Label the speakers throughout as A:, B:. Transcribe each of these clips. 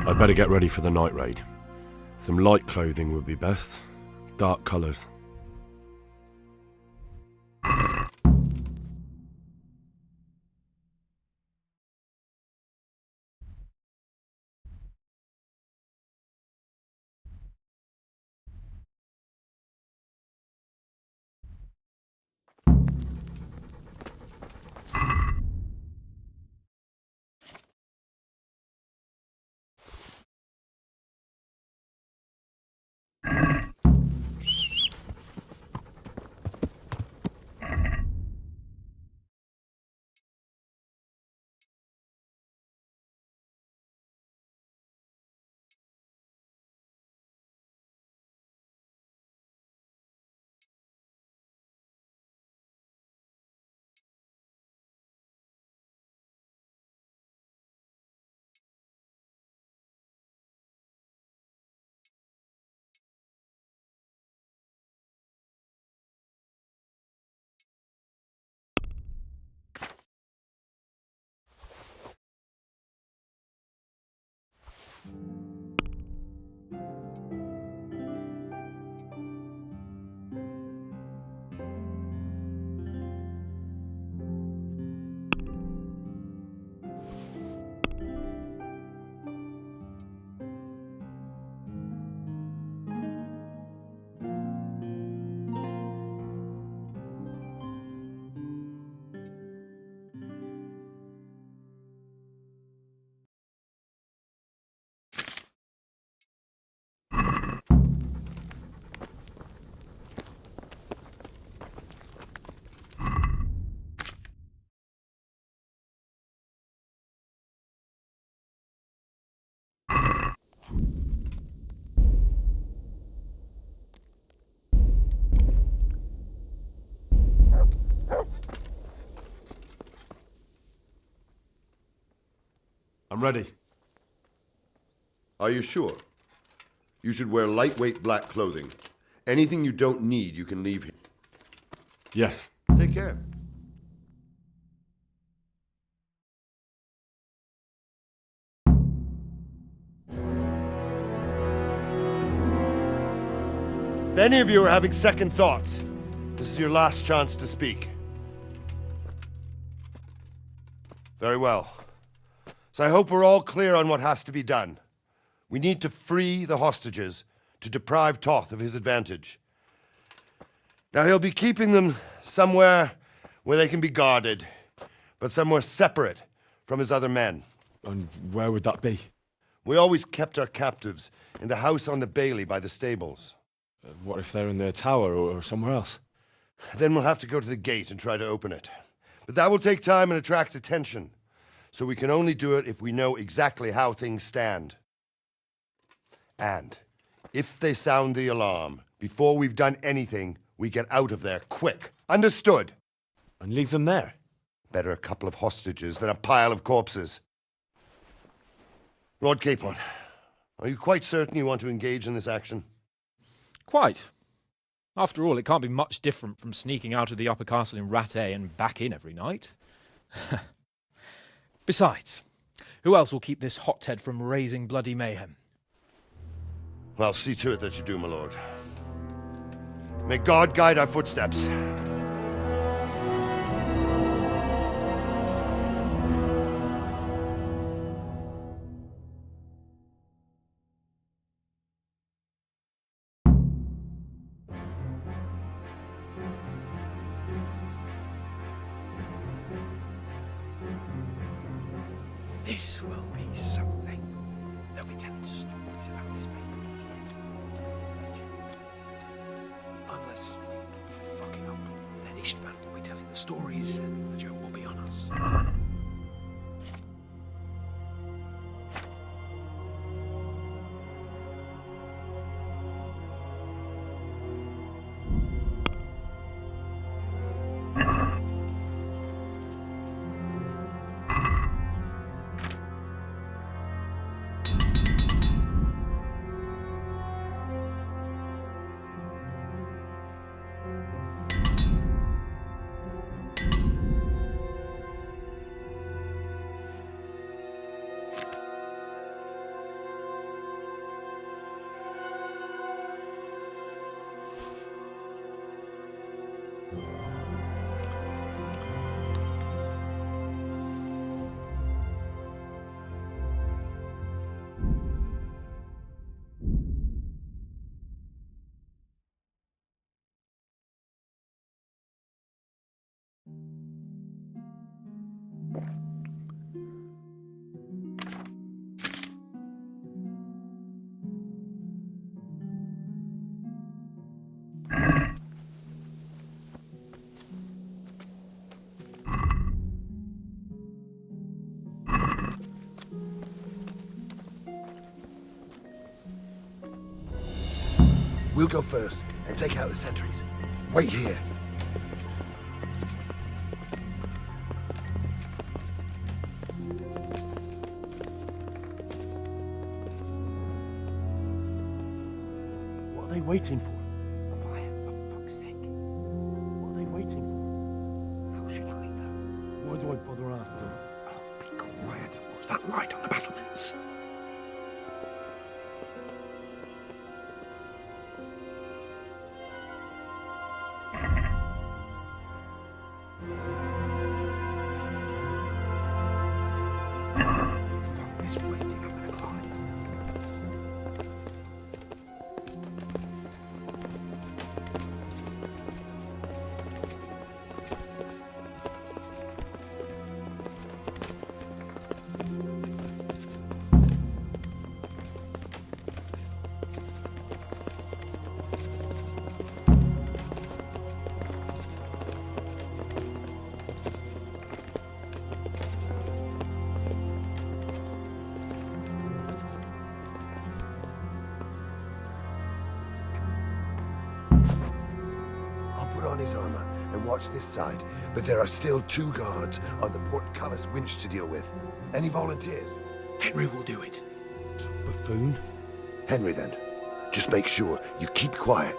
A: I'd better get ready for the night raid. Some light clothing would be best. Dark colours. I'm ready.
B: Are you sure? You should wear lightweight black clothing. Anything you don't need, you can leave here.
A: Yes.
B: Take care. If any of you are having second thoughts, this is your last chance to speak. Very well. So I hope we're all clear on what has to be done. We need to free the hostages to deprive Toth of his advantage. Now he'll be keeping them somewhere where they can be guarded, but somewhere separate from his other men.
A: And where would that be?
B: We always kept our captives in the house on the Bailey by the stables.
A: What if they're in their tower or somewhere else?
B: Then we'll have to go to the gate and try to open it. But that will take time and attract attention. So we can only do it if we know exactly how things stand. And if they sound the alarm, before we've done anything, we get out of there quick. Understood?
A: And leave them there?
B: Better a couple of hostages than a pile of corpses. Lord Capon, are you quite certain you want to engage in this action?
C: Quite. After all, it can't be much different from sneaking out of the upper castle in Rattay and back in every night. Besides, who else will keep this hothead from raising bloody mayhem?
B: Well, see to it that you do, my lord. May God guide our footsteps.
D: This will be something. They'll be telling stories about this place. Unless we fuck it up, then Istvan will be telling the stories, and the joke will be on us.
B: We'll go first and take out the sentries. Wait here.
A: What are they waiting for?
D: Quiet, for fuck's sake.
A: What are they waiting for?
D: How should I know?
A: Why do I bother asking?
D: Oh, be quiet and watch that light on the battlements. Fuck this waiting, I'm gonna climb.
B: I'll put on his armor and watch this side, but there are still 2 guards on the portcullis winch to deal with. Any volunteers?
D: Henry will do it.
A: Buffoon?
B: Henry, then. Just make sure you keep quiet.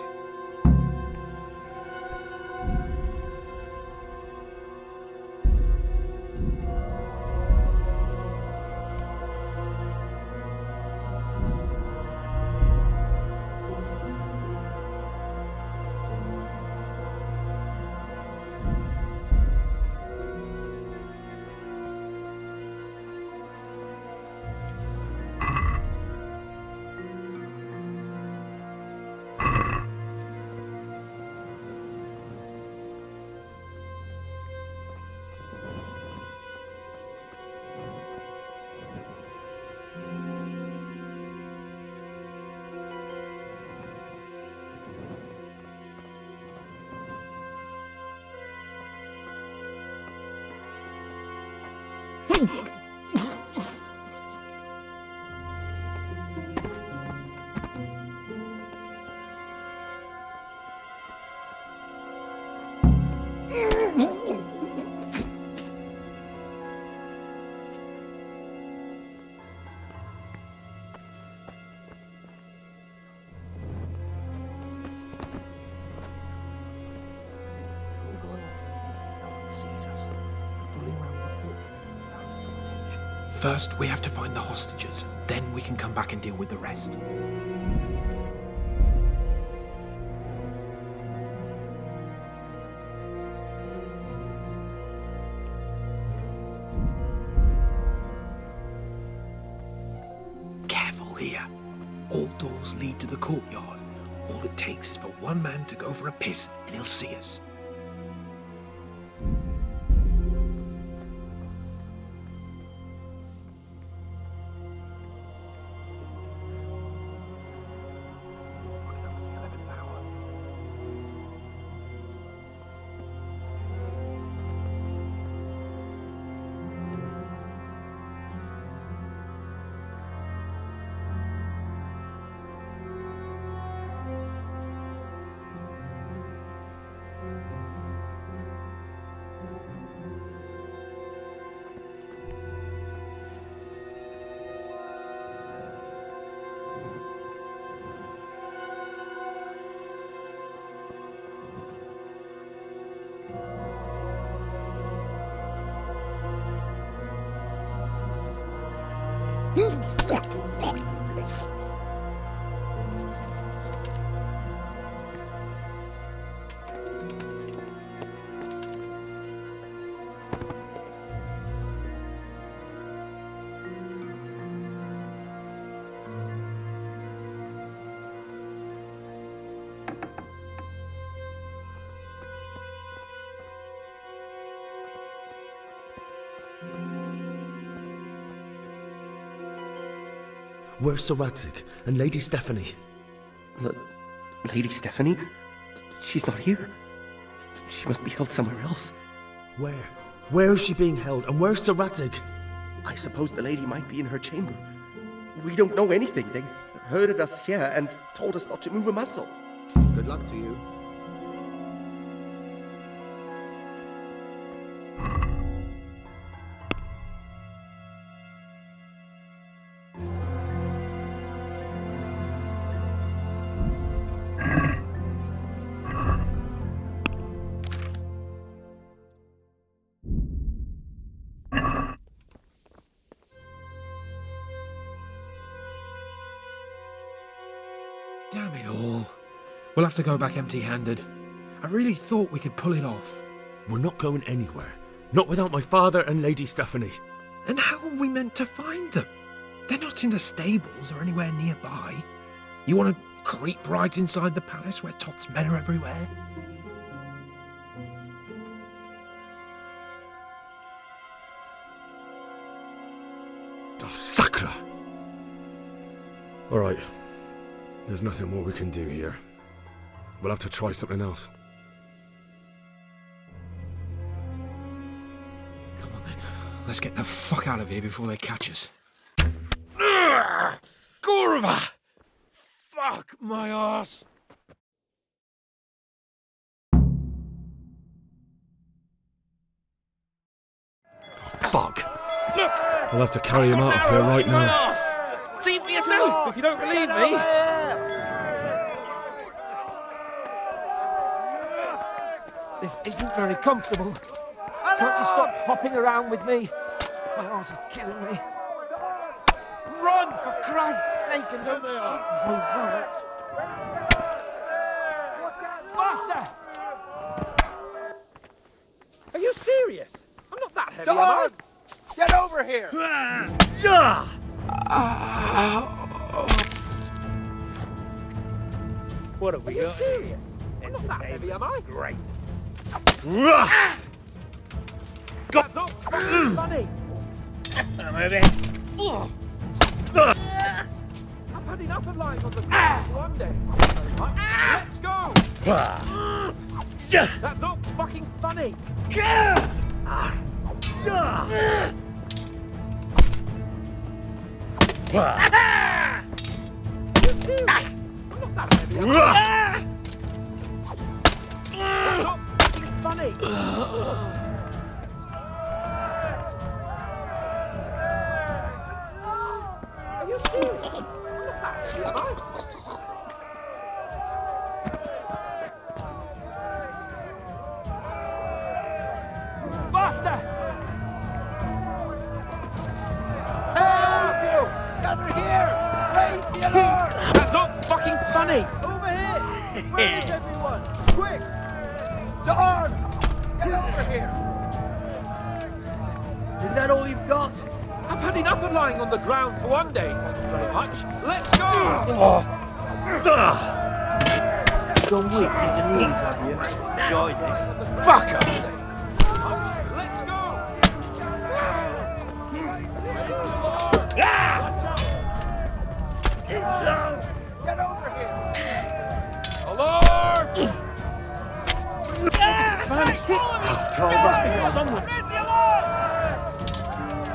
D: Sees us. Fooling around with it. First, we have to find the hostages. Then we can come back and deal with the rest. Careful here. All doors lead to the courtyard. All it takes is for one man to go for a piss and he'll see us.
E: Where's Sir Radzig and Lady Stephanie?
F: Lady Stephanie? She's not here. She must be held somewhere else.
E: Where? Where is she being held, and where's Sir Radzig?
F: I suppose the lady might be in her chamber. We don't know anything. They herded us here and told us not to move a muscle.
G: Good luck to you.
D: Damn it all. We'll have to go back empty-handed. I really thought we could pull it off.
E: We're not going anywhere. Not without my father and Lady Stephanie.
D: And how are we meant to find them? They're not in the stables or anywhere nearby. You want to creep right inside the palace where Toth's men are everywhere?
E: Oh, Sakra! Alright. There's nothing more we can do here. We'll have to try something else.
D: Come on then. Let's get the fuck out of here before they catch us.
C: Gorva! Fuck my ass!
E: Fuck! We'll have to carry him out of here right now.
C: See for yourself if you don't believe me. This isn't very comfortable. Can't you stop hopping around with me? My arse is killing me. Run, for Christ's sake, and don't stop so much. Faster! Are you serious? I'm not that heavy, am I?
H: Get over here! What have we got?
C: Serious? I'm not that heavy, am I?
H: Great.
C: That's not funny.
H: Move it.
C: I've had enough of lying on the ground for one day. Let's go! That's not fucking funny! You serious? I'm not that heavy, am I? That's not fucking funny! Are you serious? I'm not that heavy, am I? Faster!
H: Help you! Gather here! Raise the alarm!
C: That's not fucking funny!
H: Over here! Where is everyone? Quick! The arm! Get over here! Is that all you've got?
C: I've had enough of lying on the ground for one day, thank you very much. Let's go!
H: Gone weak into knees, have you? Enjoyed this.
C: Fucker! Let's go!
H: Get over here!
C: Alarm!
H: Someone! Raise the alarm!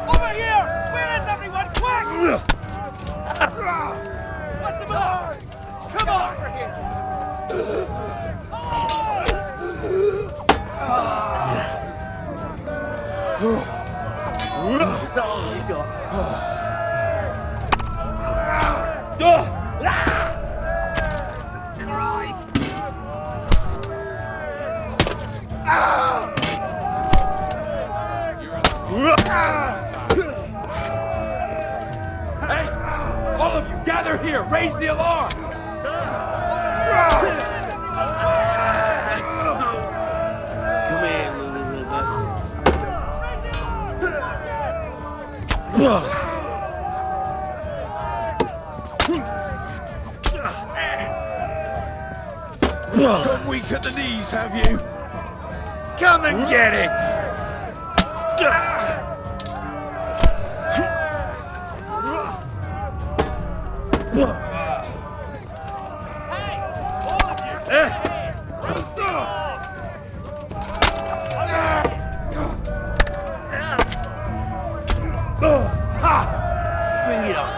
H: Over here! Where is everyone? Quick! What's the matter? Come on! Over here! That's all you got. Christ!
C: Hey! All of you, gather here! Raise the alarm!
H: Come here, Elizabeth.
C: Come weak at the knees, have you? Come and get it!
H: Bring it on.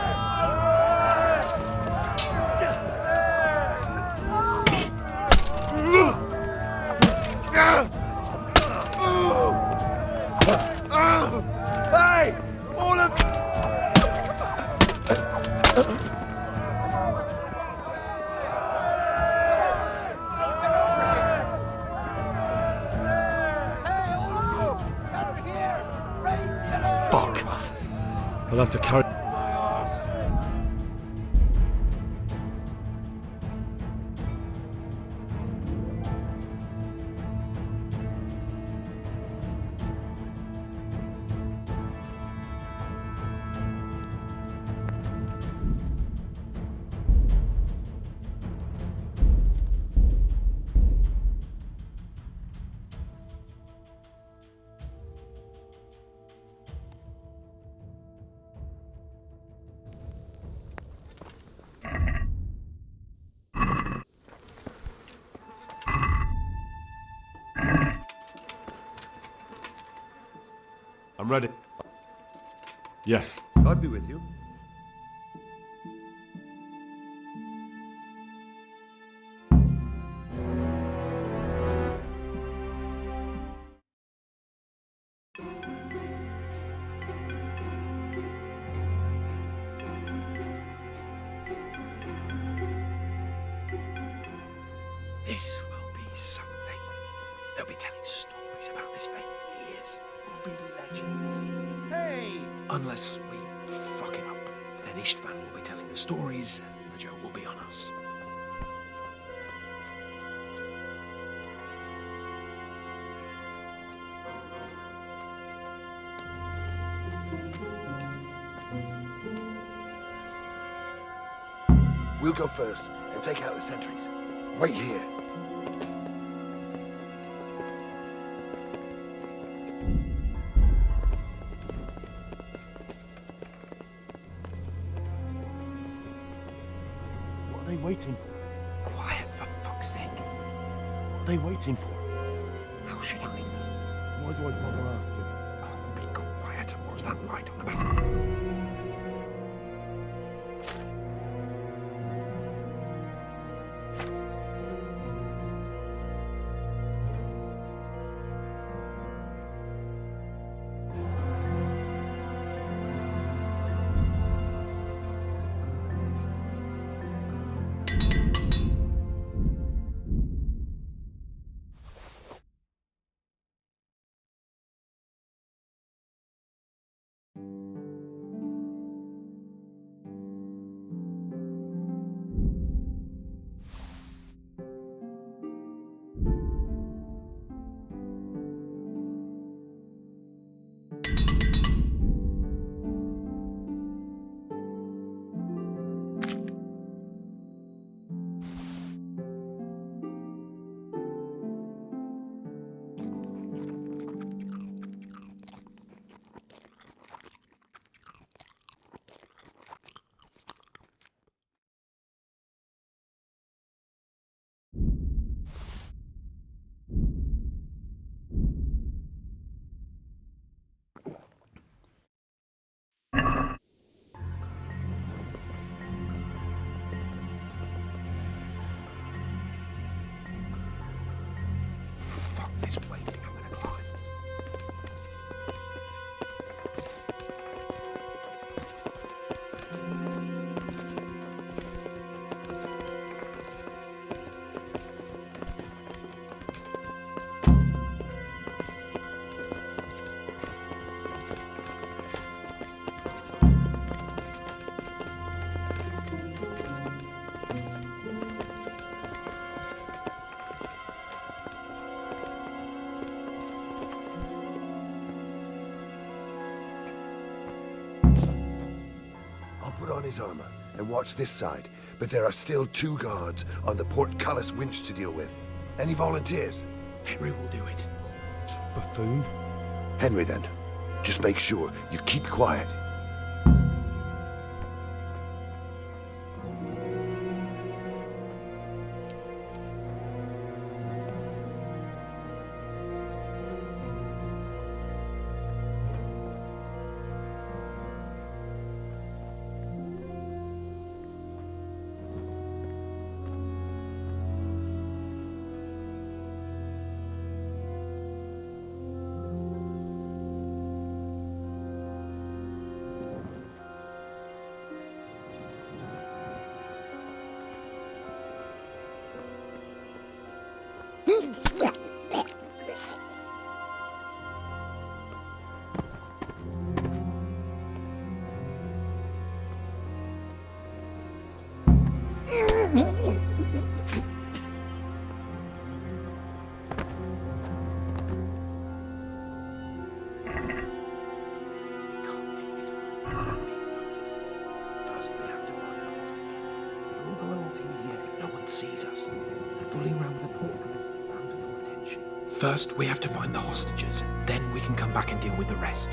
E: Fuck. I'll have to carry...
A: I'm ready. Yes.
B: God be with you.
D: This will be something. They'll be telling stories about this for years. We'll be legends.
H: Hey!
D: Unless we fuck it up, then Istvan will be telling the stories, and the joke will be on us.
B: We'll go first and take out the sentries. Wait here.
A: What are they waiting for?
D: Quiet, for fuck's sake.
A: What are they waiting for?
D: How should I know?
A: Why do I bother asking?
D: Oh, be quiet and watch that light on the back. Fuck this waiting, I'm gonna climb.
B: I'll put on his armor and watch this side, but there are still 2 guards on the portcullis winch to deal with. Any volunteers?
D: Henry will do it.
A: Buffoon?
B: Henry, then. Just make sure you keep quiet.
D: First, we have to find the hostages. It will go a lot easier if no one sees us. Fooling around with a portcullis is bound to draw attention. First, we have to find the hostages. Then we can come back and deal with the rest.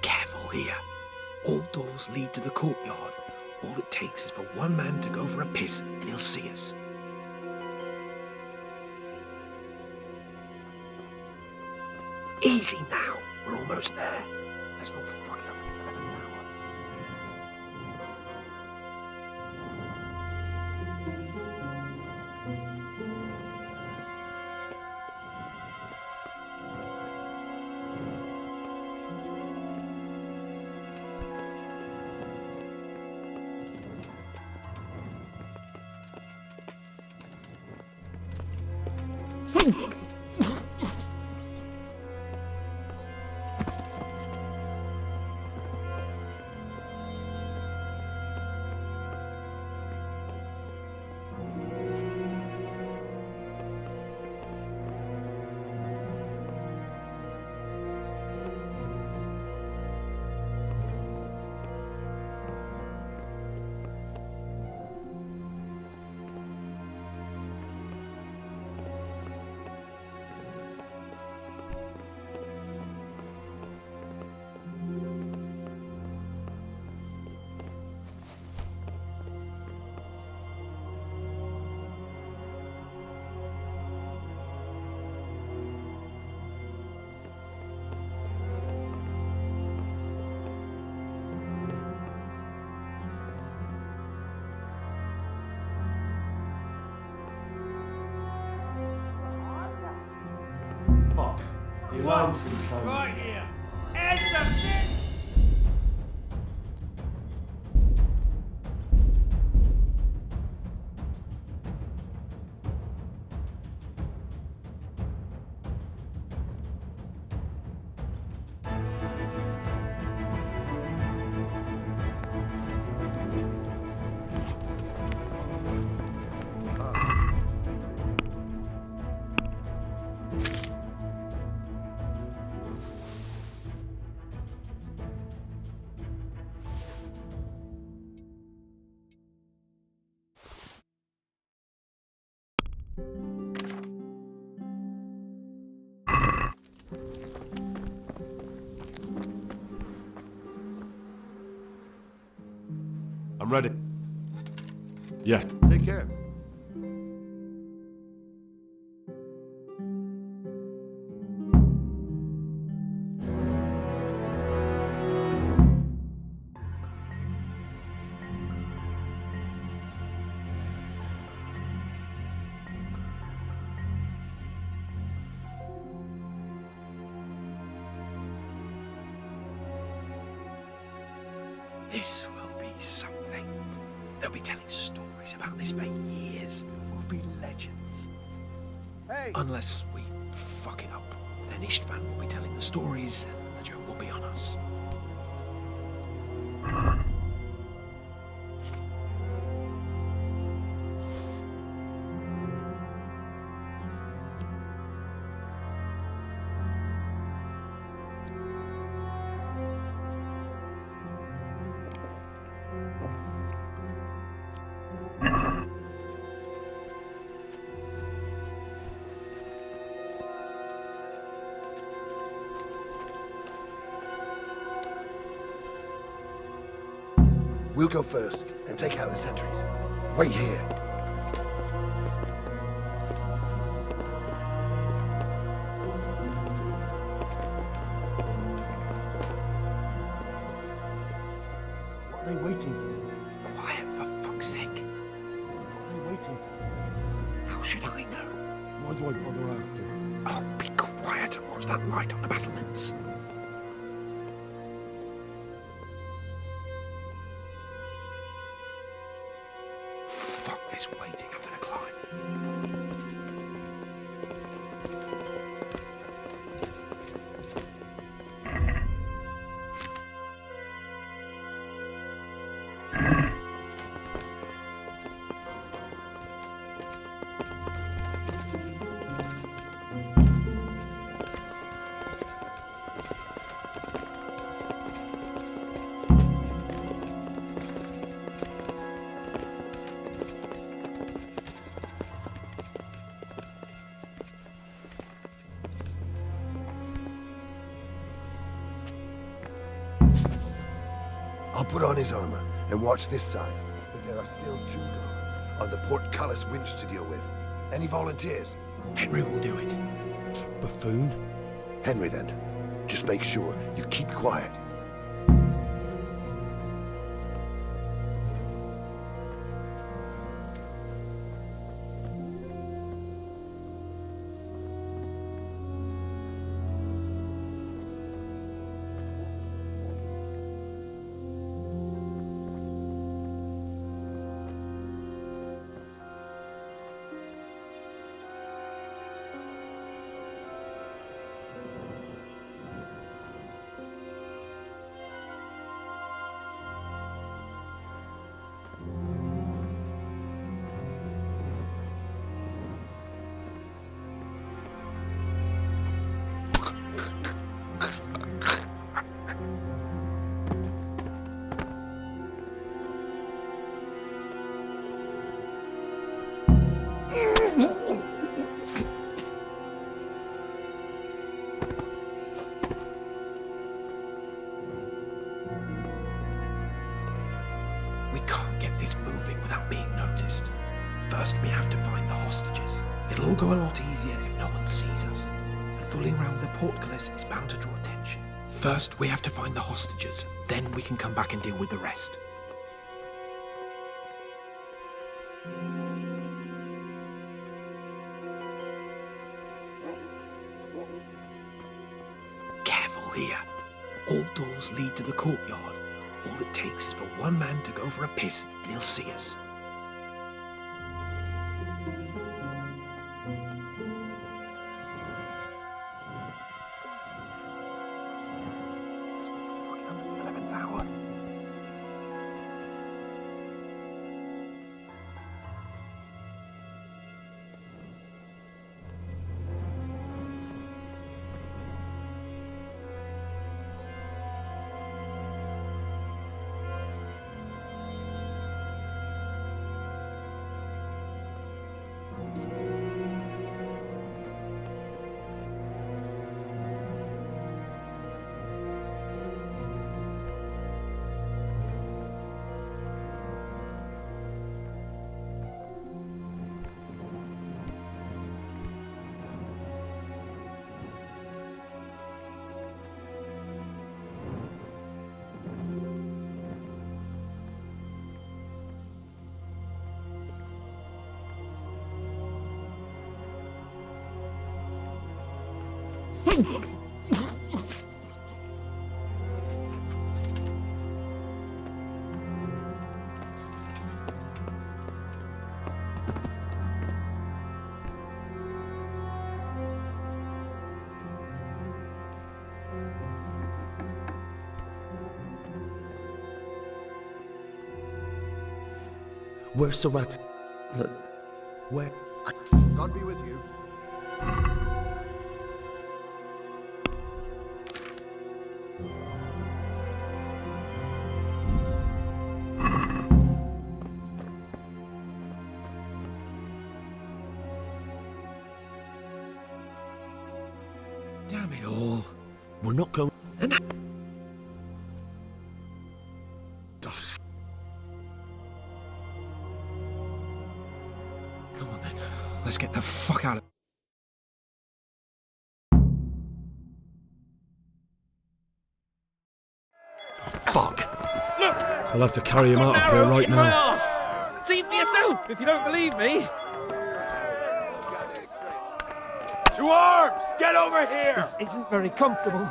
D: Careful here. All doors lead to the courtyard. All it takes is for one man to go for a piss and he'll see us. Easy now. We're almost there. Let's not fuck it up in an hour.
B: The alarm's been sounded.
H: Right here. Enter, shit!
A: I'm ready. Yeah.
B: Take care.
D: This will be something. They'll be telling stories about this for years. We'll be legends.
H: Hey!
D: Unless we fuck it up. Then Istvan will be telling the stories and the joke will be on us.
B: We'll go first and take out the sentries. Wait here.
C: What are they waiting for?
D: Quiet, for fuck's sake.
C: What are they waiting for?
D: How should I know?
C: Why do I bother asking?
D: Oh, be quiet and watch that light on the battlements. Fuck this waiting, I'm gonna climb.
B: I'll put on his armor and watch this side, but there are still 2 guards on the portcullis winch to deal with. Any volunteers?
D: Henry will do it.
E: Buffoon?
B: Henry, then. Just make sure you keep quiet.
D: We can't get this moving without being noticed. First, we have to find the hostages. It'll all go a lot easier if no one sees us. And fooling around with the portcullis is bound to draw attention. First, we have to find the hostages. Then we can come back and deal with the rest. Careful here. All doors lead to the courtyard. All it takes is for one man to go for a piss and he'll see us.
F: Where's Sarat's? Look,
B: Where? God be with you.
D: Damn it all.
E: We're not going...
D: Come on then. Let's get the fuck out of...
E: Fuck! I'll have to carry him out of here right now.
C: See for yourself if you don't believe me.
H: To arms! Get over here!
C: This isn't very comfortable.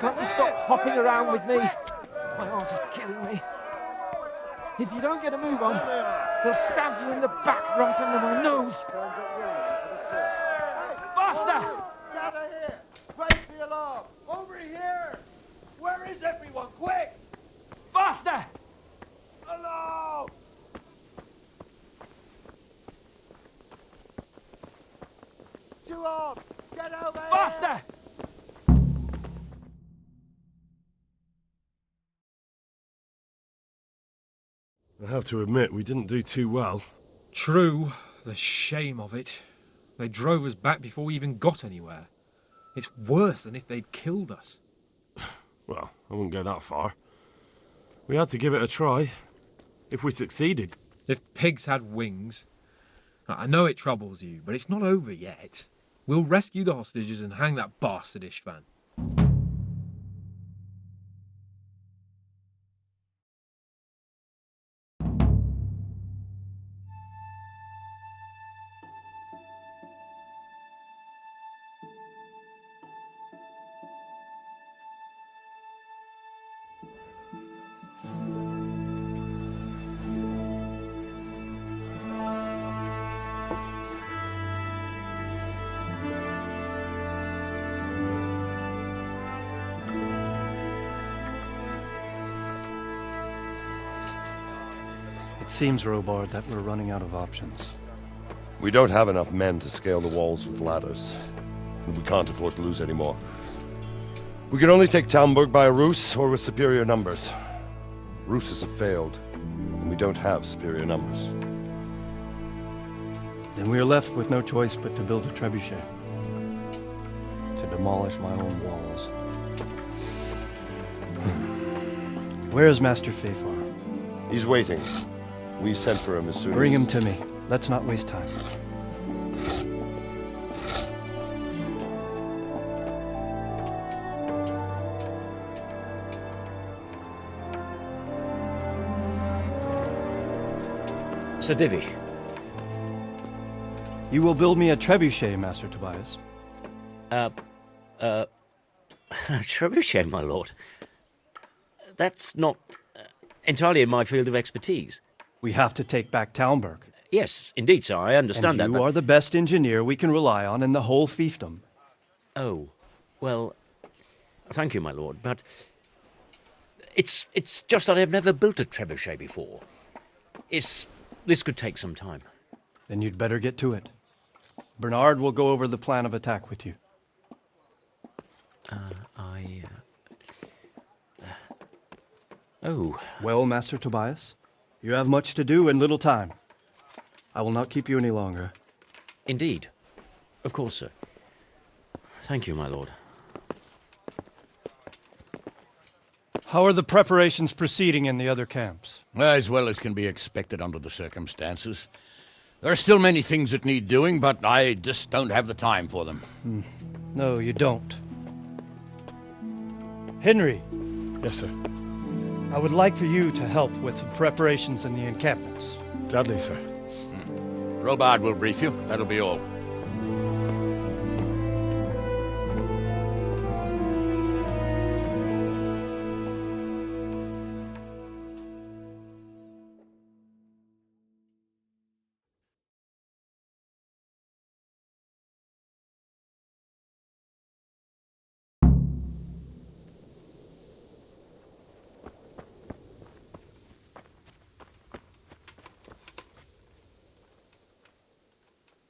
C: Can't you stop hopping around with me? My arse is killing me. If you don't get a move on, they'll stab you in the back right under my nose. Faster!
H: Gather here! Raise the alarm! Over here! Where is everyone? Quick!
C: Faster!
H: Alarm! To arms! Get over here!
C: Faster!
A: I have to admit, we didn't do too well.
D: True, the shame of it. They drove us back before we even got anywhere. It's worse than if they'd killed us.
A: Well, I wouldn't go that far. We had to give it a try. If we succeeded.
D: If pigs had wings... I know it troubles you, but it's not over yet. We'll rescue the hostages and hang that bastard Istvan.
G: It seems, Robard, that we're running out of options.
B: We don't have enough men to scale the walls with ladders. And we can't afford to lose any more. We can only take Talmberg by a ruse or with superior numbers. Ruses have failed, and we don't have superior numbers.
G: Then we are left with no choice but to build a trebuchet. To demolish my own walls. Where is Master Fafar?
B: He's waiting. We sent for him as soon as...
G: Bring him to me. Let's not waste time.
I: Sir Divish.
G: You will build me a trebuchet, Master Tobias.
I: Trebuchet, my lord. That's not entirely in my field of expertise.
G: We have to take back Talmberg.
I: Yes, indeed, sir, I understand
G: and
I: that.
G: You are the best engineer we can rely on in the whole fiefdom.
I: Oh, well, thank you, my lord, but it's just that I've never built a trebuchet before. This could take some time.
G: Then you'd better get to it. Bernard will go over the plan of attack with you.
I: Oh.
G: Well, Master Tobias, you have much to do and little time. I will not keep you any longer.
I: Indeed. Of course, sir. Thank you, my lord.
G: How are the preparations proceeding in the other camps?
J: As well as can be expected under the circumstances. There are still many things that need doing, but I just don't have the time for them.
G: No, you don't. Henry.
E: Yes, sir.
G: I would like for you to help with the preparations in the encampments.
E: Gladly, sir.
J: Robard will brief you. That'll be all.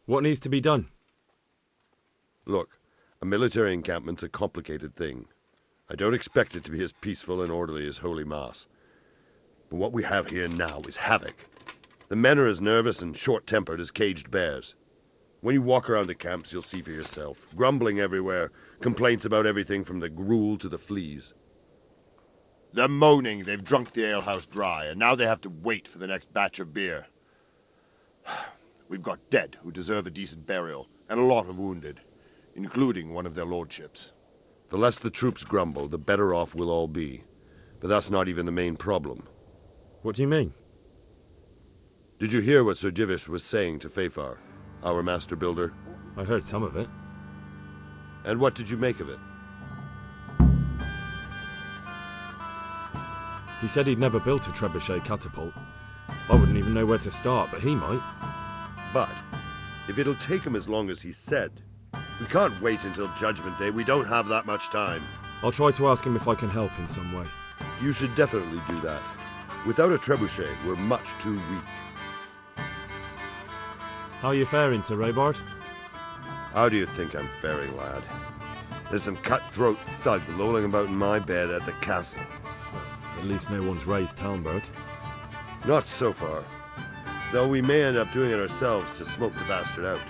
A: What needs to be done?
B: Look, a military encampment's a complicated thing. I don't expect it to be as peaceful and orderly as Holy Mass. But what we have here now is havoc. The men are as nervous and short-tempered as caged bears. When you walk around the camps, you'll see for yourself. Grumbling everywhere, complaints about everything from the gruel to the fleas. They're moaning they've drunk the alehouse dry, and now they have to wait for the next batch of beer. We've got dead who deserve a decent burial, and a lot of wounded, including one of their lordships. The less the troops grumble, the better off we'll all be. But that's not even the main problem.
A: What do you mean?
B: Did you hear what Sir Divish was saying to Fafar, our master builder?
A: I heard some of it.
B: And what did you make of it?
E: He said he'd never built a trebuchet catapult. I wouldn't even know where to start, but he might.
B: But if it'll take him as long as he said, we can't wait until Judgment Day. We don't have that much time.
E: I'll try to ask him if I can help in some way.
B: You should definitely do that. Without a trebuchet, we're much too weak.
E: How are you faring, Sir Robard?
B: How do you think I'm faring, lad? There's some cutthroat thug lolling about in my bed at the castle.
E: At least no one's raised Talmberg.
B: Not so far. Though we may end up doing it ourselves to smoke the bastard out.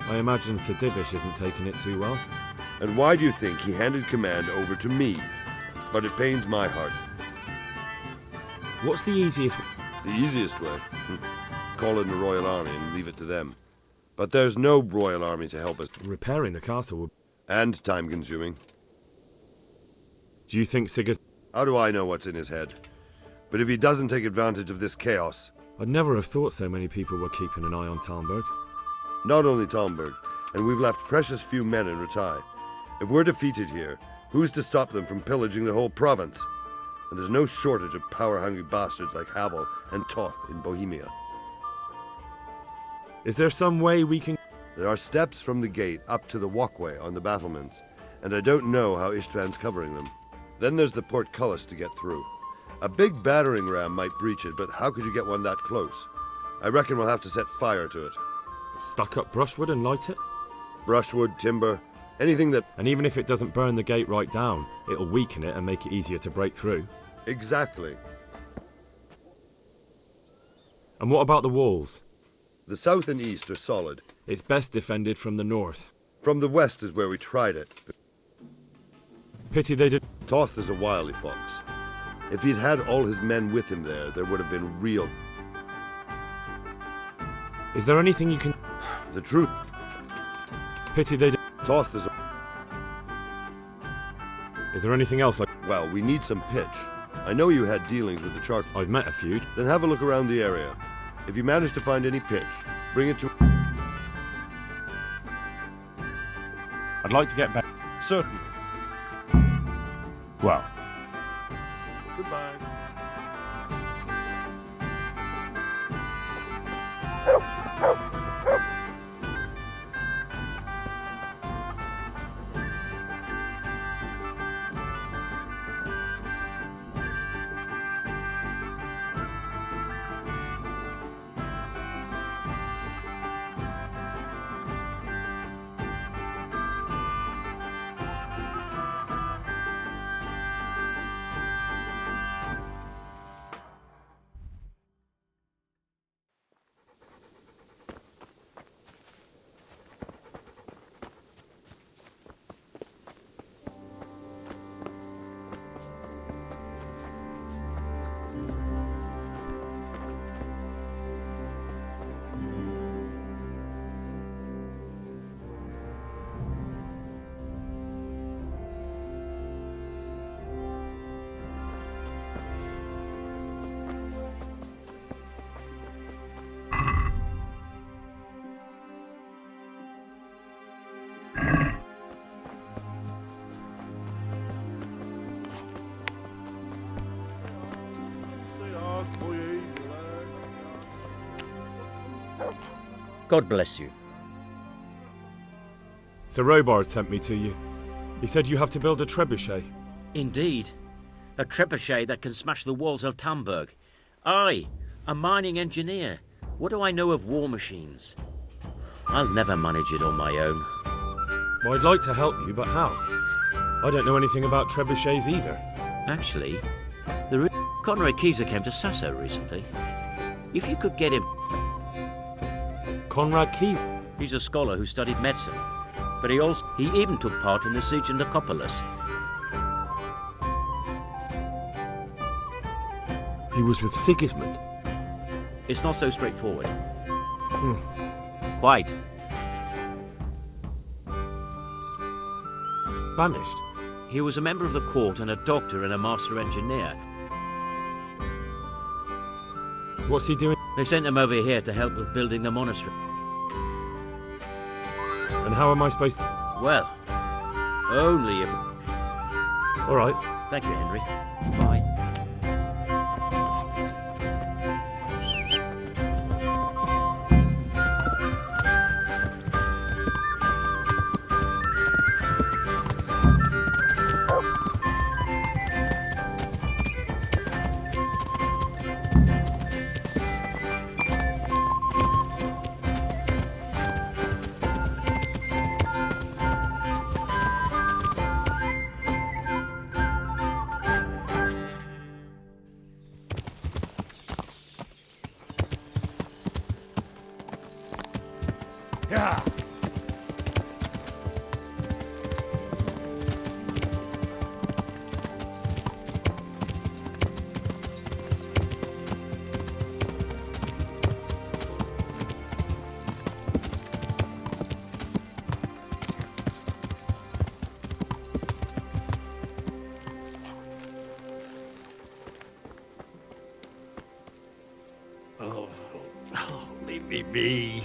E: I imagine Sir Divish isn't taking it too well.
B: And why do you think he handed command over to me? But it pains my heart.
E: What's the easiest...
B: The easiest way? Call in the Royal Army and leave it to them. But there's no Royal Army to help us.
E: Repairing the castle would...
B: And time-consuming.
E: Do you think Sigurd...
B: How do I know what's in his head? But if he doesn't take advantage of this chaos...
E: I'd never have thought so many people were keeping an eye on Talmberg.
B: Not only Talmberg, and we've left precious few men in Ratai. If we're defeated here, who's to stop them from pillaging the whole province? And there's no shortage of power-hungry bastards like Havel and Toth in Bohemia.
E: Is there some way we can...
B: There are steps from the gate up to the walkway on the battlements, and I don't know how Istvan's covering them. Then there's the portcullis to get through. A big battering ram might breach it, but how could you get one that close? I reckon we'll have to set fire to it.
E: Stuck up brushwood and light it?
B: Brushwood, timber, anything that...
E: And even if it doesn't burn the gate right down, it'll weaken it and make it easier to break through.
B: Exactly.
E: And what about the walls?
B: The south and east are solid.
E: It's best defended from the north.
B: From the west is where we tried it.
E: Pity they did...
B: Toth is a wily fox. If he'd had all his men with him there would have been real...
E: Is there anything you can...
B: The truth.
E: Pity they did...
B: Toth is a...
E: Is there anything else I...
B: Well, we need some pitch. I know you had dealings with the charcoal...
E: I've met a few.
B: Then have a look around the area. If you manage to find any pitch, bring it to...
A: I'd like to get back.
B: Certain.
A: Well,
B: Goodbye.
I: God bless you.
E: Sir Robard sent me to you. He said you have to build a trebuchet.
I: Indeed. A trebuchet that can smash the walls of Talmberg. I, a mining engineer. What do I know of war machines? I'll never manage it on my own.
E: Well, I'd like to help you, but how? I don't know anything about trebuchets either.
I: Actually, Conrad Keyser came to Sasso recently. If you could get him...
E: Conrad Key?
I: He's a scholar who studied medicine, but he even took part in the siege of Nicopolis.
E: He was with Sigismund.
I: It's not so straightforward. Quite.
E: Banished?
I: He was a member of the court and a doctor and a master engineer.
E: What's he doing?
I: They sent him over here to help with building the monastery.
E: And
A: And how am I supposed to...
I: Well, only if...
A: All right.
I: Thank you, Henry. Bye.
A: Yeah. Oh, leave me be.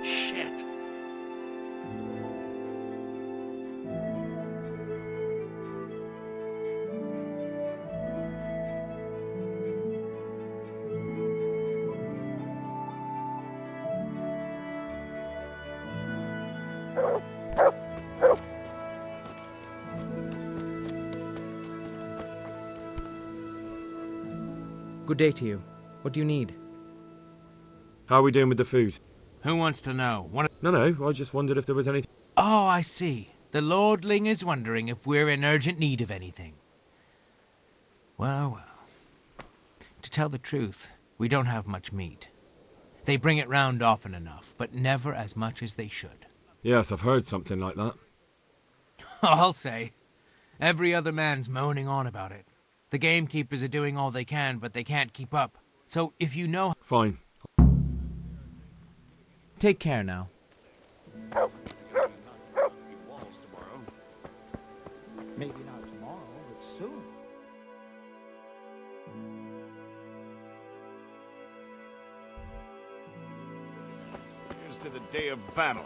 A: Shit.
K: Good day to you. What do you need?
A: How are we doing with the food?
L: Who wants to know?
A: No, I just wondered if there was anything...
L: Oh, I see. The lordling is wondering if we're in urgent need of anything. Well, well. To tell the truth, we don't have much meat. They bring it round often enough, but never as much as they should.
A: Yes, I've heard something like that.
L: I'll say. Every other man's moaning on about it. The gamekeepers are doing all they can, but they can't keep up. So if you know...
A: Fine.
K: Take care now.
H: Maybe not tomorrow, but soon.
M: Here's to the day of battle.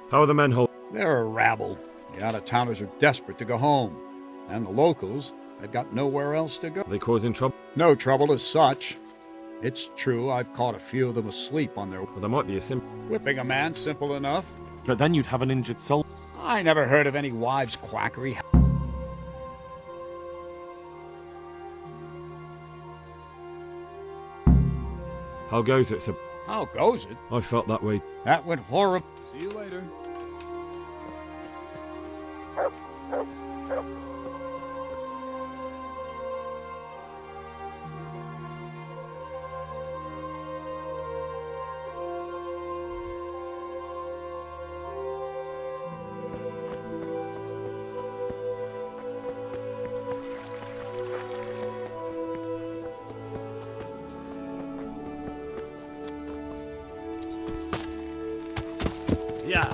A: How are the men holding?
N: They're a rabble. The out-of-towners are desperate to go home. And the locals, they've got nowhere else to go.
A: Are they causing trouble?
N: No trouble as such. It's true, I've caught a few of them asleep on their...
A: Well, there might be a simple...
N: Whipping a man, simple enough.
A: But then you'd have an injured soul.
N: I never heard of any wives' quackery.
A: How goes it, sir?
N: How goes it?
A: I felt that way.
N: That went horrible. See you later.
A: Yeah.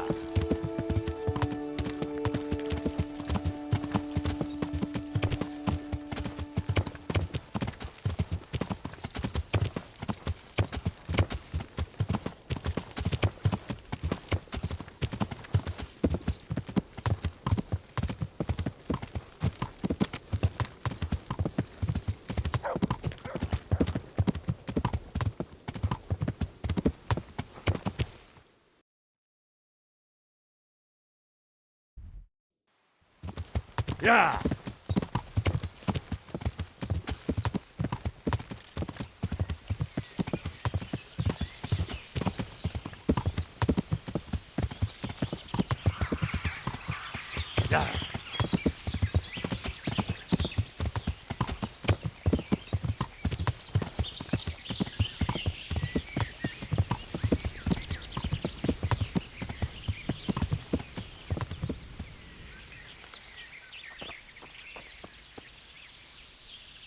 A: Yeah.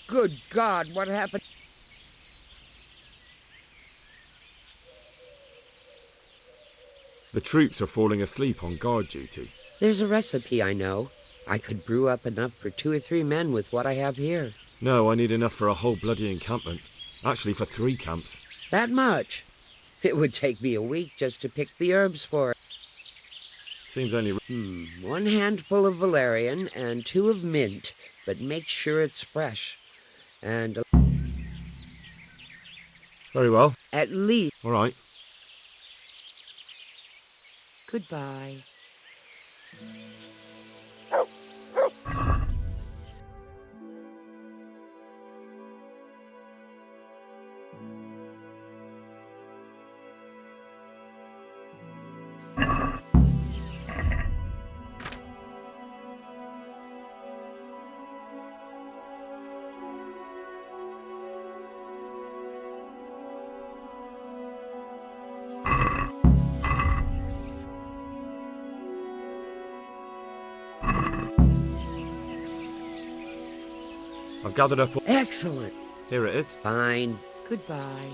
O: Good God, what happened?
E: The troops are falling asleep on guard duty.
O: There's a recipe I know. I could brew up enough for 2 or 3 men with what I have here.
E: No, I need enough for a whole bloody encampment. Actually, for 3 camps.
O: That much? It would take me a week just to pick the herbs for it.
E: Seems only...
O: 1 handful of valerian and 2 of mint, but make sure it's fresh. And...
E: Very well.
O: At least...
E: All right.
O: Goodbye.
E: I've gathered up...
O: Excellent.
E: Here it is.
O: Fine. Goodbye.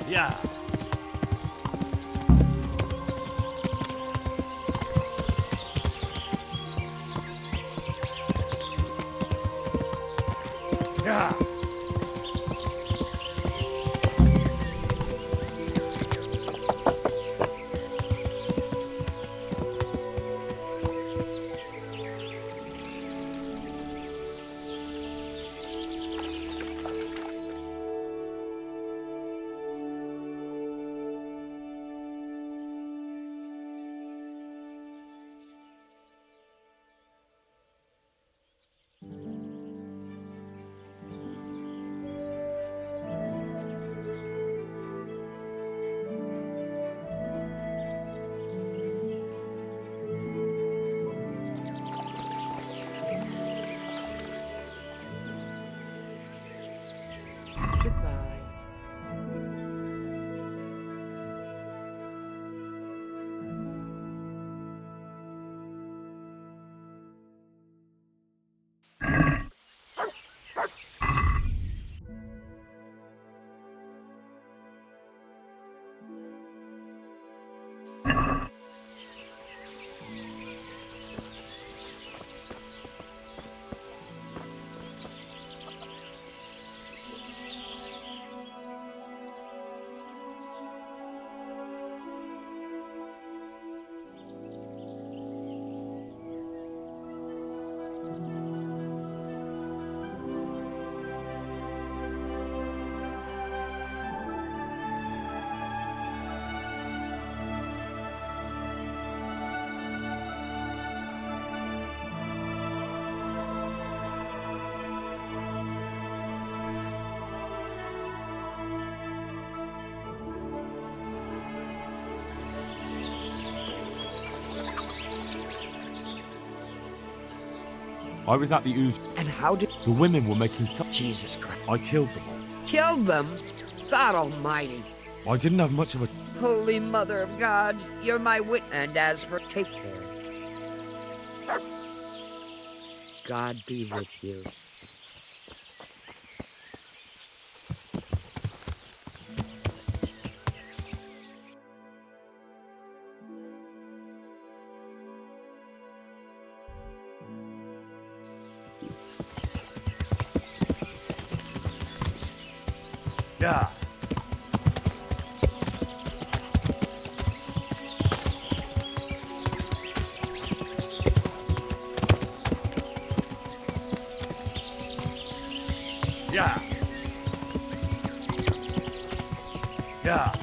A: Yeah. Yeah.
O: Goodbye.
A: I was at the ooze.
O: And how did...
A: The women were making some...
O: Jesus Christ.
A: I killed them all.
O: Killed them? God almighty.
A: I didn't have much of a...
O: Holy Mother of God, you're my wit. And as for... Take care. God be with you.
A: Yeah. Yeah. Yeah.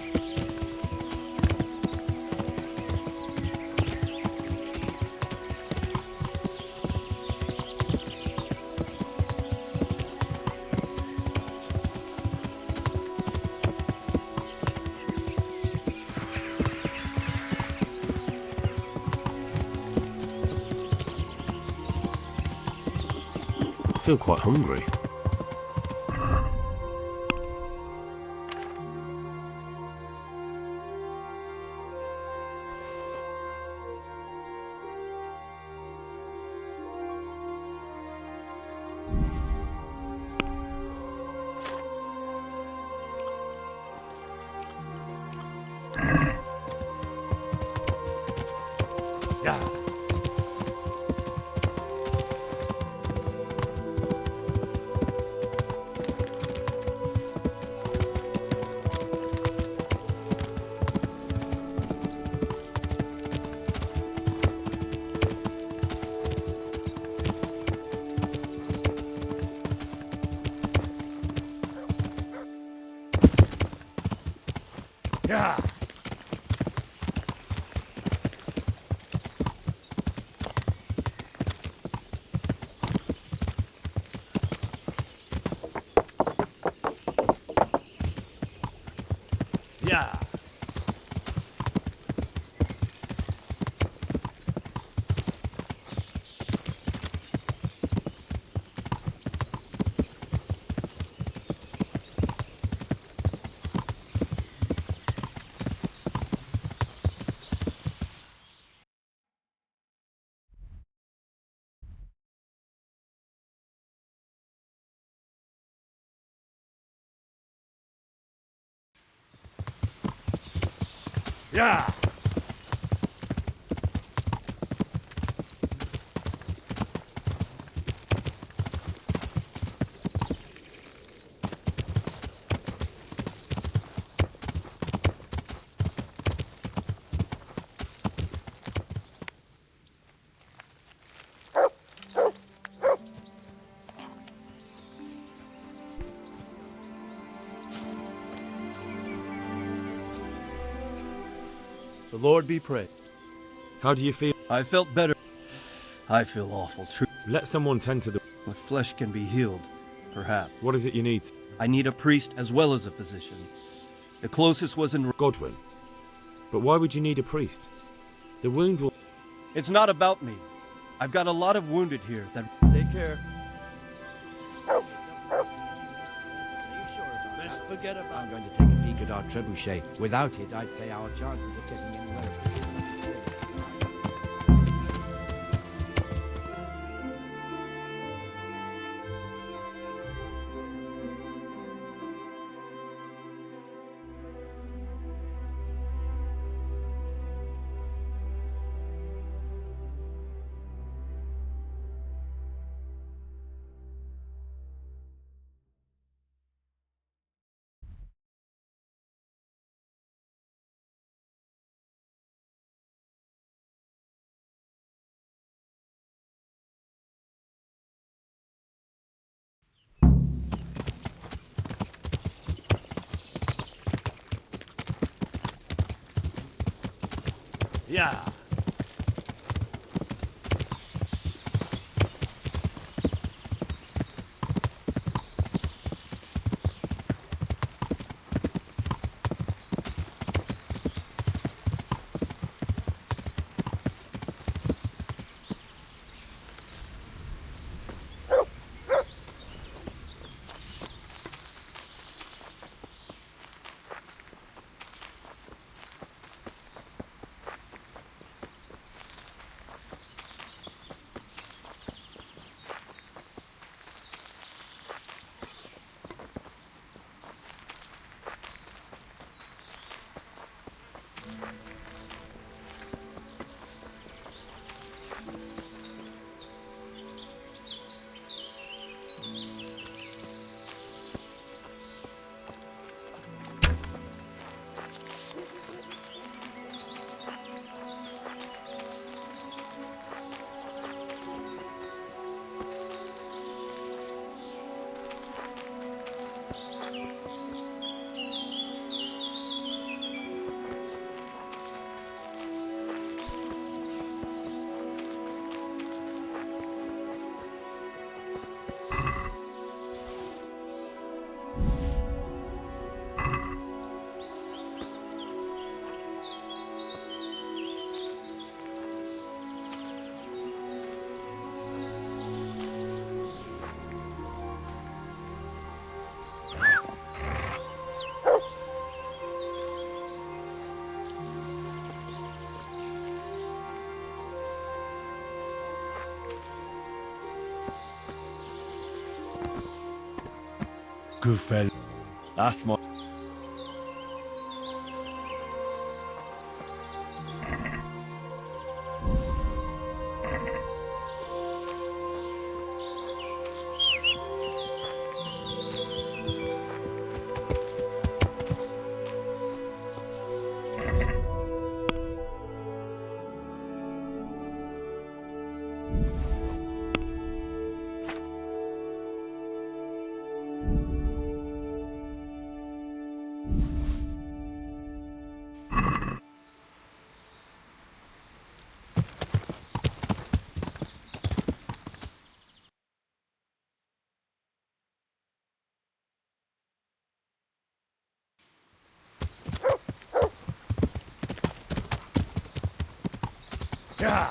A: feel quite hungry.
C: Yeah. Yeah. Yeah. Yeah.
G: The Lord be praised.
A: How do you feel?
G: I felt better. I feel awful. True.
A: Let someone tend to the...
G: My flesh can be healed, perhaps.
A: What is it you need?
G: I need a priest as well as a physician. The closest was in
A: Godwin. But why would you need a priest? The wound will...
G: It's not about me. I've got a lot of wounded here that... Take care.
C: Best forget about. I'm going to take a peek at our trebuchet. Without it, I'd say our chances of getting anywhere. Yeah.
E: Good fella.
H: That's my...
E: Yeah.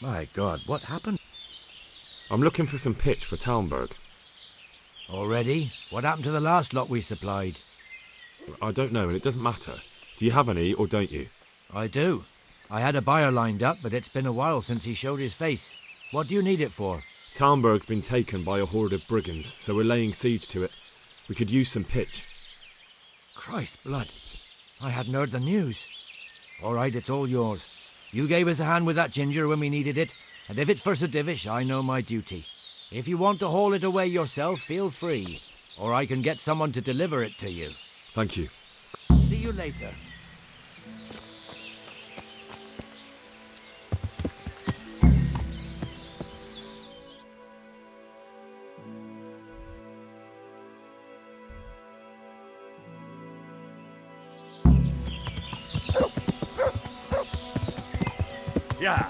D: My God, what happened?
E: I'm looking for some pitch for Talmberg.
L: Already? What happened to the last lot we supplied?
E: I don't know, and it doesn't matter. Do you have any, or don't you?
L: I do. I had a buyer lined up, but it's been a while since he showed his face. What do you need it for?
E: Talmberg's been taken by a horde of brigands, so we're laying siege to it. We could use some pitch.
L: Christ blood. I hadn't heard the news. All right, it's all yours. You gave us a hand with that ginger when we needed it, and if it's for Sir Divish, I know my duty. If you want to haul it away yourself, feel free, or I can get someone to deliver it to you.
E: Thank you.
L: See you later.
H: Yeah.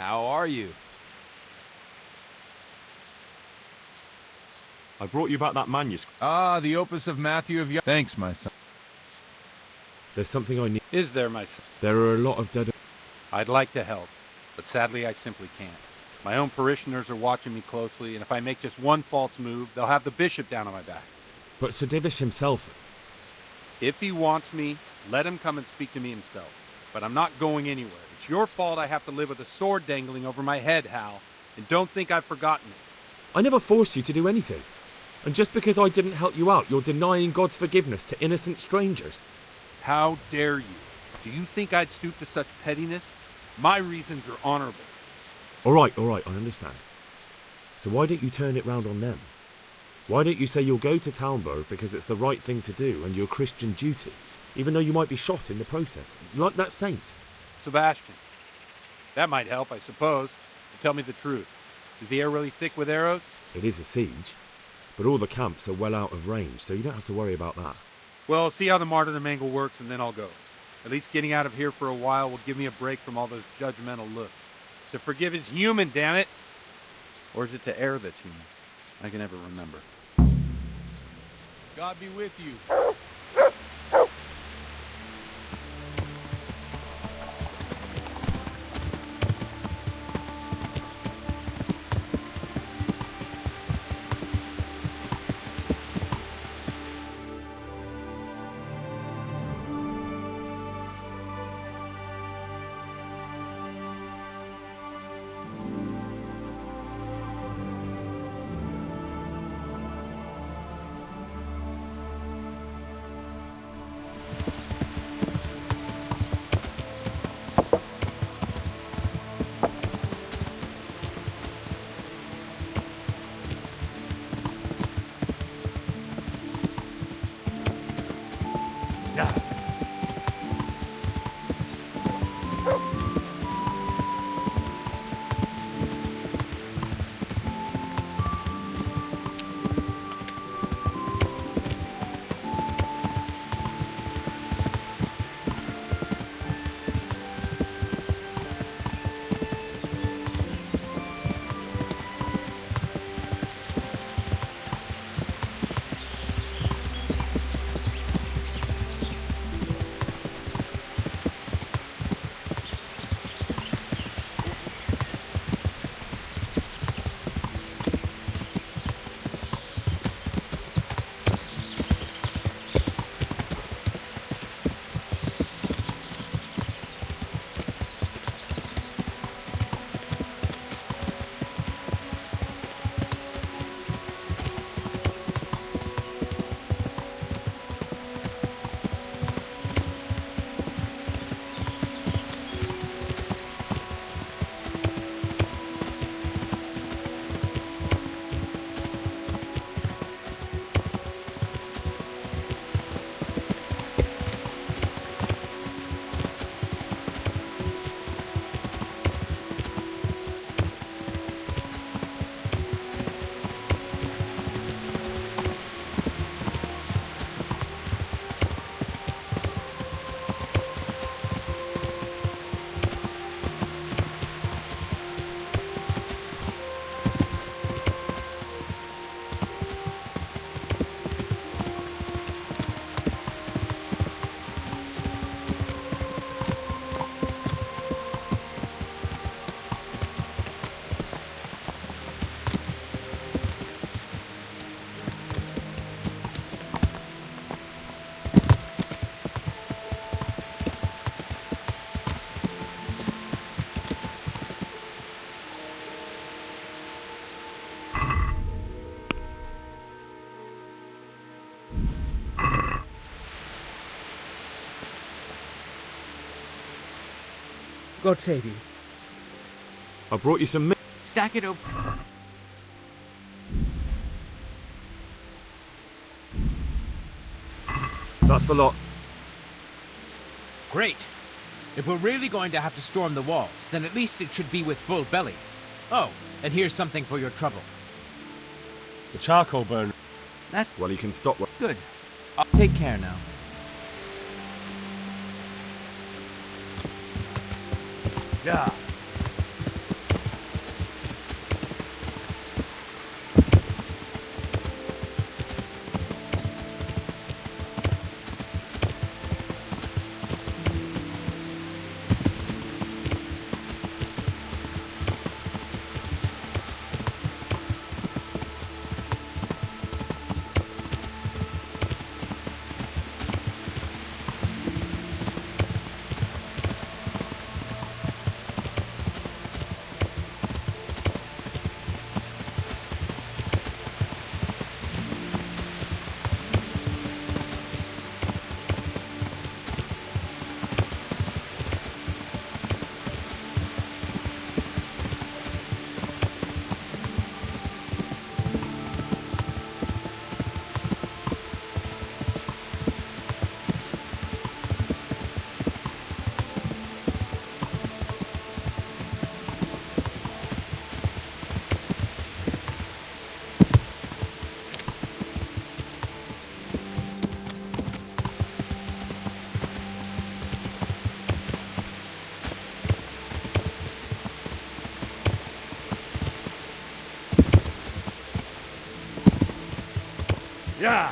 P: How are you?
A: I brought you back that manuscript.
P: Ah, the opus of Matthew of Thanks, my son.
E: There's something I need.
P: Is there, my son?
E: There are a lot of dead...
P: I'd like to help, but sadly I simply can't. My own parishioners are watching me closely, and if I make just one false move, they'll have the bishop down on my back.
E: But Sir Divish himself...
P: If he wants me, let him come and speak to me himself. But I'm not going anywhere. It's your fault I have to live with a sword dangling over my head, Hal. And don't think I've forgotten it.
E: I never forced you to do anything. And just because I didn't help you out, you're denying God's forgiveness to innocent strangers.
P: How dare you? Do you think I'd stoop to such pettiness? My reasons are honorable.
E: All right, I understand. So why don't you turn it round on them? Why don't you say you'll go to Talmberg because it's the right thing to do and your Christian duty, even though you might be shot in the process, like that saint?
P: Sebastian. That might help, I suppose. But tell me the truth. Is the air really thick with arrows?
E: It is a siege, but all the camps are well out of range, so you don't have to worry about that.
P: Well, see how the martyrdom angle works and then I'll go. At least getting out of here for a while will give me a break from all those judgmental looks. To forgive is human, damn it! Or is it to err that's human? I can never remember. God be with you.
K: God save you.
E: I brought you some meat.
L: Stack it over.
E: That's the lot.
L: Great. If we're really going to have to storm the walls, then at least it should be with full bellies. Oh, and here's something for your trouble.
G: The charcoal burn.
L: That...
E: Well, you can stop...
L: Good.
K: Take care now.
G: Yeah.
A: Yeah.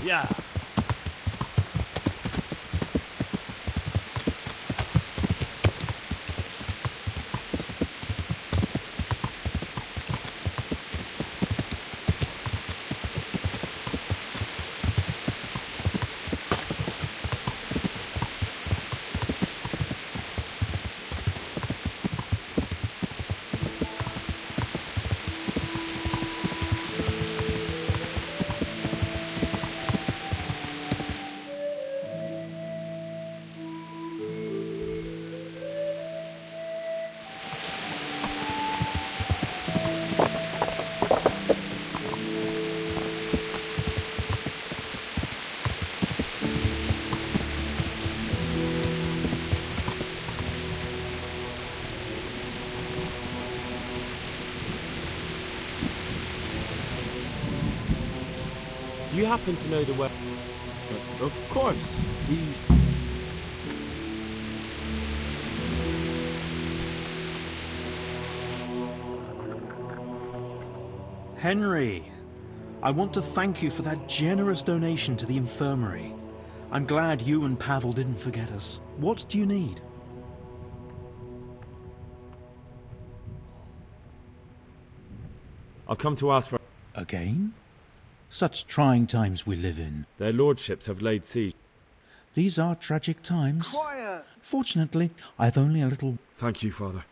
A: Yeah.
E: Do you happen to know the way?
A: Of course. These.
Q: Henry, I want to thank you for that generous donation to the infirmary. I'm glad you and Pavel didn't forget us. What do you need?
E: I've come to ask for...
Q: Again? Such trying times we live in.
E: Their lordships have laid siege.
Q: These are tragic times.
H: Quiet!
Q: Fortunately, I've only a little...
E: Thank you, Father.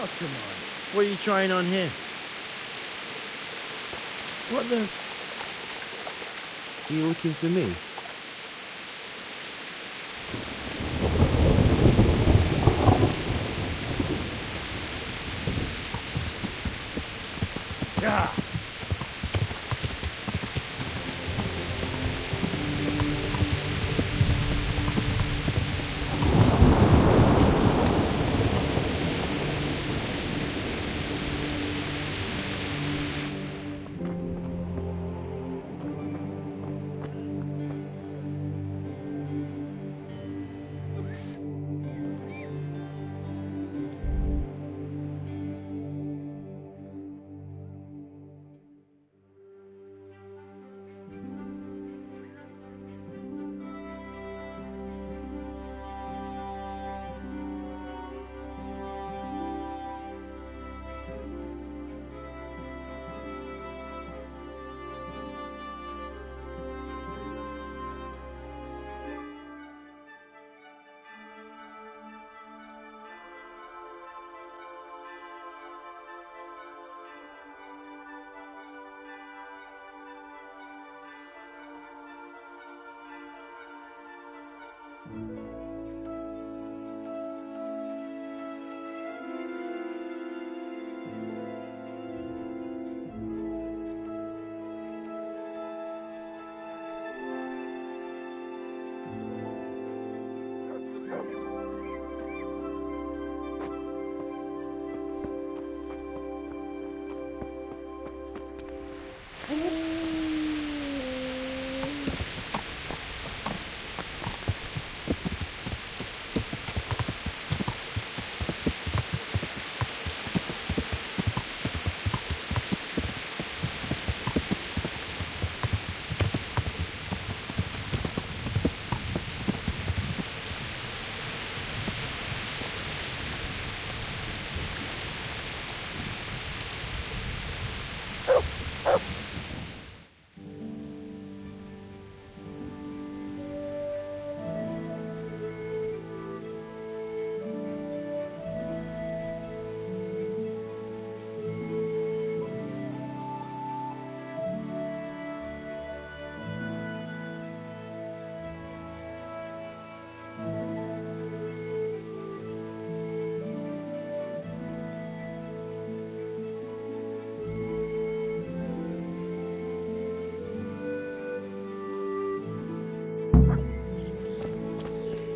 H: Oh, come on. What are you trying on here? What the...
E: Are you looking for me?
A: Yeah.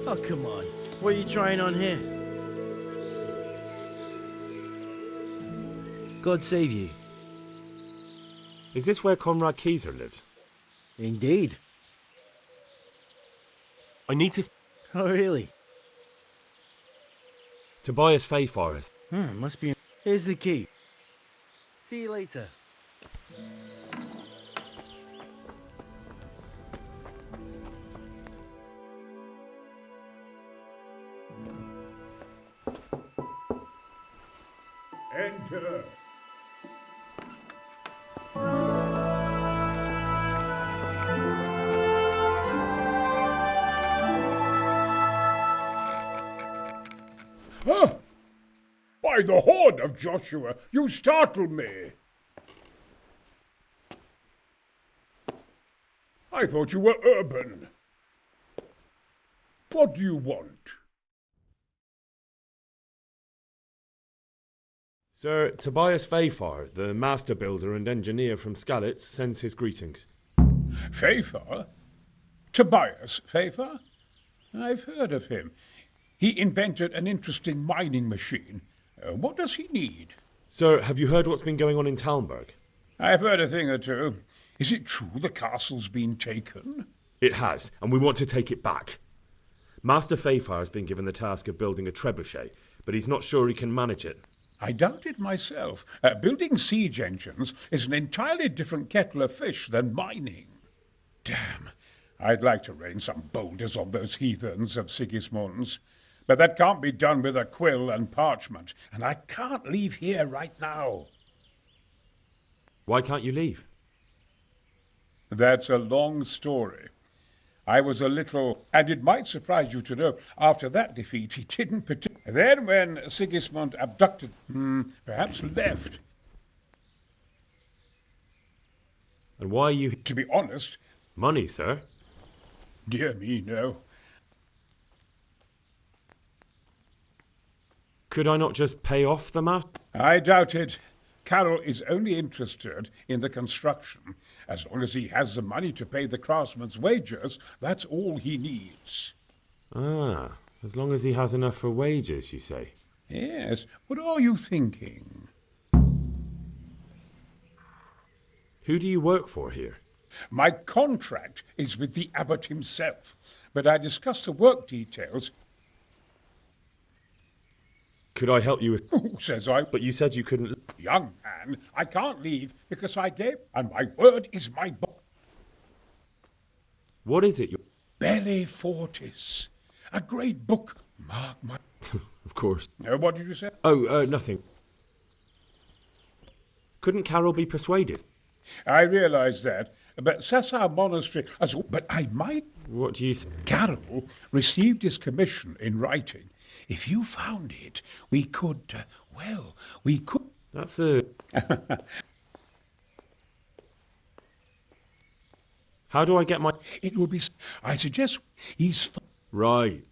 H: Oh, come on. What are you trying on here? God save you.
E: Is this where Conrad Keyser lives?
H: Indeed.
E: I need to...
H: Oh, really?
E: Tobias Fayforest.
H: Must be... Here's the key. See you later.
R: Enter. Huh? By the horn of Joshua, you startled me. I thought you were urban. What do you want?
E: Sir Tobias Fayfar, the master builder and engineer from Skalitz, sends his greetings.
R: Fayfar? Tobias Fayfar? I've heard of him. He invented an interesting mining machine. What does he need?
E: Sir, have you heard what's been going on in Talmberg?
R: I've heard a thing or two. Is it true the castle's been taken?
E: It has, and we want to take it back. Master Fayfar has been given the task of building a trebuchet, but he's not sure he can manage it.
R: I doubt it myself. Building siege engines is an entirely different kettle of fish than mining. Damn, I'd like to rain some boulders on those heathens of Sigismund's. But that can't be done with a quill and parchment, and I can't leave here right now.
E: Why can't you leave?
R: That's a long story. I was a little, and it might surprise you to know, after that defeat he didn't Then when Sigismund abducted, perhaps left.
E: And why are you...
R: To be honest...
E: Money, sir?
R: Dear me, no.
E: Could I not just pay off the master?
R: I doubt it. Carroll is only interested in the construction. As long as he has the money to pay the craftsmen's wages, that's all he needs.
E: Ah, as long as he has enough for wages, you say?
R: Yes. What are you thinking?
E: Who do you work for here?
R: My contract is with the abbot himself, but I discussed the work details.
E: Could I help you with...
R: Who says I...
E: But you said you couldn't...
R: Young man, I can't leave because I gave... And my word is my...
E: What is it you...
R: Belli Fortis. A great book. Mark my...
E: Of course.
R: What did you say?
E: Oh, nothing. Couldn't Carol be persuaded?
R: I realize that, but Sessa Monastery... But I might...
E: What do you say?
R: Carol received his commission in writing. If you found it, we could... we could...
E: That's a... How do I get my...
R: It will be... I suggest he's...
A: Right.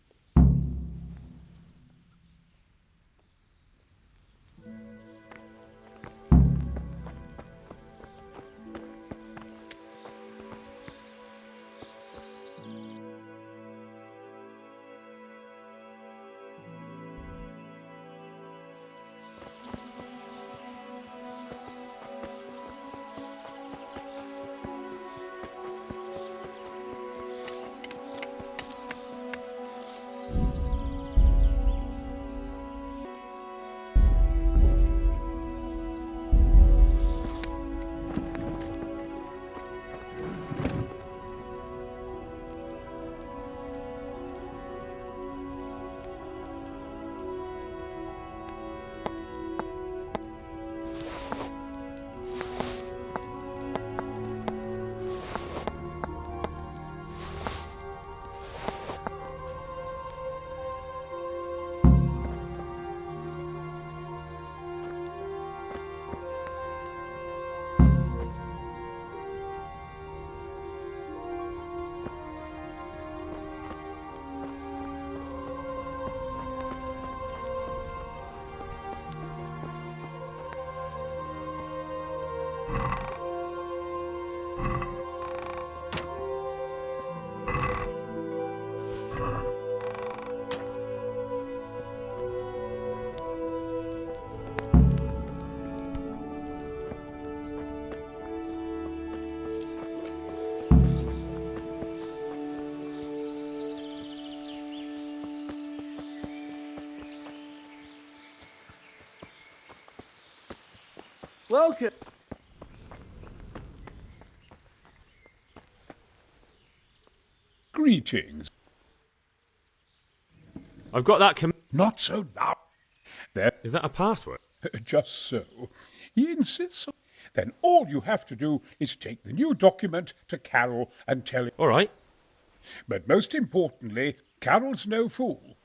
H: Welcome.
R: Greetings.
E: I've got that
R: Not so loud. There.
E: Is that a password?
R: Just so. He insists on. Then all you have to do is take the new document to Carol and tell him.
E: All right.
R: But most importantly, Carol's no fool.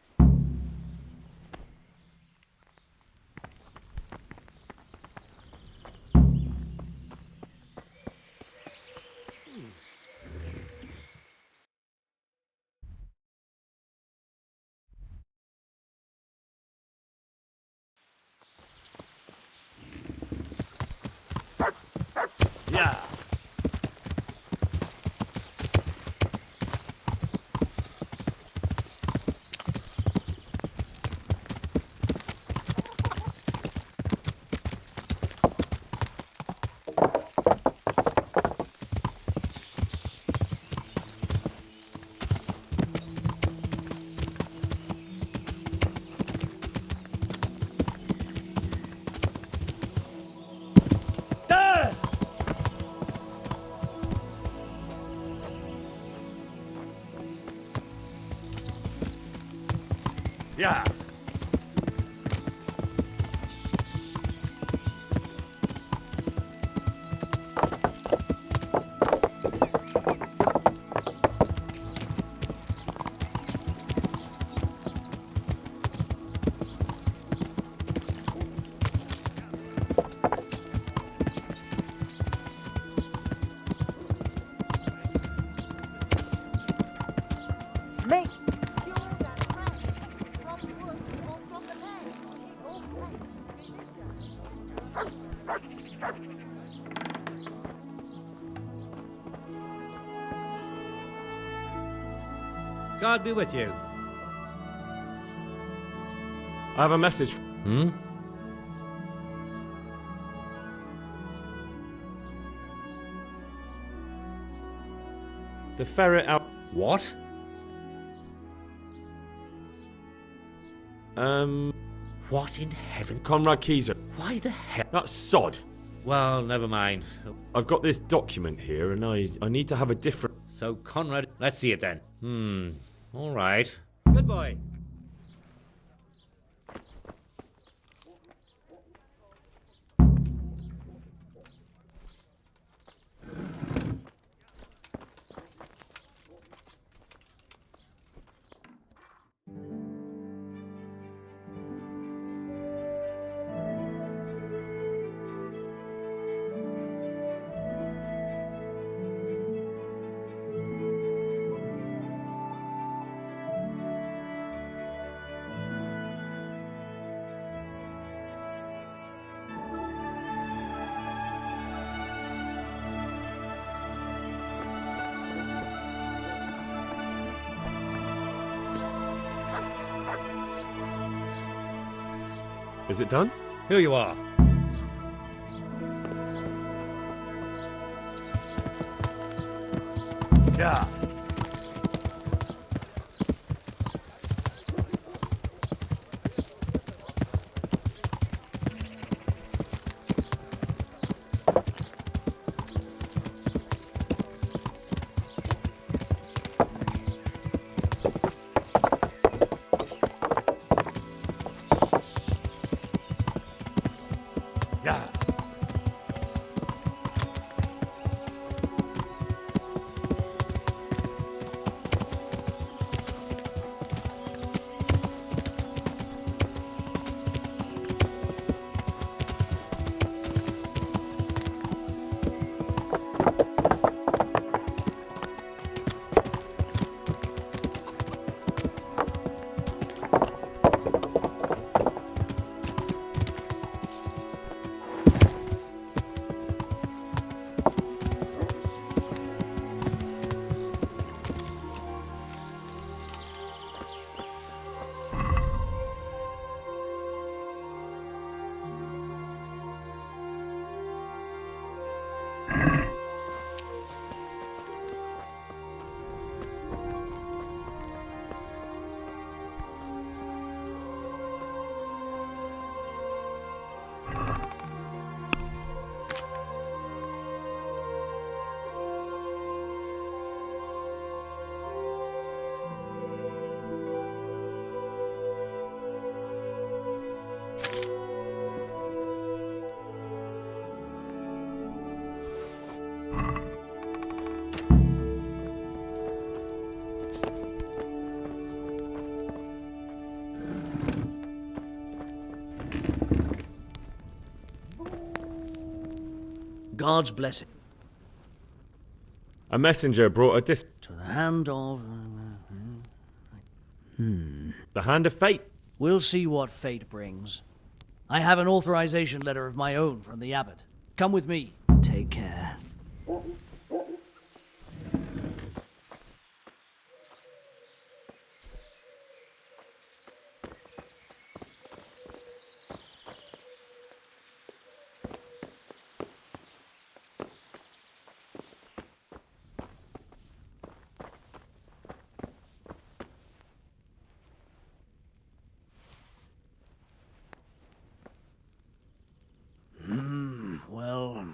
I: Yeah. Yeah.
H: Mate!
I: God be with you.
E: I have a message.
I: Hmm?
E: The ferret out.
I: What? What in heaven?
E: Conrad Keyser.
I: Why the hell?
E: That's sod.
I: Well, never mind.
E: I've got this document here, and I need to have a different.
I: So, Conrad, let's see it then. All right. Good boy.
E: Is it done?
A: Here you are.
J: Yeah. Yeah.
S: God's blessing.
E: A messenger brought a
S: To the hand of...
E: The hand of fate.
S: We'll see what fate brings. I have an authorization letter of my own from the abbot. Come with me. Take care. Well,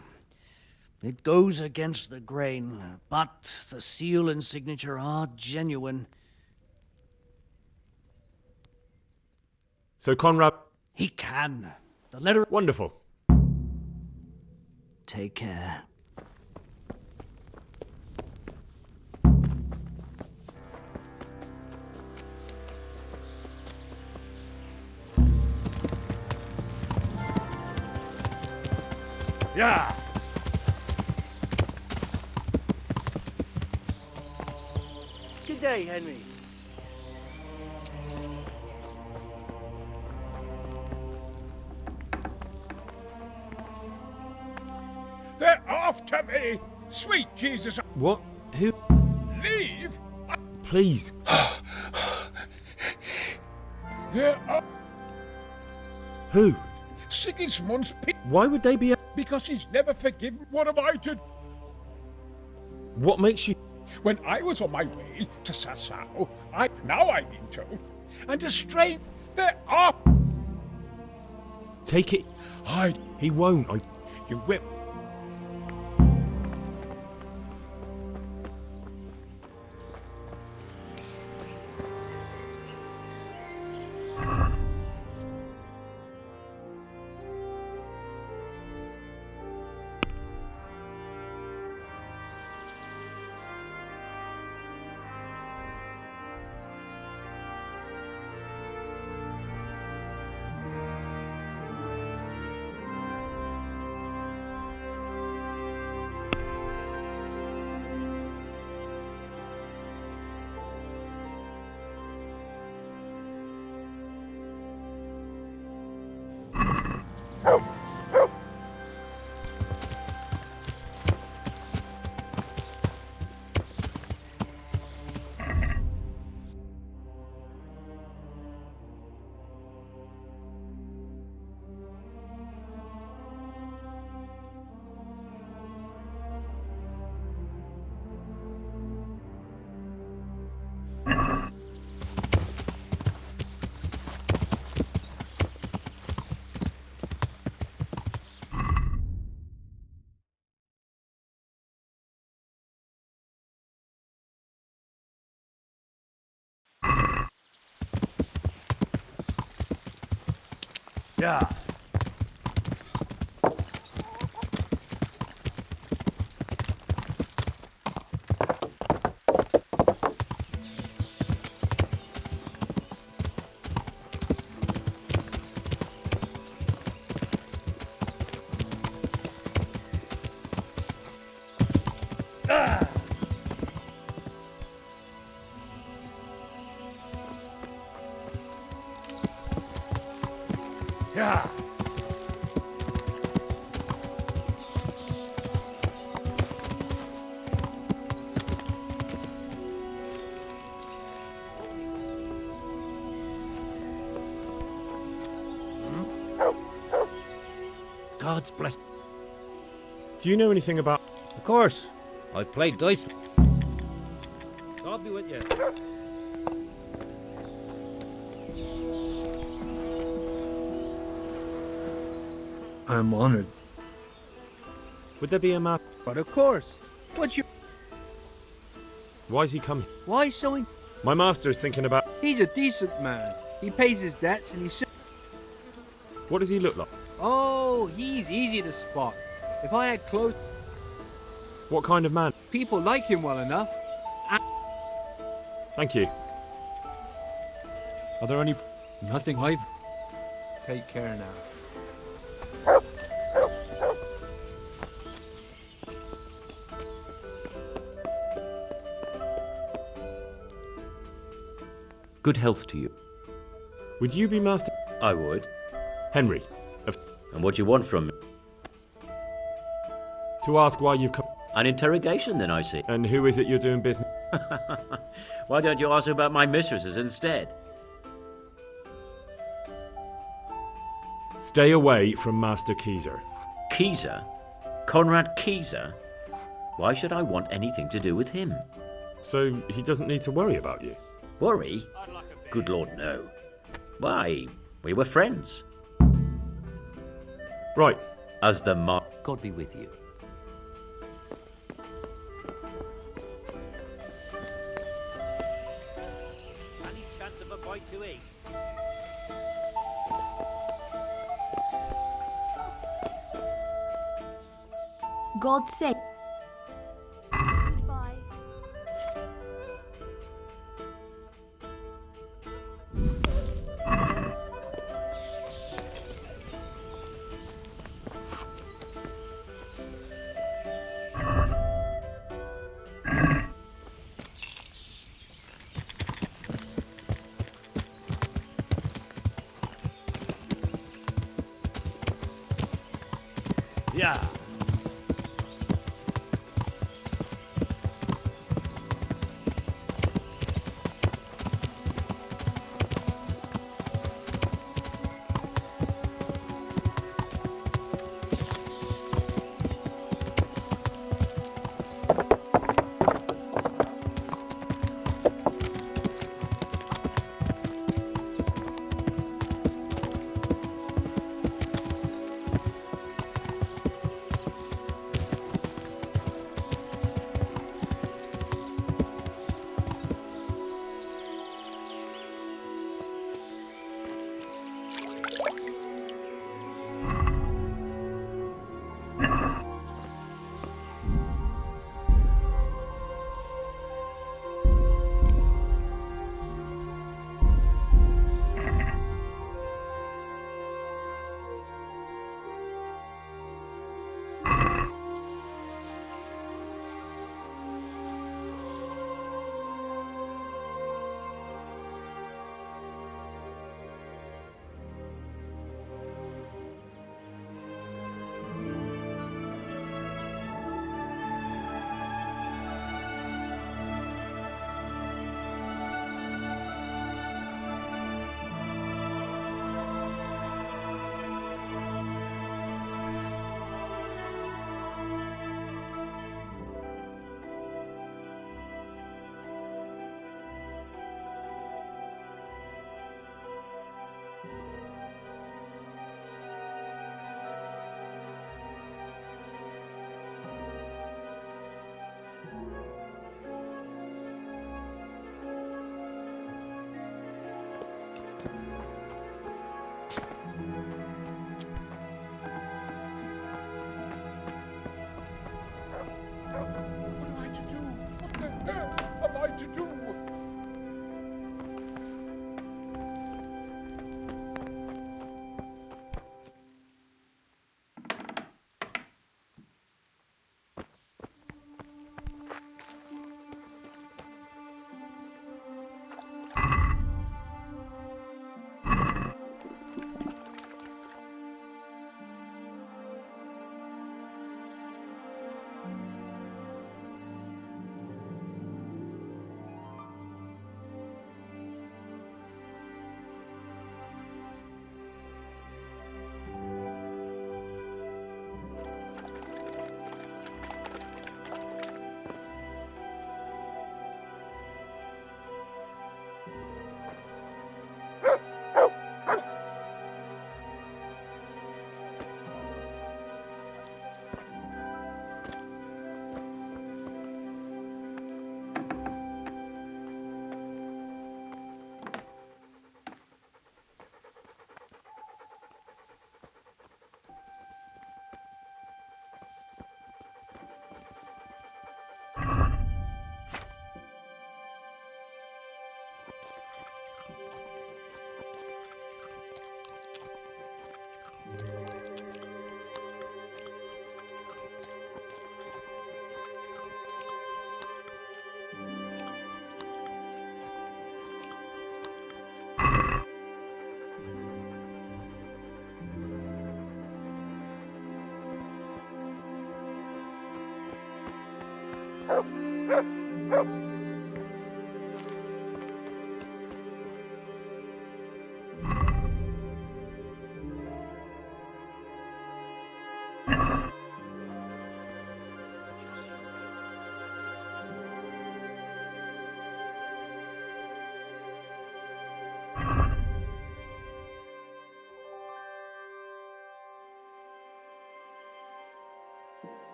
S: it goes against the grain, but the seal and signature are genuine.
E: So Conrad...
S: He can. The letter...
E: Wonderful.
S: Take care.
J: Yeah.
H: Good day, Henry.
R: They're after me! Sweet Jesus!
E: What? Who?
R: Leave!
E: Please.
R: There are
E: Who?
R: Sigismund's
E: Why would they be...
R: because he's never forgiven. What am I to...
E: What makes you...
R: When I was on my way to Sassau, now I've been told, and a strange... There are...
E: Take it... He won't.
R: You will.
H: Yeah. Yeah.
E: God's bless. Do you know anything about...
I: Of course. I've played dice. God be with you.
C: I'm honored.
E: Would there be a map?
C: But of course. What's your...
E: Why is he coming?
C: Why so...
E: My master's thinking about...
C: He's a decent man. He pays his debts and he's...
E: What does he look like?
C: Oh, he's easy to spot. If I had clothes...
E: What kind of man?
C: People like him well enough.
E: Thank you. Are there any...
C: Nothing I've... Take care now.
I: Good health to you.
E: Would you be master...
I: I would.
E: Henry.
I: And what do you want from me?
E: To ask why you've come...
I: An interrogation, then, I see.
E: And who is it you're doing business...
I: Why don't you ask about my mistresses instead?
E: Stay away from Master Keezer.
I: Keezer? Conrad Keezer? Why should I want anything to do with him?
E: So he doesn't need to worry about you?
I: Worry? Good Lord, no. Why, we were friends.
E: Right.
I: As the mark... God be with you. Any chance of a bite to eat?
T: God's sake. Bye.
H: Yeah.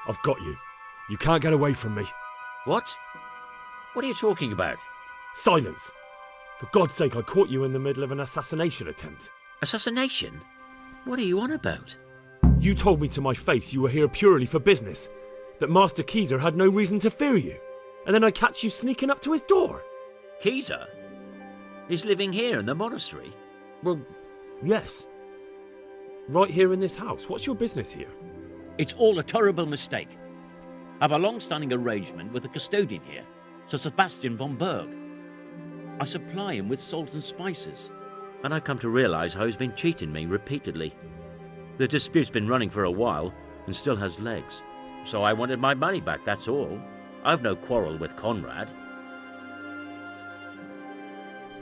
E: I've got you. You can't get away from me.
I: What? What are you talking about?
E: Silence! For God's sake, I caught you in the middle of an assassination attempt.
I: Assassination? What are you on about?
E: You told me to my face you were here purely for business, that Master Keezer had no reason to fear you, and then I catch you sneaking up to his door.
I: Keezer? He's living here in the monastery?
E: Well, yes. Right here in this house. What's your business here?
I: It's all a terrible mistake. I've a long-standing arrangement with the custodian here, Sir Sebastian von Berg. I supply him with salt and spices, and I've come to realise how he's been cheating me repeatedly. The dispute's been running for a while and still has legs, so I wanted my money back, that's all. I've no quarrel with Conrad.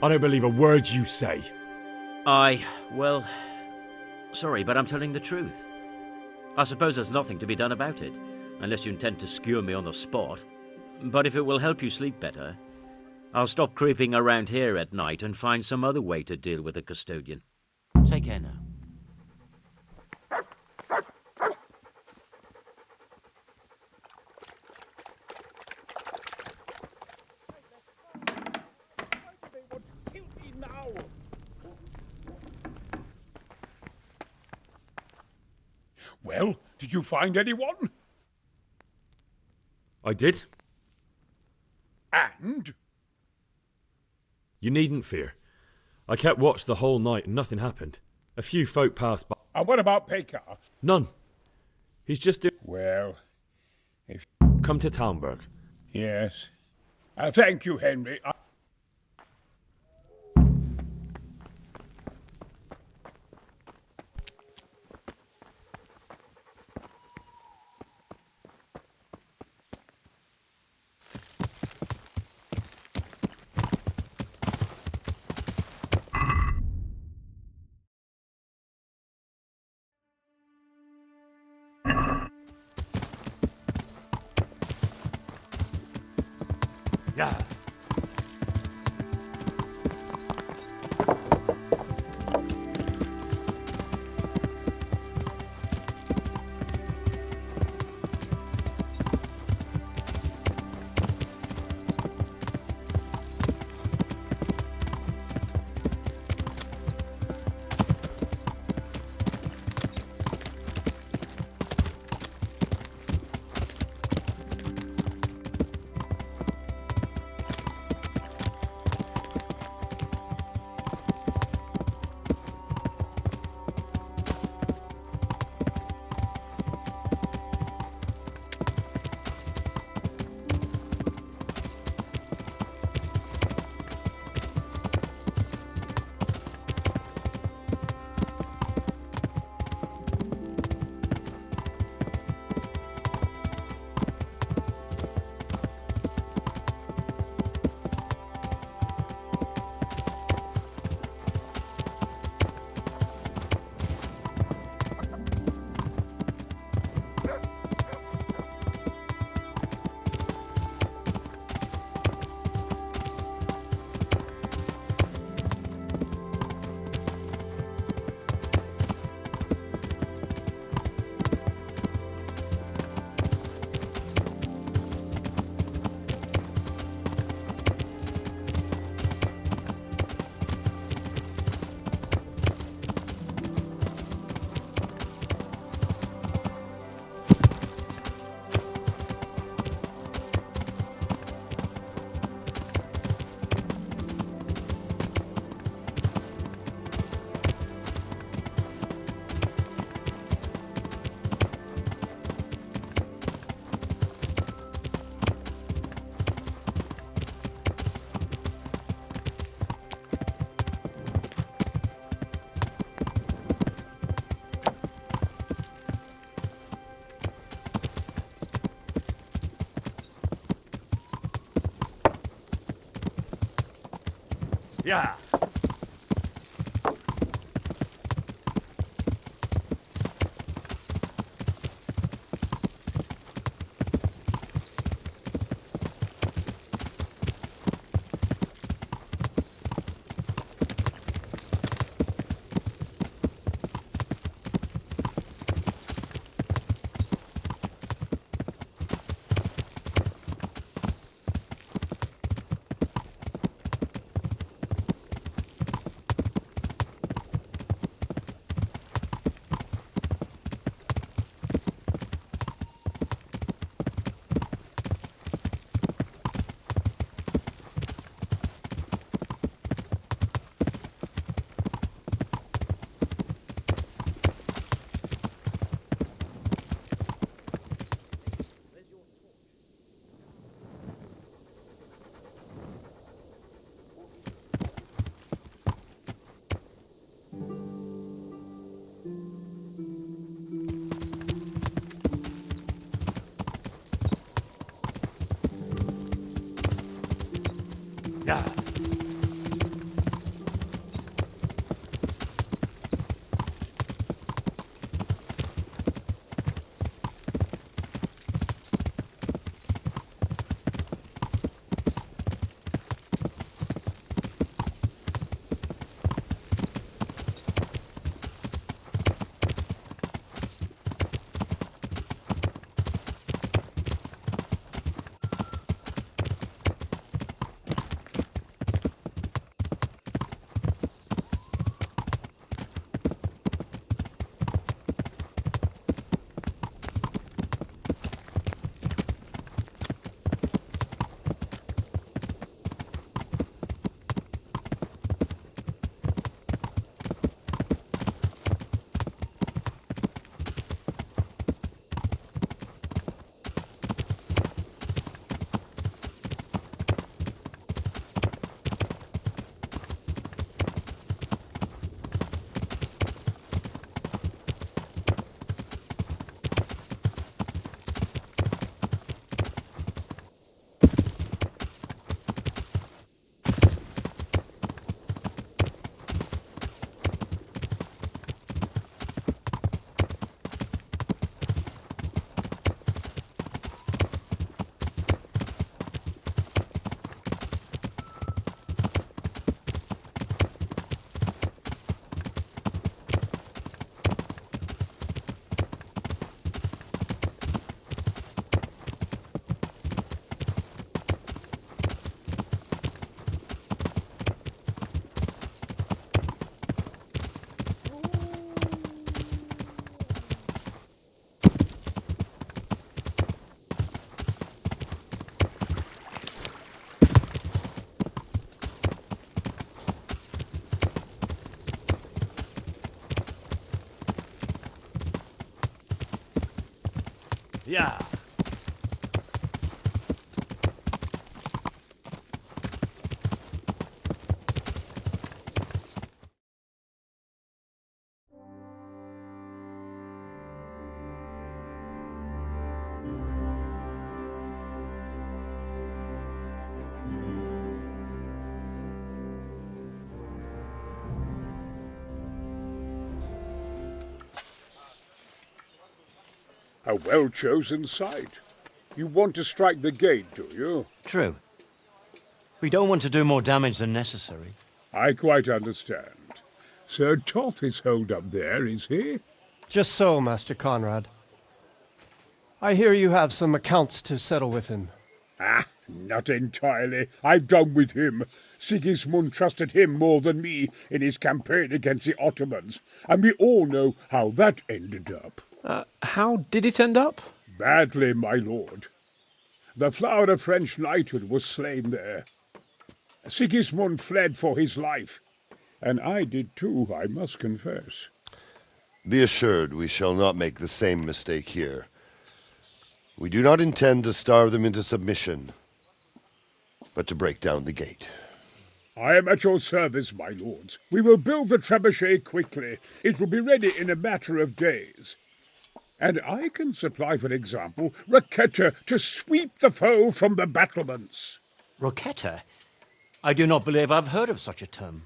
E: I don't believe a word you say.
I: Well, sorry, but I'm telling the truth. I suppose there's nothing to be done about it, unless you intend to skewer me on the spot. But if it will help you sleep better, I'll stop creeping around here at night and find some other way to deal with the custodian. Take care now.
R: Well, did you find anyone?
E: I did.
R: And?
E: You needn't fear. I kept watch the whole night and nothing happened. A few folk passed by.
R: And what about Pekar?
E: None. He's just...
R: Well, if...
E: Come to Talmberg.
R: Yes. Thank you, Henry.
E: Yeah.
I: Yeah. Yeah. Yeah.
R: A well-chosen site. You want to strike the gate, do you?
I: True. We don't want to do more damage than necessary.
R: I quite understand. Sir Toth is holed up there, is he?
G: Just so, Master Conrad. I hear you have some accounts to settle with him.
R: Ah, not entirely. I've done with him. Sigismund trusted him more than me in his campaign against the Ottomans, and we all know how that ended up.
Q: How did it end up?
R: Badly, my lord. The flower of French knighthood was slain there. Sigismund fled for his life, and I did too, I must confess.
B: Be assured we shall not make the same mistake here. We do not intend to starve them into submission, but to break down the gate.
R: I am at your service, my lords. We will build the trebuchet quickly. It will be ready in a matter of days. And I can supply, for example, Racquetta to sweep the foe from the battlements.
I: Racquetta?
Q: I do not believe I've heard of such a term.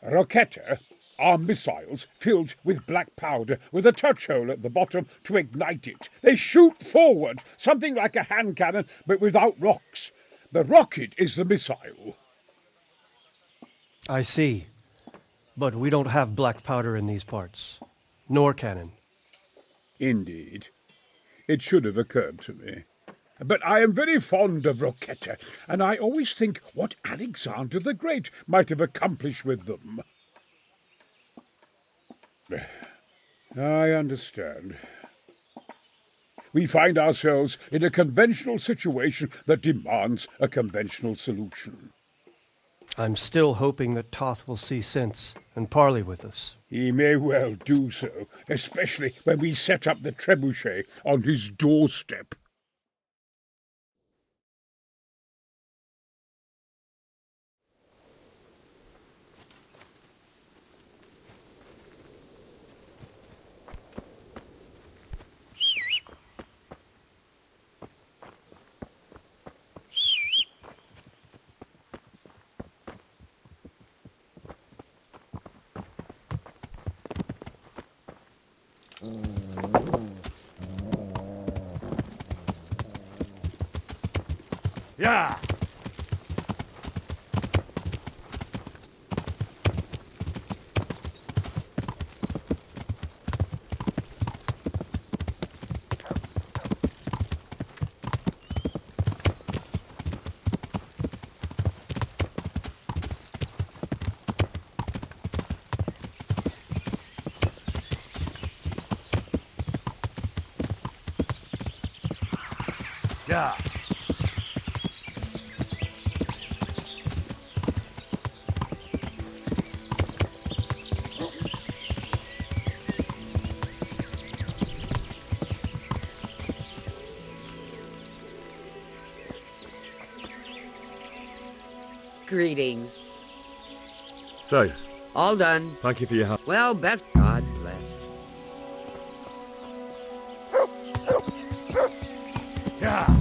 R: Roquetta are missiles filled with black powder with a touch hole at the bottom to ignite it. They shoot forward, something like a hand cannon, but without rocks. The rocket is the missile.
G: I see. But we don't have black powder in these parts. Nor cannon.
R: Indeed. It should have occurred to me. But I am very fond of Roquetta, and I always think what Alexander the Great might have accomplished with them. I understand. We find ourselves in a conventional situation that demands a conventional solution.
G: I'm still hoping that Toth will see sense and parley with us.
R: He may well do so, especially when we set up the trebuchet on his doorstep.
A: Yeah! Yeah!
O: Greetings.
A: So,
O: All done.
A: thank you for your help.
O: Well, best God bless.
A: Yeah!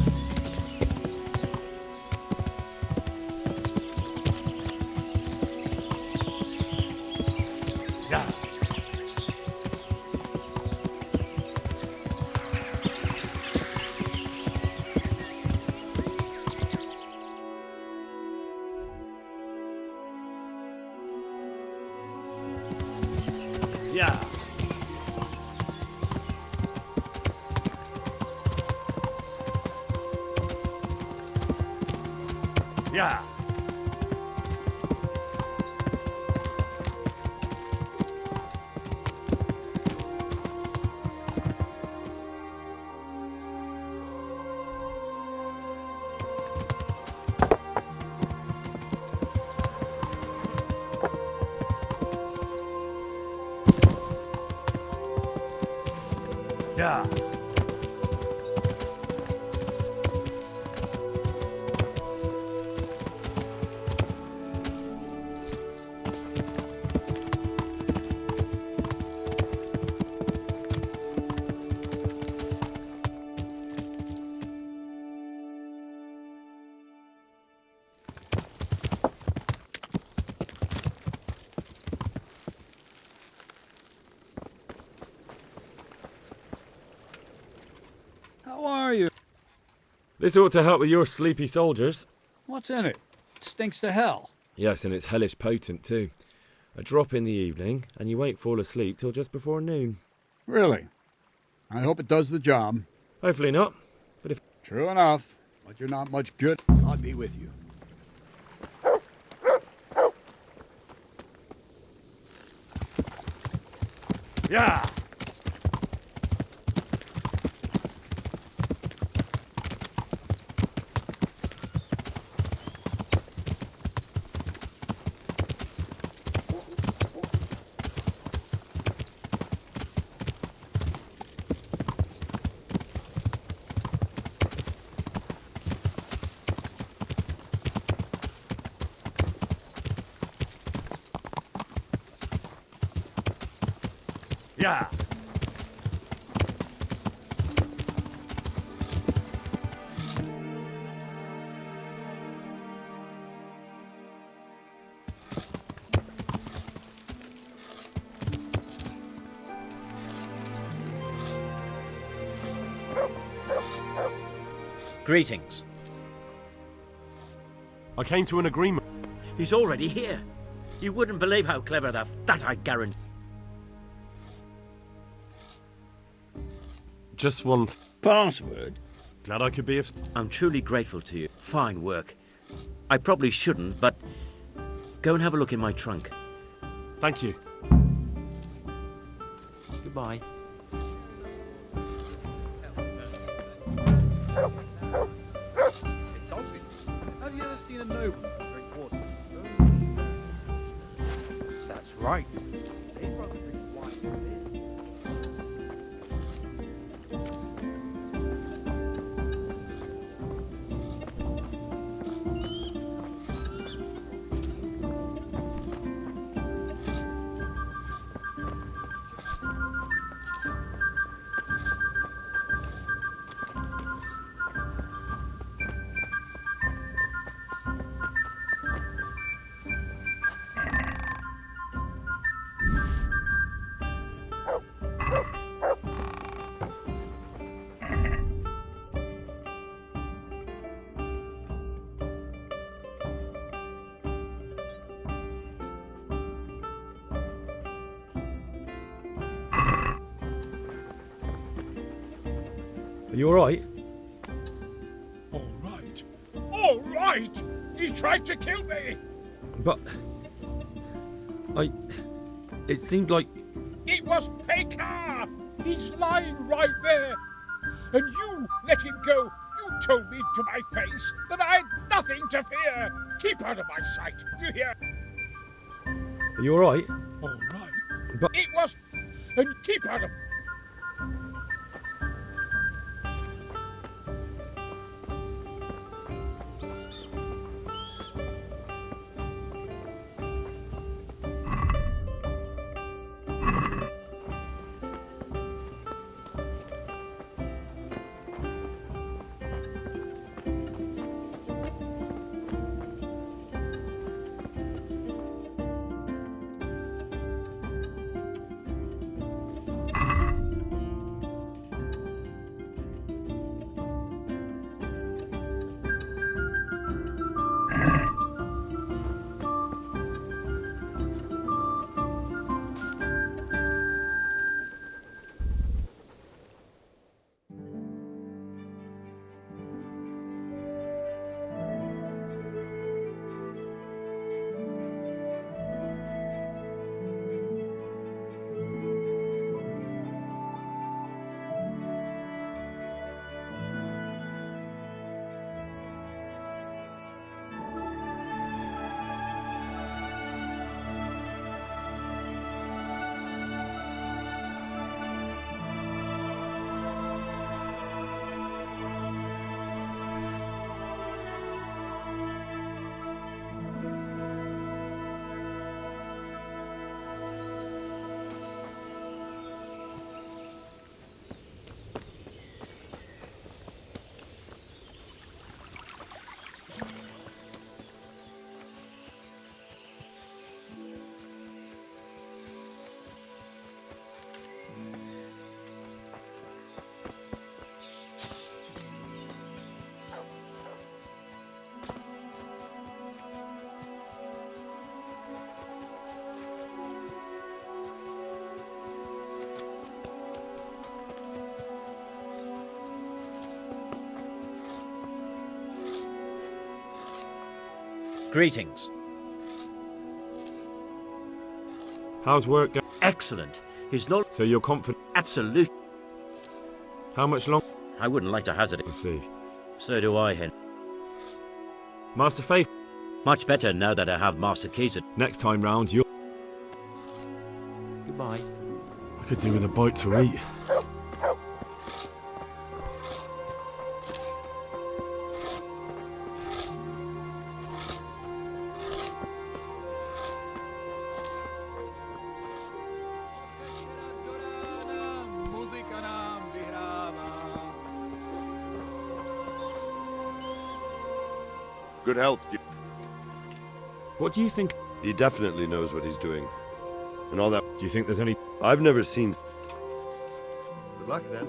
A: Yeah! Yeah! Yeah! Yeah!
N: How are you?
A: This ought to help with your sleepy soldiers.
N: What's in it? It stinks to hell.
A: Yes, and it's hellish potent too. A drop in the evening, and you won't fall asleep till just before noon.
N: Really? I hope it does the job.
A: Hopefully not, but if...
N: True enough, but you're not much good. I'll be with you.
A: Yeah! Yeah!
I: Greetings.
A: I came to an agreement.
I: He's already here. You wouldn't believe how clever that I guarantee.
A: Just one
I: Password?
A: Glad I could be of...
I: I'm truly grateful to you. Fine work. I probably shouldn't, but go and have a look in my trunk.
A: Thank you.
I: Goodbye.
M: It's obvious. Have you ever seen a nobleman drink water? That's right. They'd rather drink wine than this.
E: Are you alright?
R: All right. All right! He tried to kill me!
E: But... It seemed like...
R: It was Pekar! He's lying right there! And you let him go! You told me to my face that I had nothing to fear! Keep out of my sight, you hear?
E: Are you alright?
R: All right.
E: But...
R: It was... And keep out of...
I: Greetings.
E: How's work going?
I: Excellent. His knowledge...
E: So you're confident?
I: Absolute.
E: How much longer?
I: I wouldn't like to hazard it.
E: I see.
I: So do I, Hen.
E: Master Faith.
I: Much better now that I have Master Keys.
E: Next time round, you'll...
I: Goodbye.
A: I could do with a bite to eat.
B: Good health.
E: What do you think?
B: He definitely knows what he's doing. And all that.
E: Do you think there's any...
B: I've never seen... Good luck, then.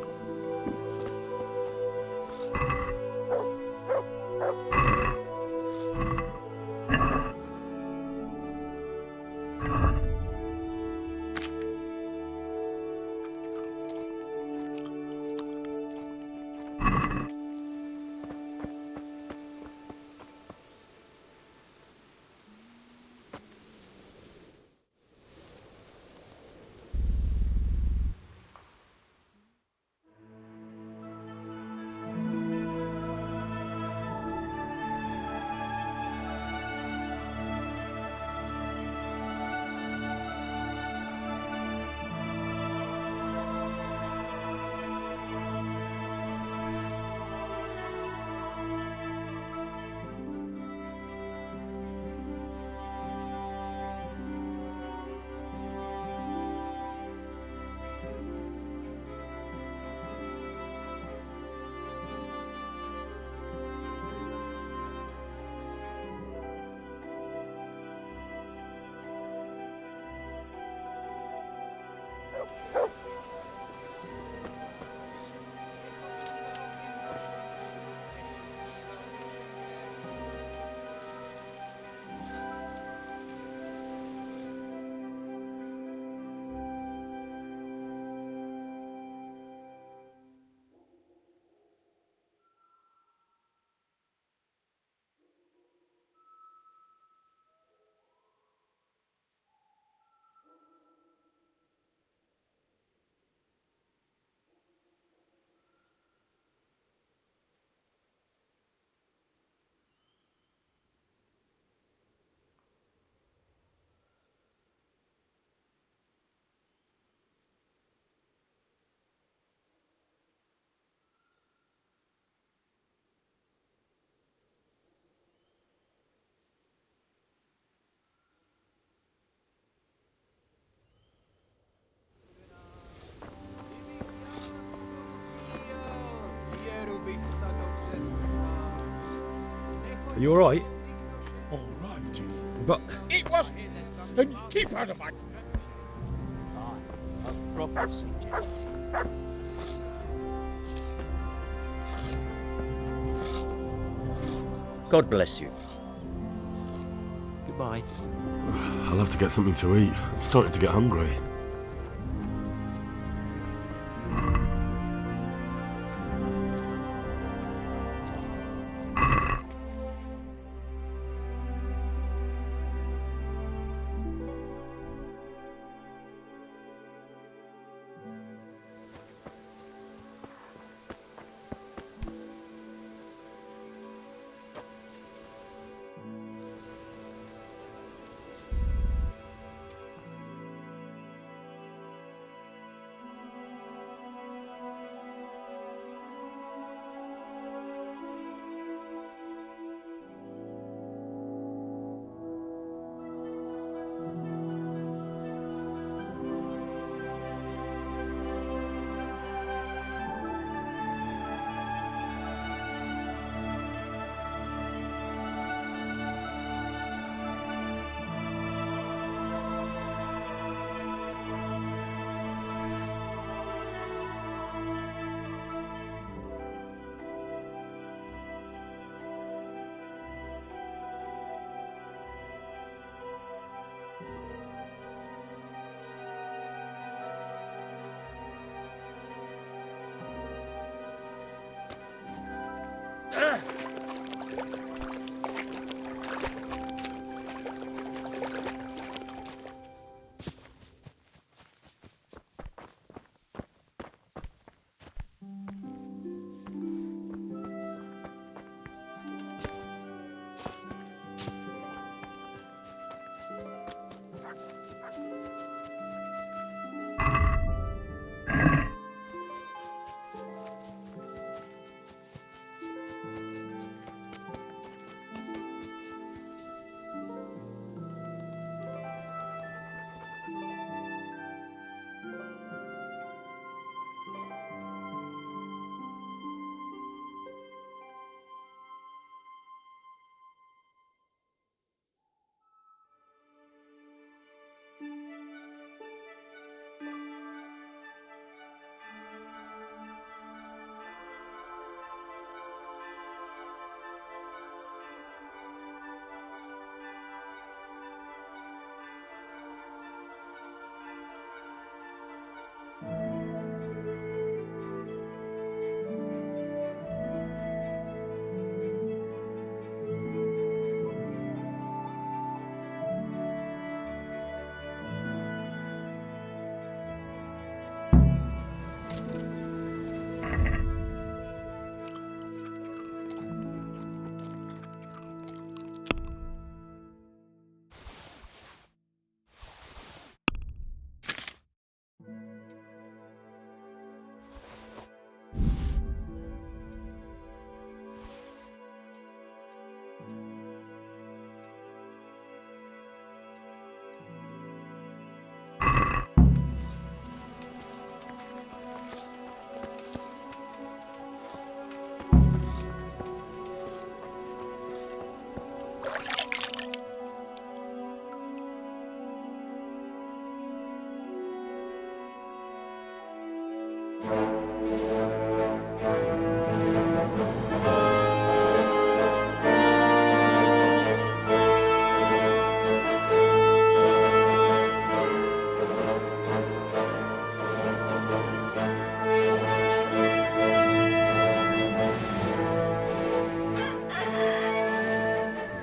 E: You alright?
R: All right.
E: But
R: It wasn't. And keep out of my...
S: A proper sea gent.
I: God bless you. Goodbye.
A: I'll have to get something to eat. I'm starting to get hungry.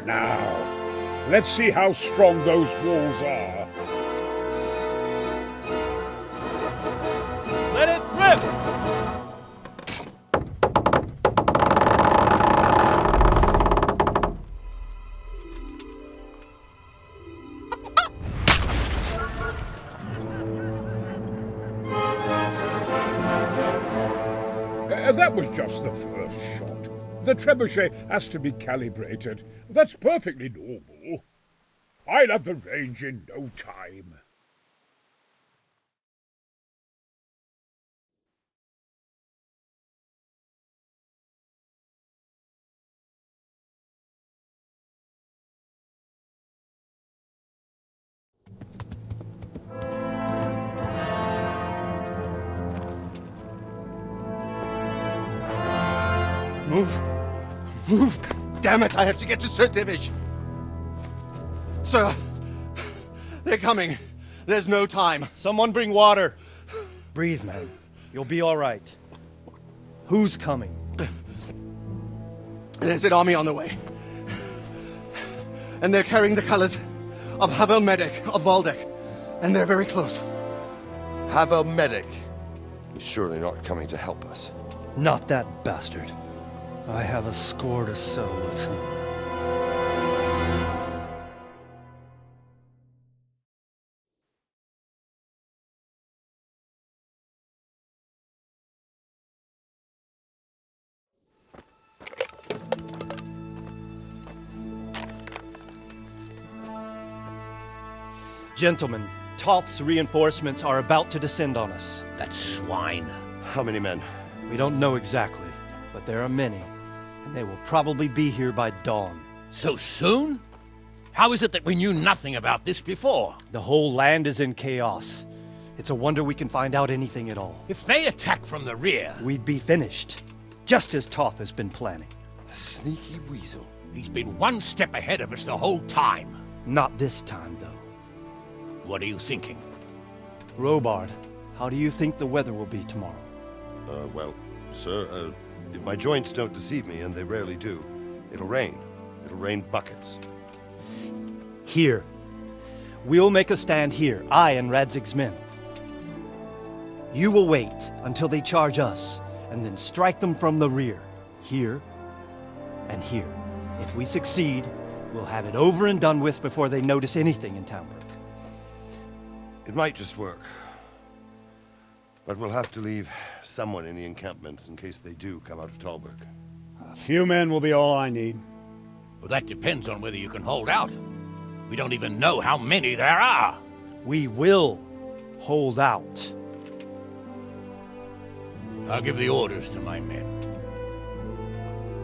R: Now, let's see how strong those walls are.
C: Let it rip!
R: That was just the first shot. The trebuchet has to be calibrated. That's perfectly normal. I'll have the range in no time.
B: Move. Move. Damn it, I have to get to Sir Divish. Sir, they're coming. There's no time.
G: Someone bring water. Breathe, man. You'll be all right. Who's coming?
B: There's an army on the way. And they're carrying the colors of Havel Medic of Valdek. And they're very close. Havel Medic? He's surely not coming to help us.
G: Not that bastard. I have a score to settle with him. Gentlemen, Toth's reinforcements are about to descend on us.
J: That swine.
B: How many men?
G: We don't know exactly, but there are many, and they will probably be here by dawn.
J: So soon? How is it that we knew nothing about this before?
G: The whole land is in chaos. It's a wonder we can find out anything at all.
J: If they attack from the rear...
G: we'd be finished, just as Toth has been planning.
B: A sneaky weasel.
J: He's been one step ahead of us the whole time.
G: Not this time, though.
J: What are you thinking?
G: Robard, how do you think the weather will be tomorrow?
B: Well, sir, if my joints don't deceive me, and they rarely do, it'll rain. It'll rain buckets.
G: Here. We'll make a stand here, I and Radzig's men. You will wait until they charge us, and then strike them from the rear. Here and here. If we succeed, we'll have it over and done with before they notice anything in Talmberg.
B: It might just work. But we'll have to leave someone in the encampments in case they do come out of Talberg.
N: A few men will be all I need.
J: Well, that depends on whether you can hold out. We don't even know how many there are.
G: We will hold out.
J: I'll give the orders to my men.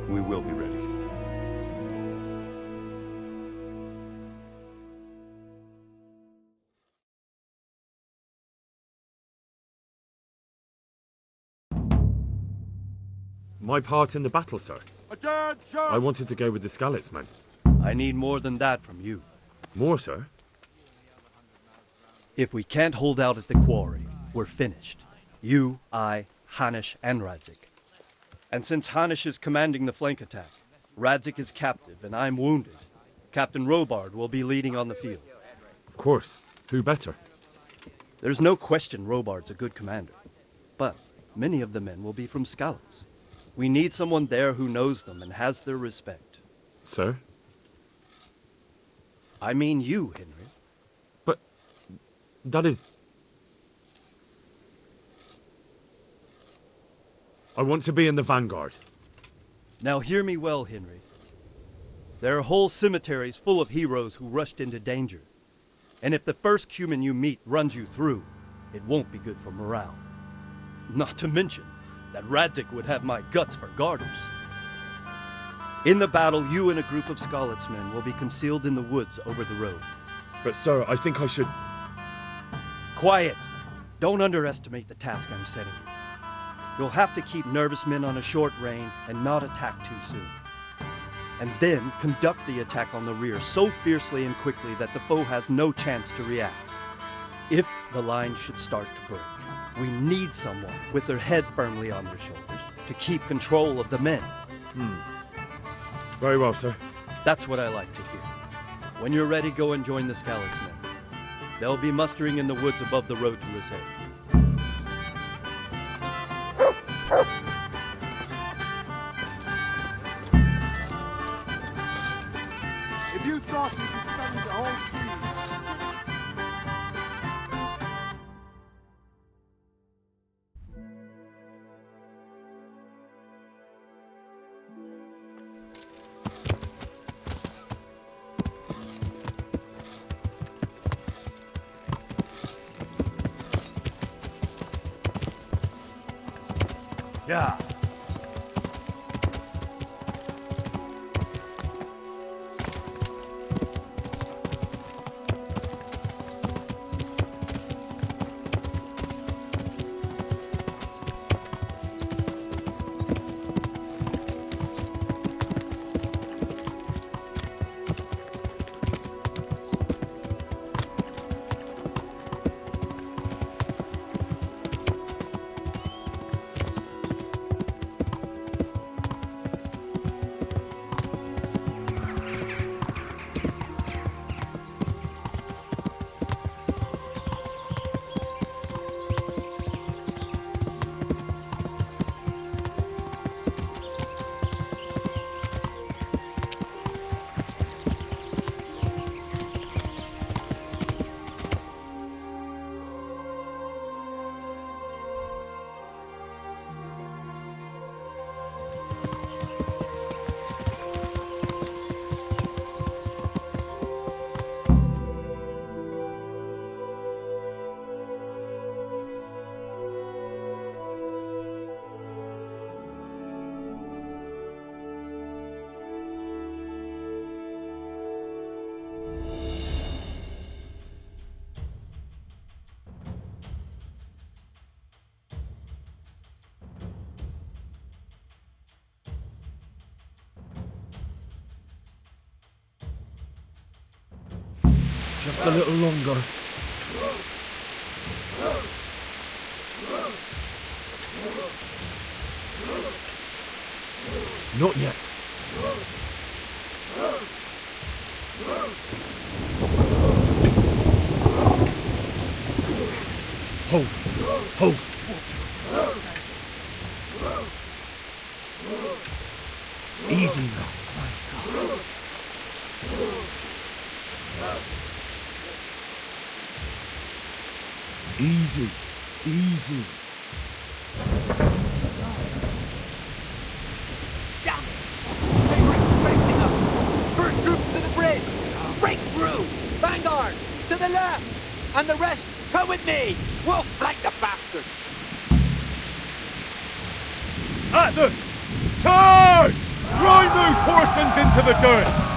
B: We will be ready.
E: My part in the battle, sir. I wanted to go with the Skalitz men.
G: I need more than that from you.
E: More, sir?
G: If we can't hold out at the quarry, we're finished. You, I, Hanish, and Radzik. And since Hanish is commanding the flank attack, Radzik is captive and I'm wounded, Captain Robard will be leading on the field.
E: Of course. Who better?
G: There's no question Robard's a good commander. But many of the men will be from Skalitz. We need someone there who knows them and has their respect.
E: Sir?
G: I mean you, Henry.
E: But that is... I want to be in the vanguard.
G: Now hear me well, Henry. There are whole cemeteries full of heroes who rushed into danger. And if the first human you meet runs you through, it won't be good for morale. Not to mention that Radzik would have my guts for garters. In the battle, you and a group of Skalitz men will be concealed in the woods over the road.
E: But sir, I think I should...
G: Quiet! Don't underestimate the task I'm setting you. You'll have to keep nervous men on a short rein and not attack too soon. And then conduct the attack on the rear so fiercely and quickly that the foe has no chance to react. If the line should start to break, we need someone with their head firmly on their shoulders to keep control of the men.
E: Very well, sir.
G: That's what I like to hear. When you're ready, go and join the Skalitz men. They'll be mustering in the woods above the road to Rete.
H: If you thought you could study the whole scene.
B: Yeah.
E: Just a little longer. Not yet. Hold. Hold. Easy now. Easy. Easy.
C: Damn it! They were expecting us! First troops to the bridge! Break through! Vanguard! To the left! And the rest, come with me! We'll flank the bastards!
E: At them! Charge! Grind those horsens into the dirt!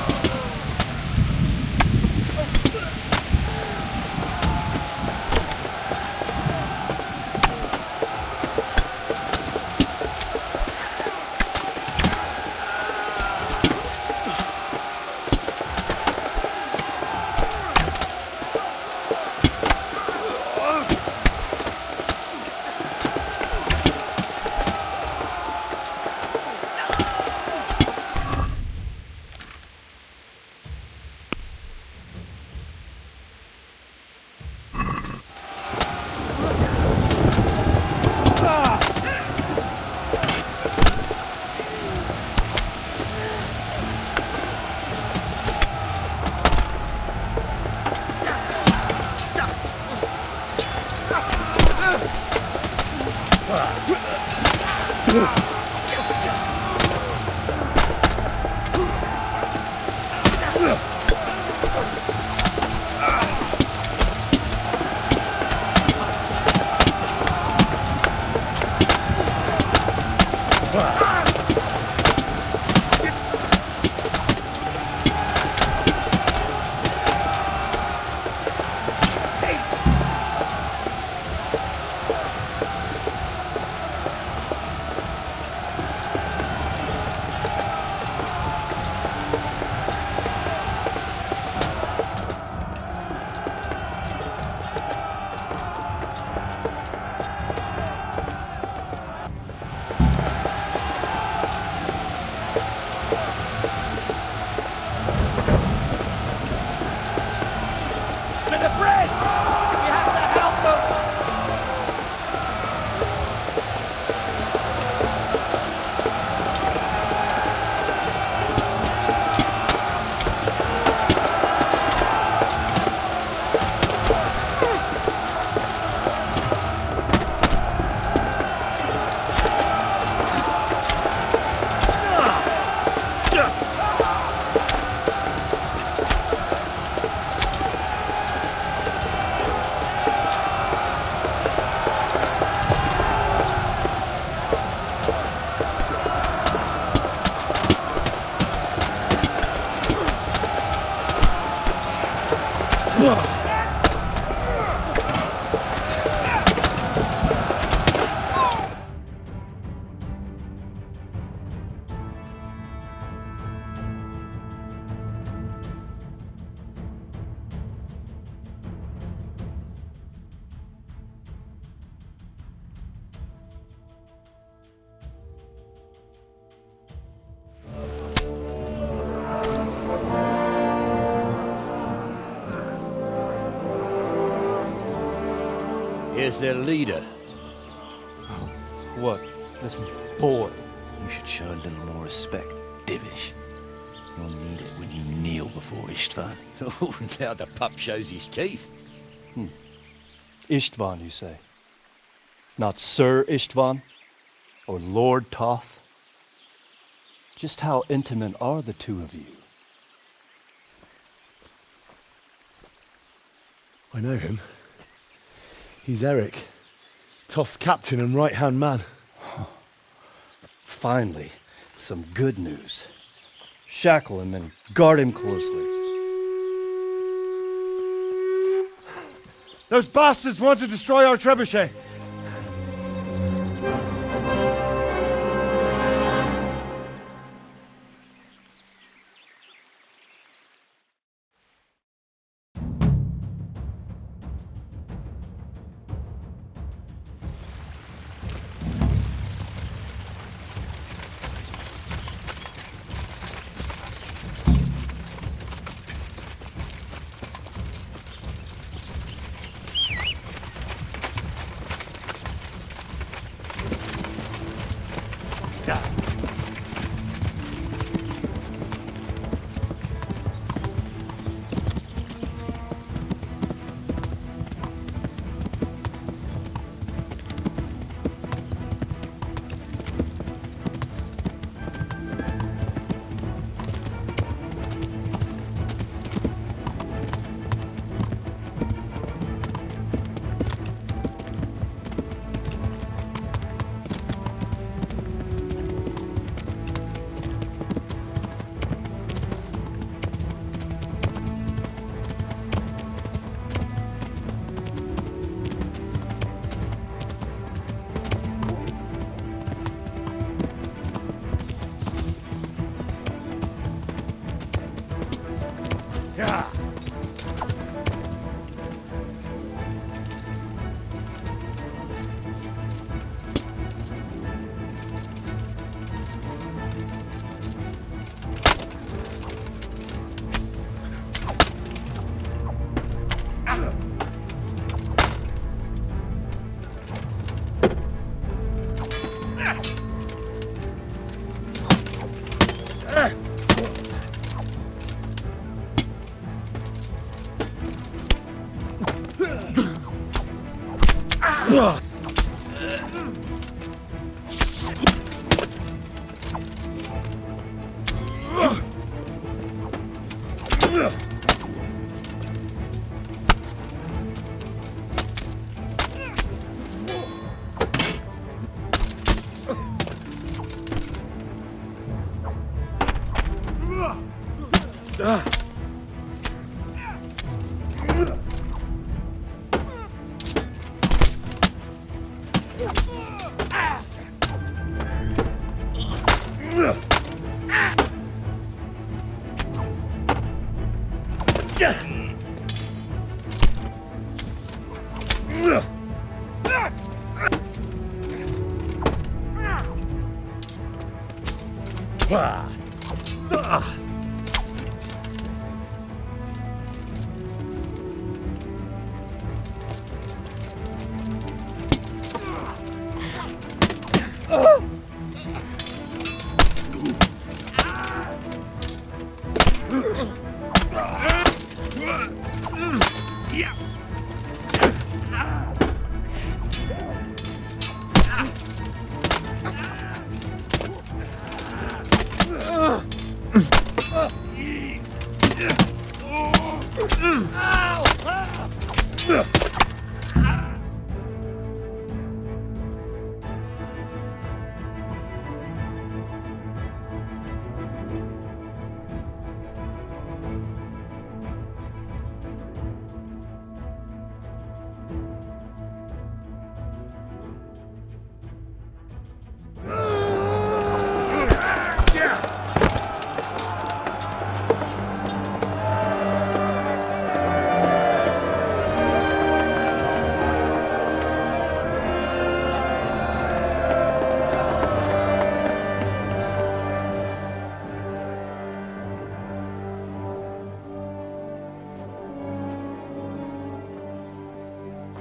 J: Here's their leader.
G: What? This boy?
F: You should show a little more respect, Divish. You'll need it when you kneel before Istvan.
J: Oh, now the pup shows his teeth.
G: Istvan, you say? Not Sir Istvan? Or Lord Toth? Just how intimate are the two of you?
E: I know him. He's Eric, Toth's captain and right-hand man.
G: Finally, some good news. Shackle him and guard him closely.
B: Those bastards want to destroy our trebuchet.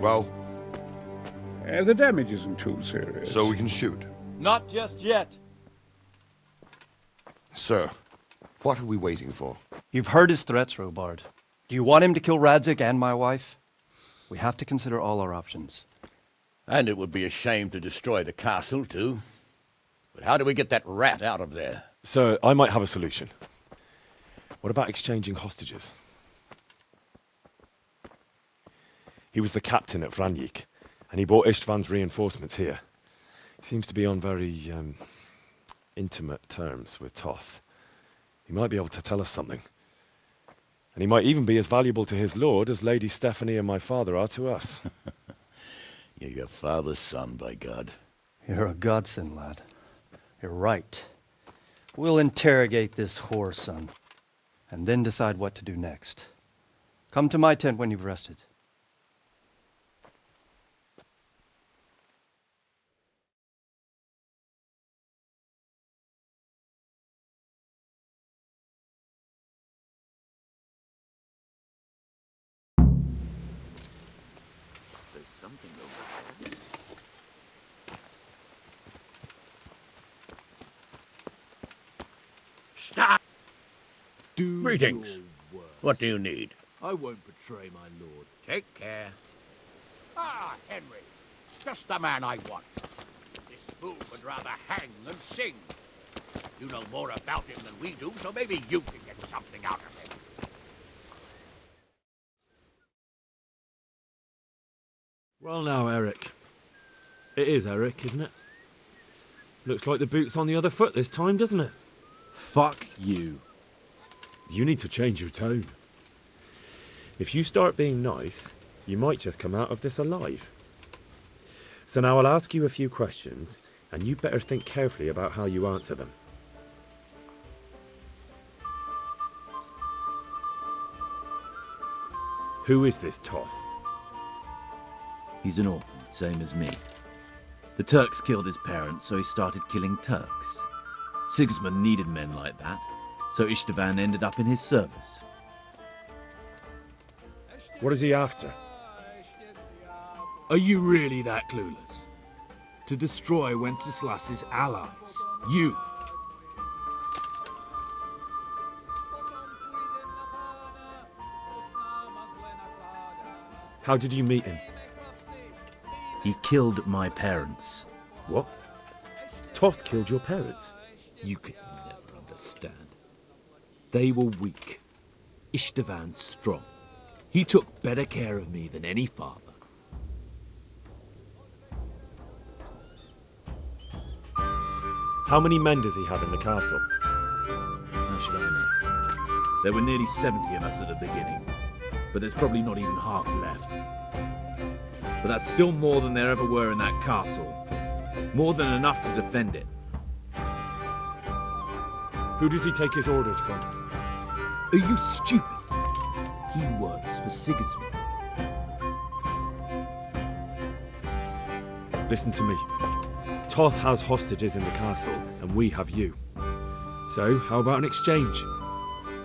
B: Well?
R: The damage isn't too serious.
B: So we can shoot.
G: Not just yet.
B: Sir, what are we waiting for?
G: You've heard his threats, Robard. Do you want him to kill Radzig and my wife? We have to consider all our options.
J: And it would be a shame to destroy the castle, too. But how do we get that rat out of there?
E: Sir, I might have a solution. What about exchanging hostages? He was the captain at Vranjik, and he brought Istvan's reinforcements here. He seems to be on very, intimate terms with Toth. He might be able to tell us something. And he might even be as valuable to his lord as Lady Stephanie and my father are to us.
J: You're your father's son, by God.
G: You're a godsend, lad. You're right. We'll interrogate this whore, son, and then decide what to do next. Come to my tent when you've rested.
I: There's something over there.
J: Greetings. What do you need?
M: I won't betray my lord.
J: Take care. Ah, Henry. Just the man I want. This fool would rather hang than sing. You know more about him than we do, so maybe you can get something out of him.
E: Well now, Eric. It is Eric, isn't it? Looks like the boot's on the other foot this time, doesn't it?
M: Fuck you.
E: You need to change your tone. If you start being nice, you might just come out of this alive. So now I'll ask you a few questions, and you better think carefully about how you answer them. Who is this Toth?
U: He's an orphan, same as me. The Turks killed his parents, so he started killing Turks. Sigismund needed men like that, so Istvan ended up in his service.
E: What is he after?
V: Are you really that clueless? To destroy Wenceslas's allies. You.
E: How did you meet him?
U: He killed my parents.
E: What? Toth killed your parents?
V: You can never understand. They were weak. Istvan strong. He took better care of me than any father.
E: How many men does he have in the castle?
U: How should I know? There were nearly 70 of us at the beginning, but there's probably not even half left. But that's still more than there ever were in that castle. More than enough to defend it.
E: Who does he take his orders from?
V: Are you stupid? He works for Sigismund.
E: Listen to me. Toth has hostages in the castle, and we have you. So, how about an exchange?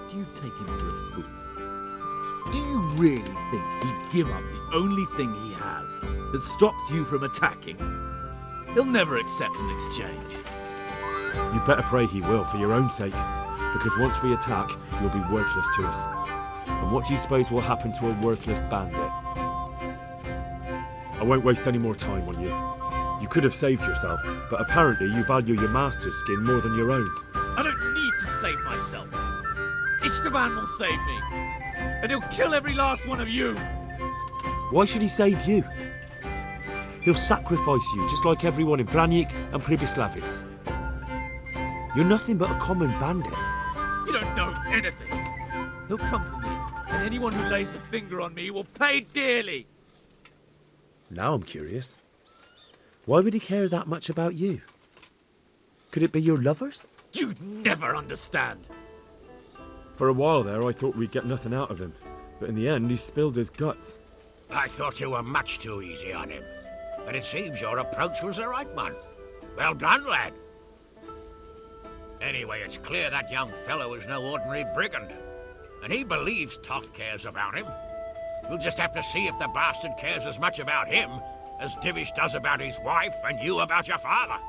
V: Do you take him for a fool? Do you really think he'd give up the only thing he has that stops you from attacking? He'll never accept an exchange.
E: You better pray he will, for your own sake. Because once we attack, you'll be worthless to us. And what do you suppose will happen to a worthless bandit? I won't waste any more time on you. You could have saved yourself, but apparently you value your master's skin more than your own.
V: I don't need to save myself. Istvan will save me. And he'll kill every last one of you.
E: Why should he save you? He'll sacrifice you, just like everyone in Branik and Pribyslavitz. You're nothing but a common bandit.
V: You don't know anything. He'll come for me, and anyone who lays a finger on me will pay dearly.
E: Now I'm curious. Why would he care that much about you? Could it be your lovers?
V: You'd never understand.
E: For a while there, I thought we'd get nothing out of him. But in the end, he spilled his guts.
J: I thought you were much too easy on him. But it seems your approach was the right one. Well done, lad. Anyway, it's clear that young fellow is no ordinary brigand. And he believes Toth cares about him. We'll just have to see if the bastard cares as much about him as Divish does about his wife and you about your father.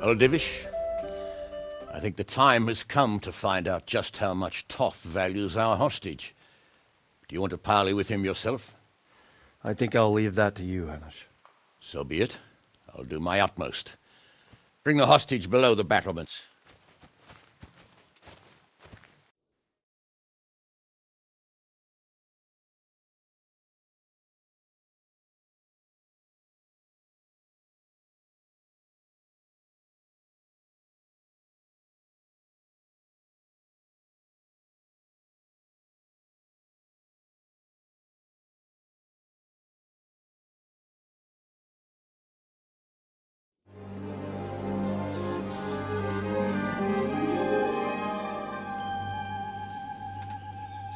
J: Well, Divish, I think the time has come to find out just how much Toth values our hostage. Do you want to parley with him yourself?
F: I think I'll leave that to you, Hamish.
J: So be it. I'll do my utmost. Bring the hostage below the battlements.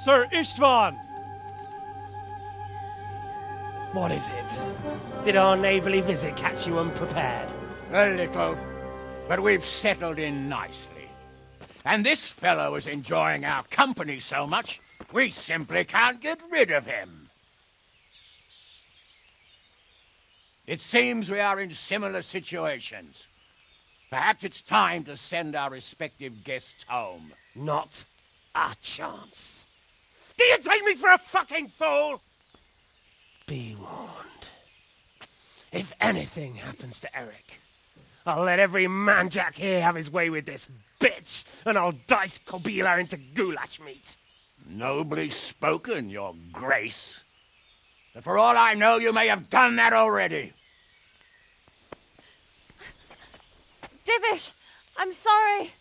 W: Sir Istvan!
X: What is it? Did our neighbourly visit catch you unprepared?
J: A little, but we've settled in nicely. And this fellow is enjoying our company so much, we simply can't get rid of him. It seems we are in similar situations. Perhaps it's time to send our respective guests home.
X: Not a chance. Do you take me for a fucking fool? Be warned. If anything happens to Eric, I'll let every manjack here have his way with this bitch, and I'll dice Kobila into goulash meat.
J: Nobly spoken, your grace. But for all I know, you may have done that already.
D: Divish, I'm sorry.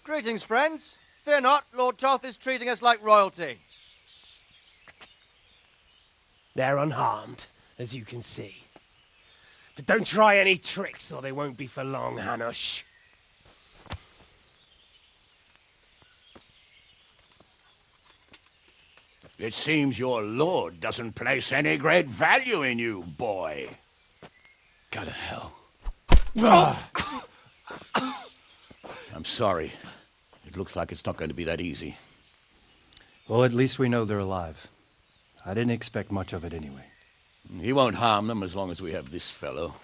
H: Greetings, friends. Fear not, Lord Toth is treating us like royalty.
X: They're unharmed, as you can see. But don't try any tricks, or they won't be for long, Hanush.
J: It seems your lord doesn't place any great value in you, boy.
K: Go to hell.
J: I'm sorry. It looks like it's not going to be that easy.
G: Well, at least we know they're alive. I didn't expect much of it anyway.
J: He won't harm them as long as we have this fellow.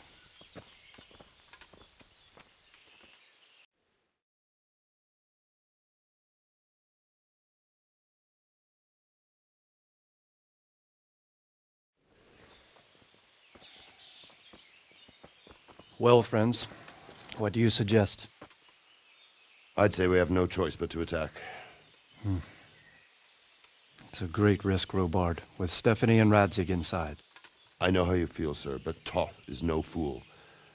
G: Well, friends, what do you suggest?
B: I'd say we have no choice but to attack.
G: It's a great risk, Robard, with Stephanie and Radzig inside.
B: I know how you feel, sir, but Toth is no fool.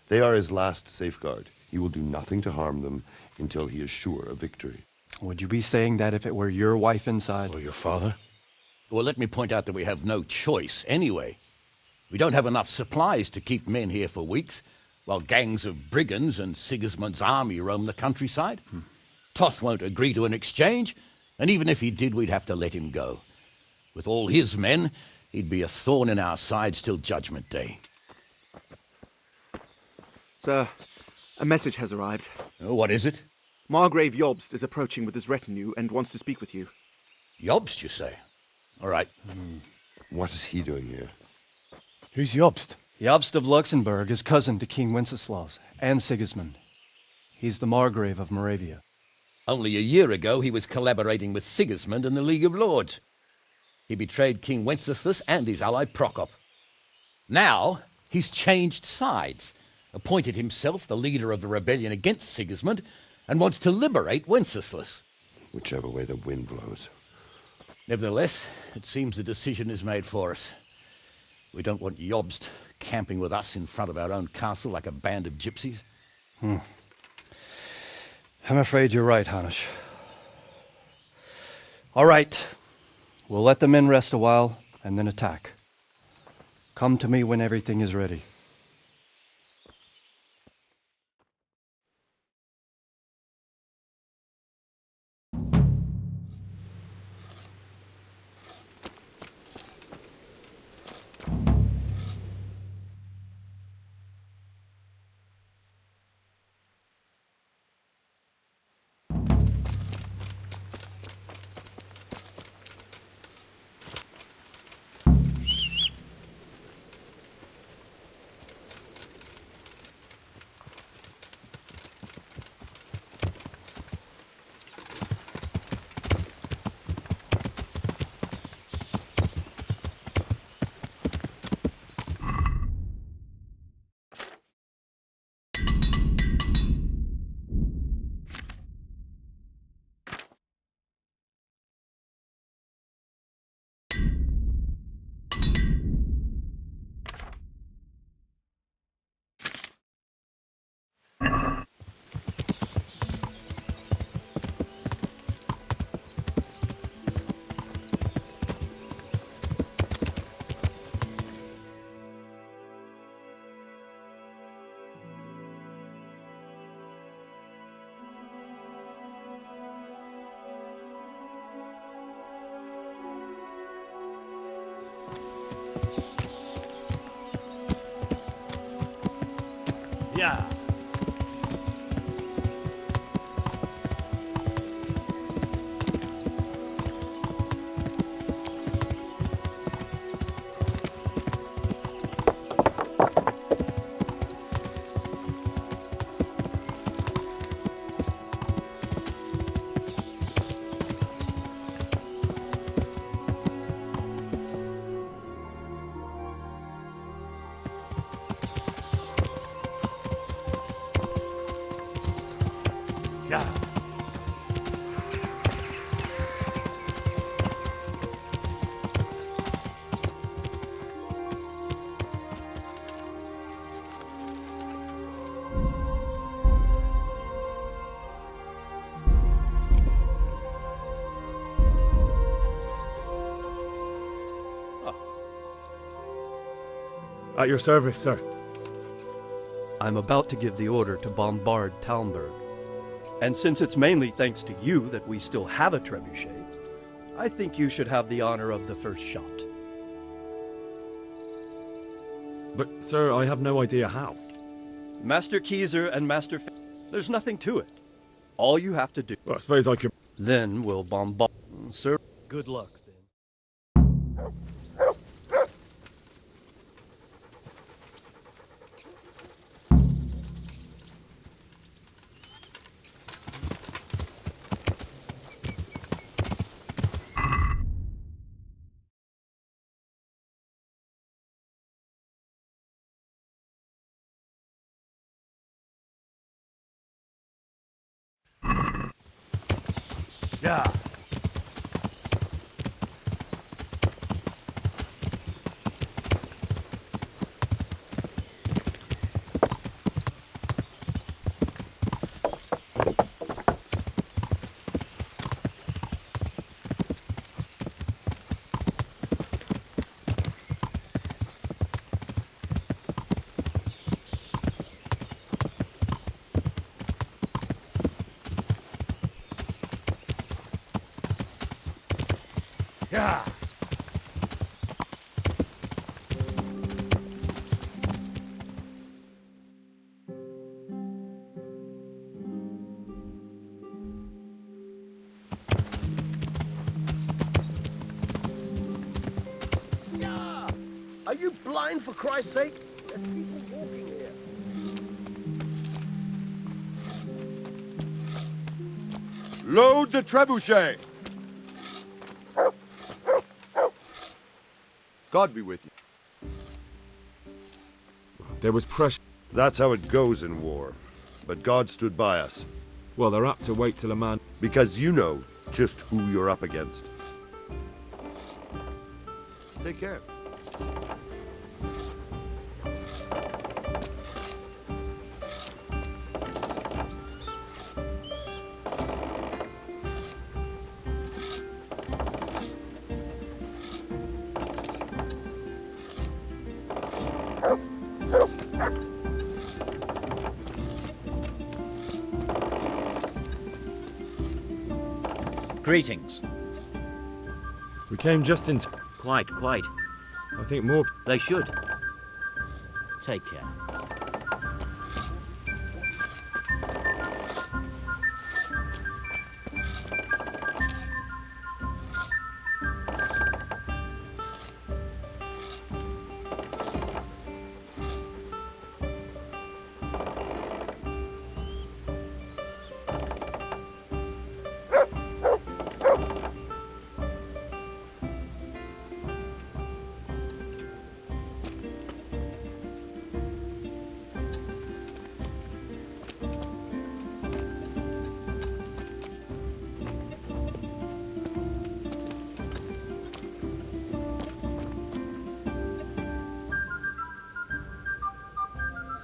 B: They are his last safeguard. He will do nothing to harm them until he is sure of victory.
G: Would you be saying that if it were your wife inside?
K: Or your father?
J: Well, let me point out that we have no choice anyway. We don't have enough supplies to keep men here for weeks, while gangs of brigands and Sigismund's army roam the countryside. Toth won't agree to an exchange, and even if he did, we'd have to let him go. With all his men, he'd be a thorn in our sides till Judgment Day.
L: Sir, a message has arrived.
J: Oh, what is it?
L: Margrave Jobst is approaching with his retinue and wants to speak with you.
J: Jobst, you say? All right.
B: What is he doing here?
K: Who's Jobst?
G: Jobst of Luxembourg is cousin to King Wenceslaus and Sigismund. He's the Margrave of Moravia.
J: Only a year ago, he was collaborating with Sigismund and the League of Lords. He betrayed King Wenceslas and his ally Prokop. Now, he's changed sides, appointed himself the leader of the rebellion against Sigismund, and wants to liberate Wenceslas.
B: Whichever way the wind blows.
J: Nevertheless, it seems the decision is made for us. We don't want Jobst camping with us in front of our own castle like a band of gypsies.
G: I'm afraid you're right, Hanush. All right. We'll let the men rest a while and then attack. Come to me when everything is ready.
I: Yeah.
C: Yeah.
E: At your service, sir.
G: I'm about to give the order to bombard Talmberg. And since it's mainly thanks to you that we still have a trebuchet, I think you should have the honor of the first shot.
E: But, sir, I have no idea how.
G: Master Keyser and Master there's nothing to it. All you have to do...
E: Well, I suppose I could...
G: Then we'll bombard... Sir, good luck.
C: Yeah. Yeah.
H: Are you blind, for Christ's sake? There's people walking here.
B: Load the trebuchet! God be with you.
E: There was pressure.
B: That's how it goes in war. But God stood by us.
E: Well, they're apt to wait till a man...
B: Because you know just who you're up against. Take care.
I: Greetings.
E: We came just in...
I: Quite.
E: I think more...
I: They should. Take care.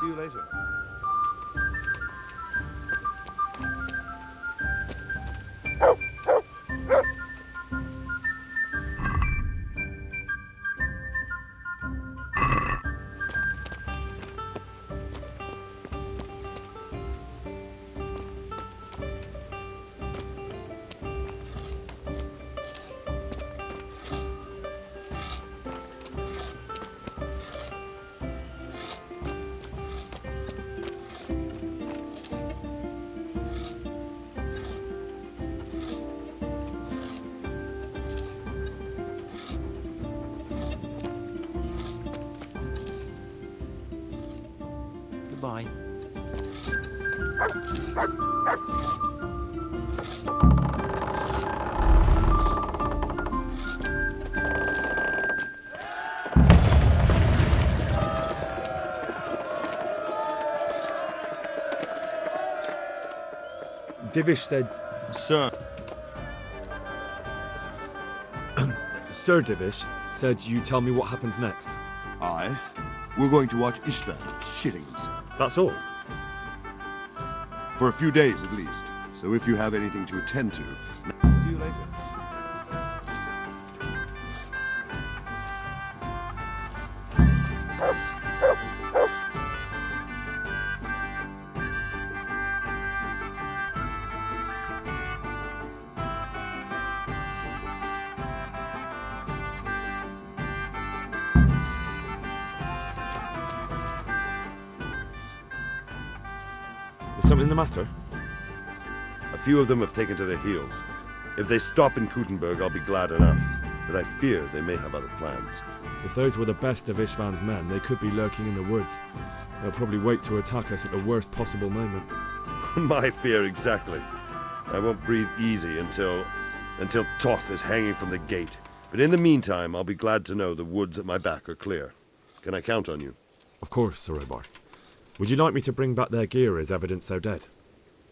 B: See you later.
I: Goodbye.
E: Divish said...
B: Sir.
E: Sir Divish said you tell me what happens next.
O: Aye. We're going to watch Istvan shitting himself.
E: That's all?
O: For a few days at least. So if you have anything to attend to... See you later.
E: Is something the matter?
B: A few of them have taken to their heels. If they stop in Kuttenberg, I'll be glad enough. But I fear they may have other plans.
E: If those were the best of Istvan's men, they could be lurking in the woods. They'll probably wait to attack us at the worst possible moment.
B: My fear exactly. I won't breathe easy until Toth is hanging from the gate. But in the meantime, I'll be glad to know the woods at my back are clear. Can I count on you?
E: Of course, Sir Ebar. Would you like me to bring back their gear as evidence they're dead?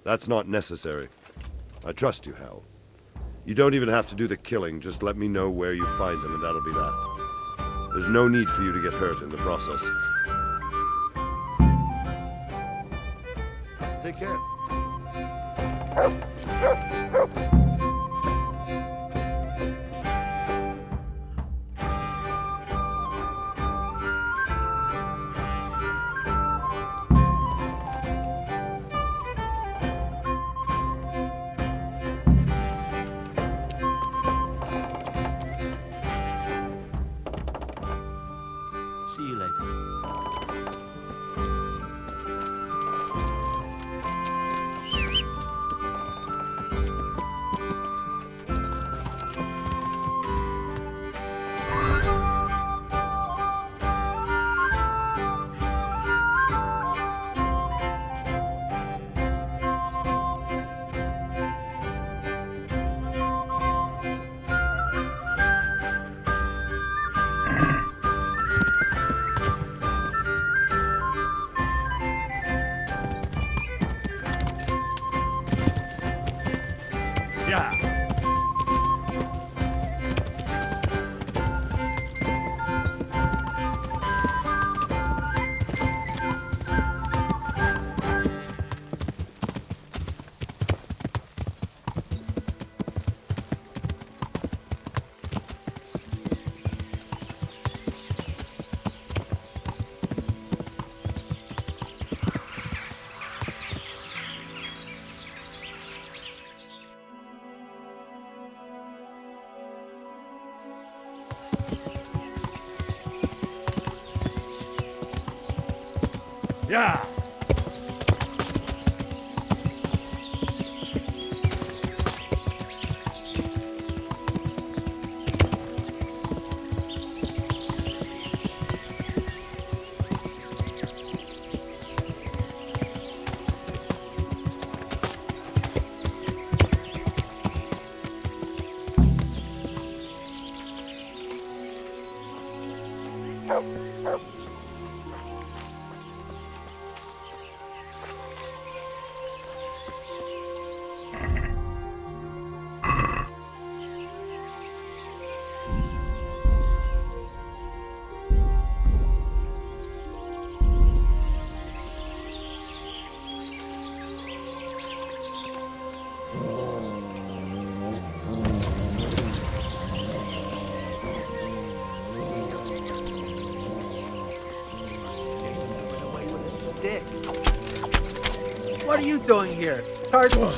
B: That's not necessary. I trust you, Hal. You don't even have to do the killing, just let me know where you find them and that'll be that. There's no need for you to get hurt in the process. Take care.
I: See you later.
A: Yeah.
M: What are you doing here? Tarzan?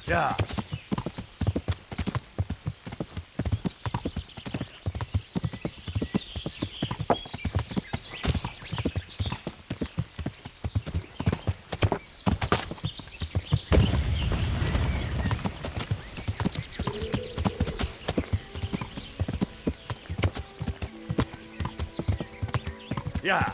B: Yeah. Yeah.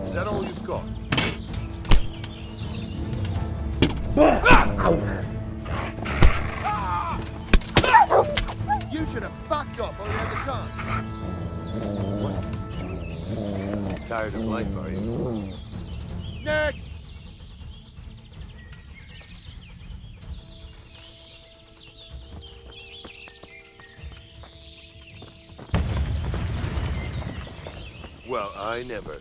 B: Is that all you've got? You should have fucked off while you had the chance. What? Tired of life, are you? Next! Well, I never.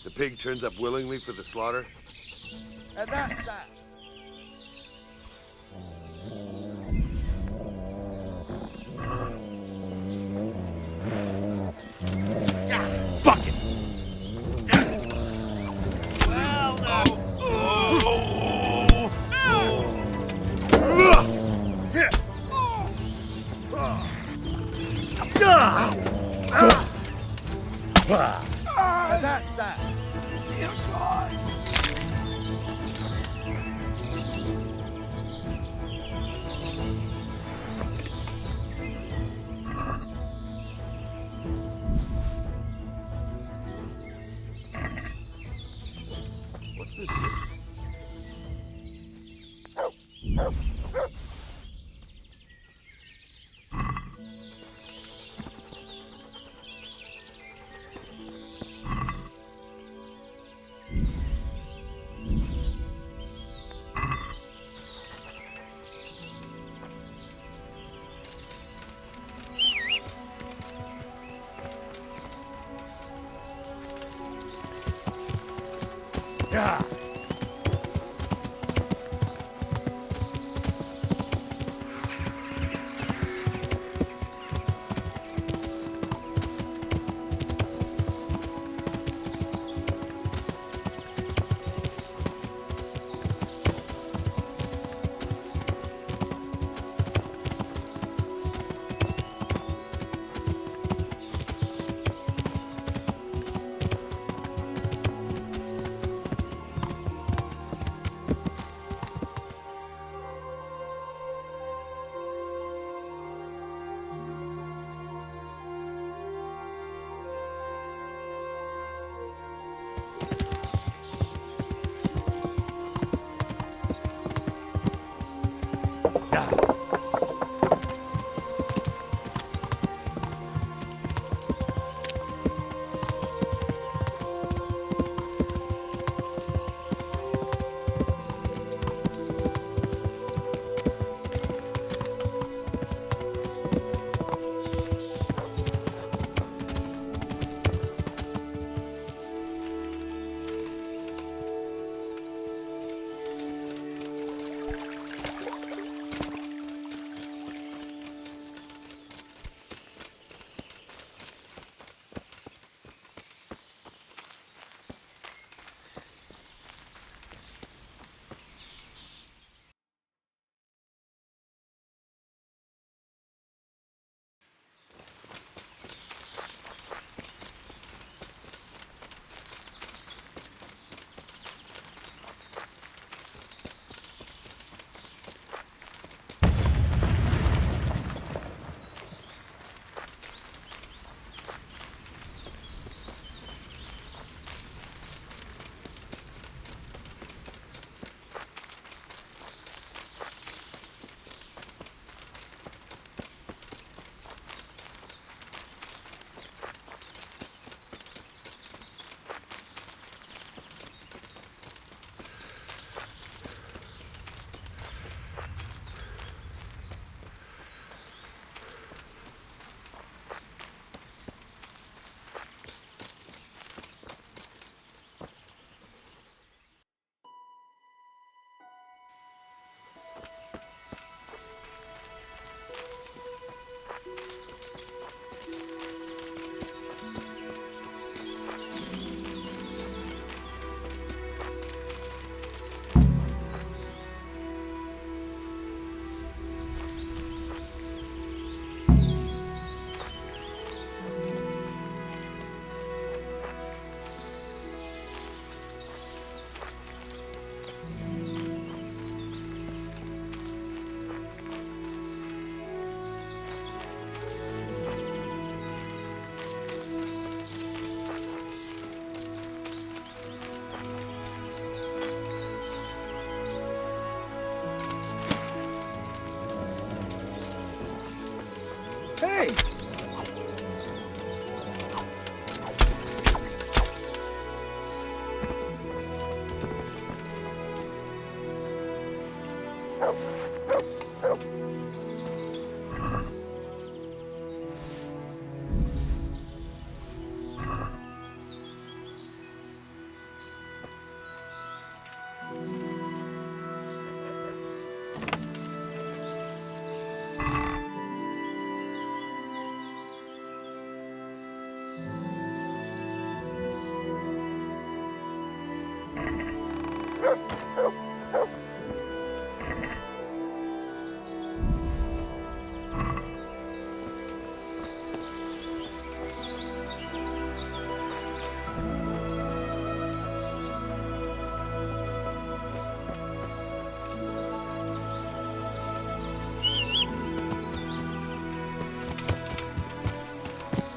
B: The pig turns up willingly for the slaughter?
H: And that's that.
J: Fuck it!
H: Well, no. And that's that. Dear God.
B: What's this here?
H: Yeah.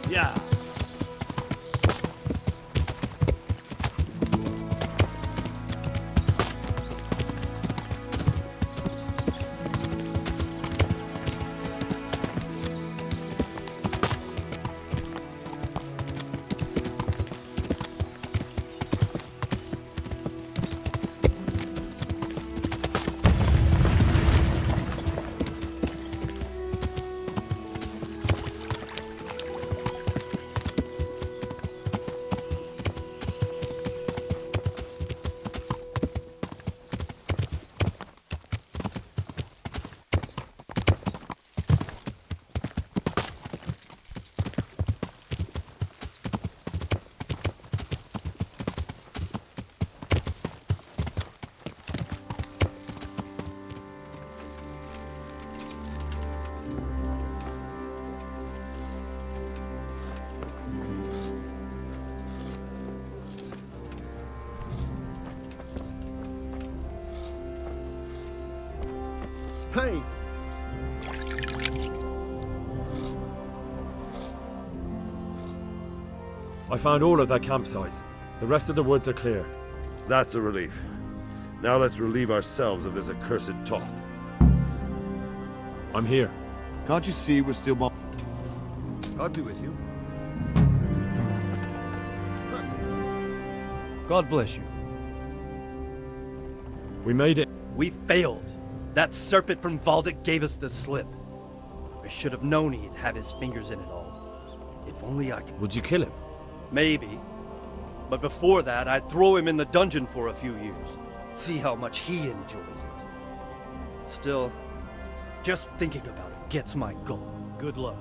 C: Yeah.
L: Hey!
E: I found all of their campsites. The rest of the woods are clear.
B: That's a relief. Now let's relieve ourselves of this accursed Toth.
E: I'm here.
O: Can't you see we're still
B: God be with you.
G: God bless you.
E: We made it.
G: We failed. That serpent from Valdic gave us the slip. I should have known he'd have his fingers in it all. If only I could.
E: Would you kill him?
G: Maybe. But before that, I'd throw him in the dungeon for a few years. See how much he enjoys it. Still, just thinking about it gets my goal. Good luck.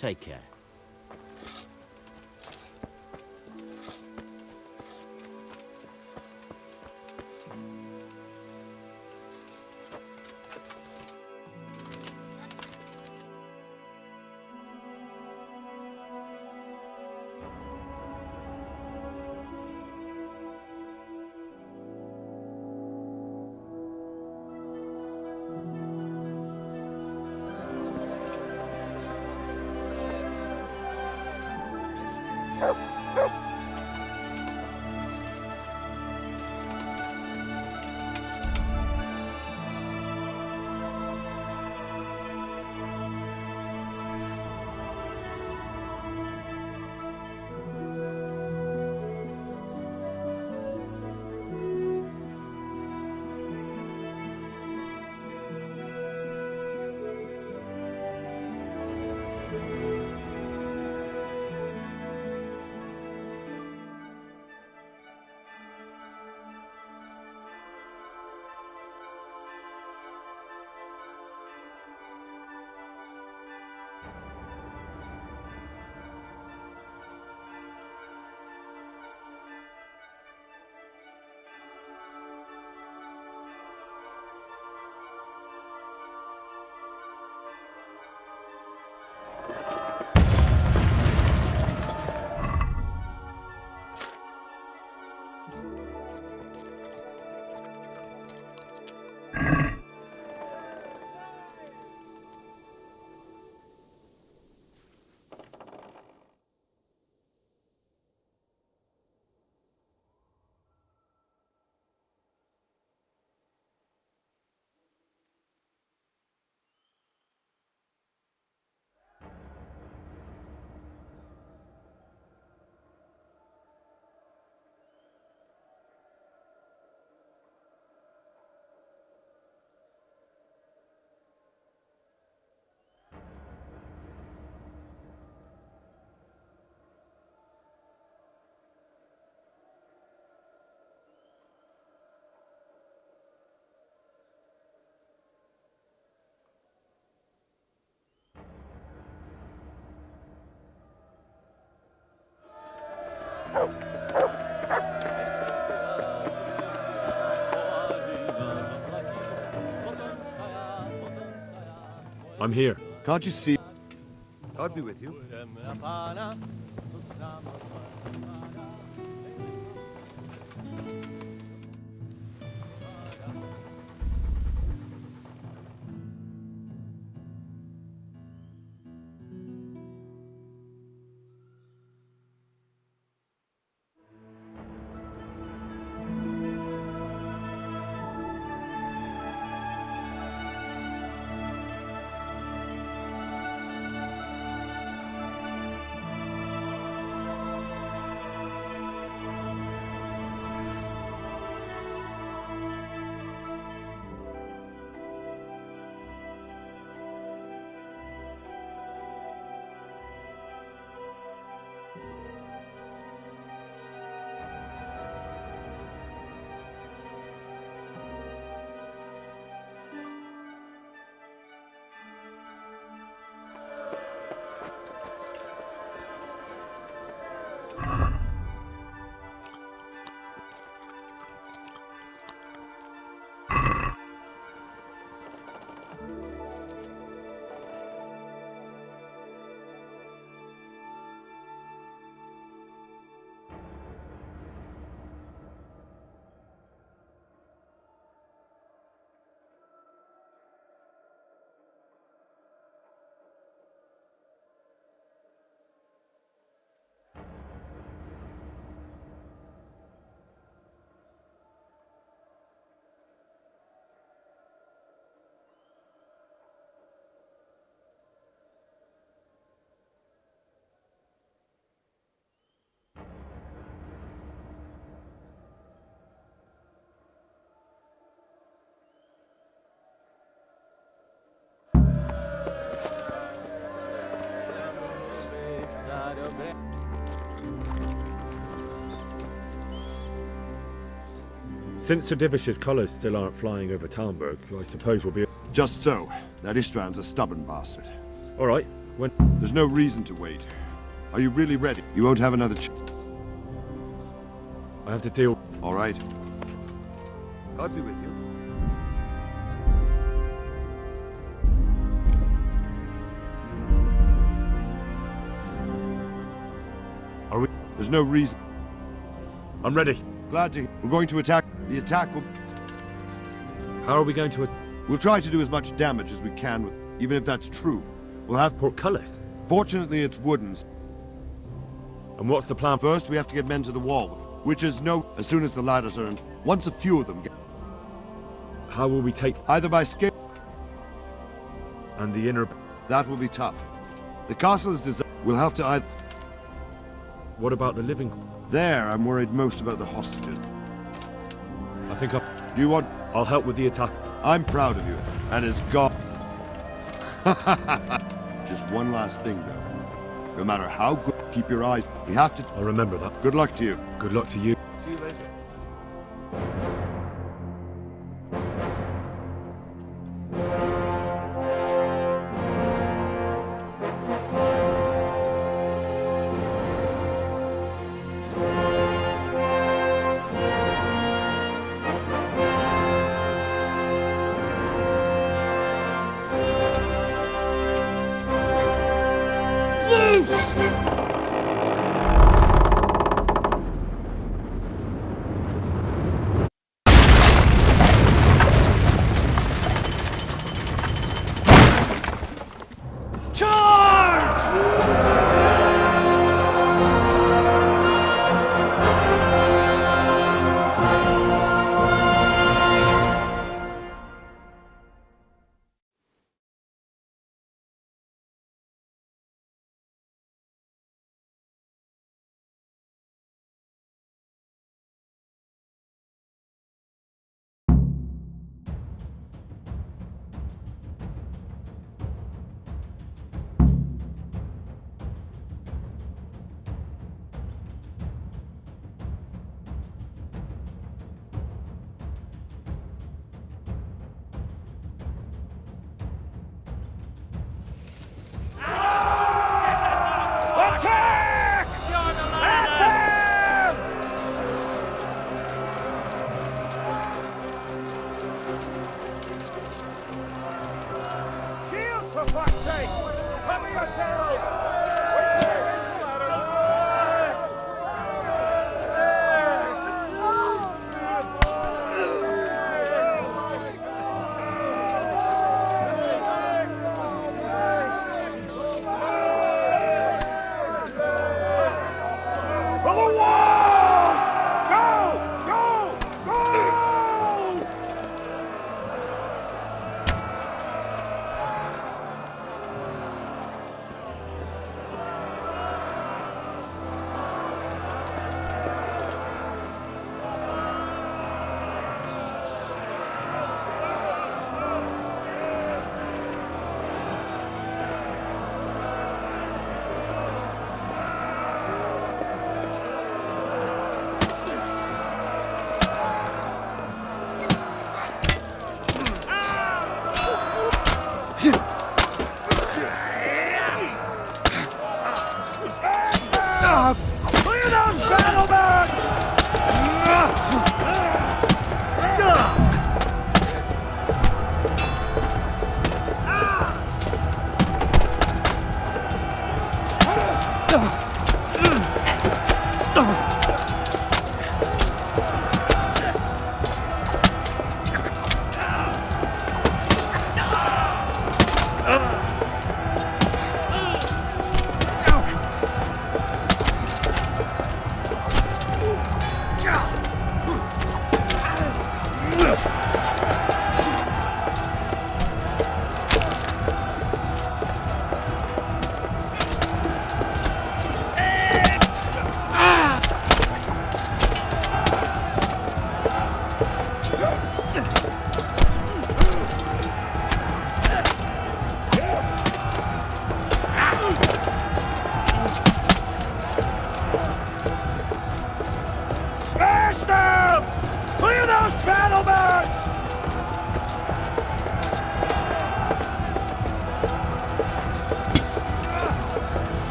I: Take care.
E: I'm here.
O: Can't you see? I'll be with you.
E: Since Sir Divish's colours still aren't flying over Talmberg, I suppose we'll be...
O: Just so. That Istvan's a stubborn bastard.
E: All right, when...
O: There's no reason to wait. Are you really ready? You won't have another
E: I have to deal...
O: All right. I'll be with you.
E: Are we...
O: There's no reason.
E: I'm ready.
O: Glad to... We're going to attack. The attack will...
E: How are we going to...
O: We'll try to do as much damage as we can, even if that's true. We'll have...
E: Portcullis?
O: Fortunately, it's wooden.
E: And what's the plan?
O: First, we have to get men to the wall, which is as soon as the ladders are in. Once a few of them get...
E: How will we take...
O: Either by scale...
E: And the inner...
O: That will be tough. The castle is designed... We'll have to either...
E: What about the living...
O: There, I'm worried most about the hostages.
E: I think I'll...
O: Do you want...
E: I'll help with the attack.
O: I'm proud of you, and it's God. Just one last thing, though. No matter how good... Keep your eyes... We have to...
E: I'll remember that.
O: Good luck to you.
E: Good luck to you.
O: See you later.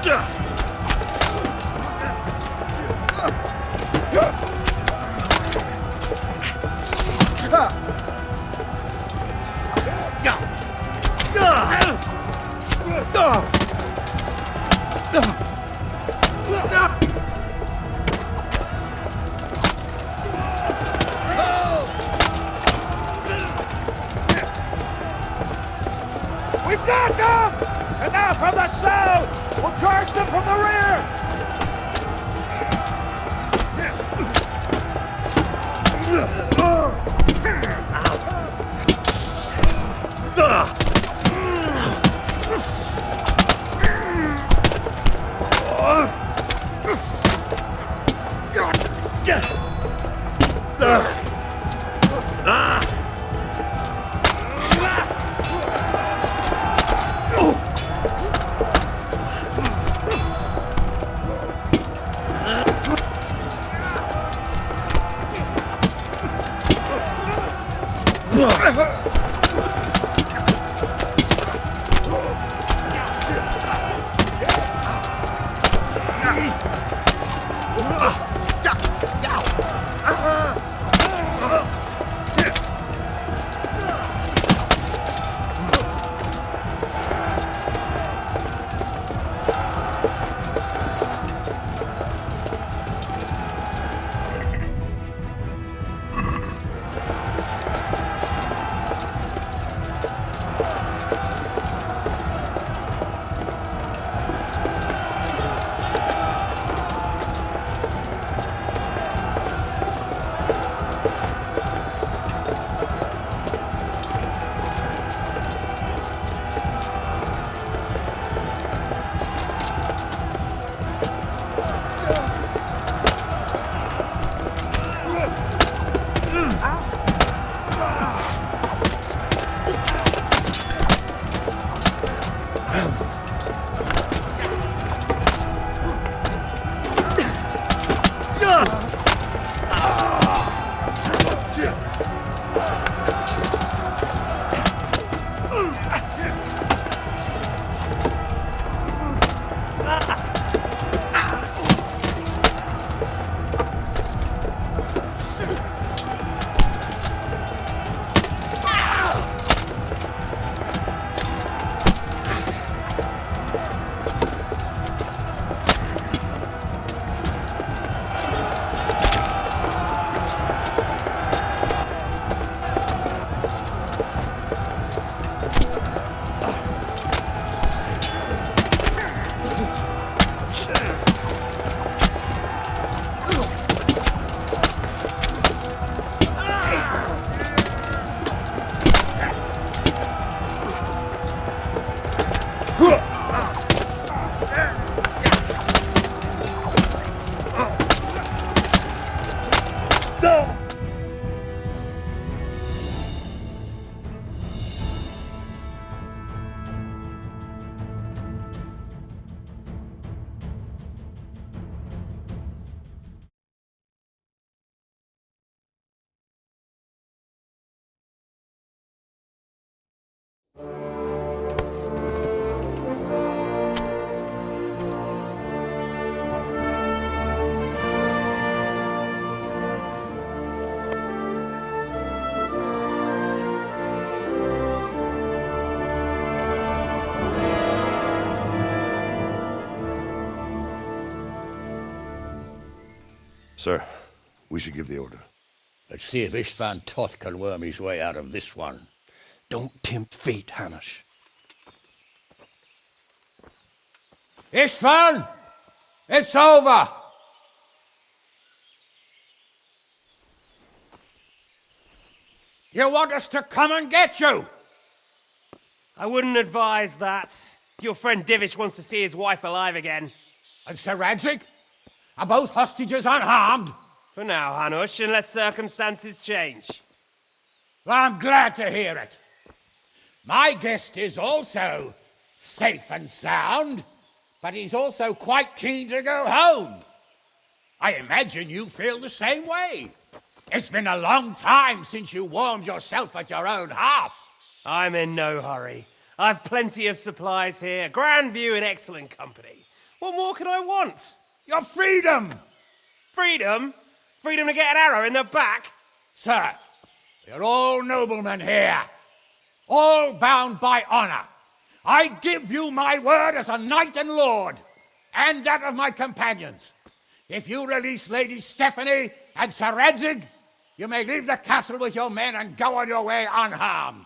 C: We've got them! And now from the south! We'll charge them from the rear!
B: Sir, we should give the order.
J: Let's see if Istvan Toth can worm his way out of this one.
X: Don't tempt fate, Hamish.
J: Istvan! It's over! You want us to come and get you?
X: I wouldn't advise that. Your friend Divish wants to see his wife alive again.
J: And Sir Radzig? Are both hostages unharmed?
X: For now, Hanush, unless circumstances change.
J: Well, I'm glad to hear it. My guest is also safe and sound, but he's also quite keen to go home. I imagine you feel the same way. It's been a long time since you warmed yourself at your own hearth.
X: I'm in no hurry. I've plenty of supplies here, grand view and excellent company. What more could I want?
H: Your freedom!
X: Freedom? Freedom to get an arrow in the back?
H: Sir, we're all noblemen here, all bound by honor. I give you my word as a knight and lord, and that of my companions. If you release Lady Stephanie and Sir Radzig, you may leave the castle with your men and go on your way unharmed.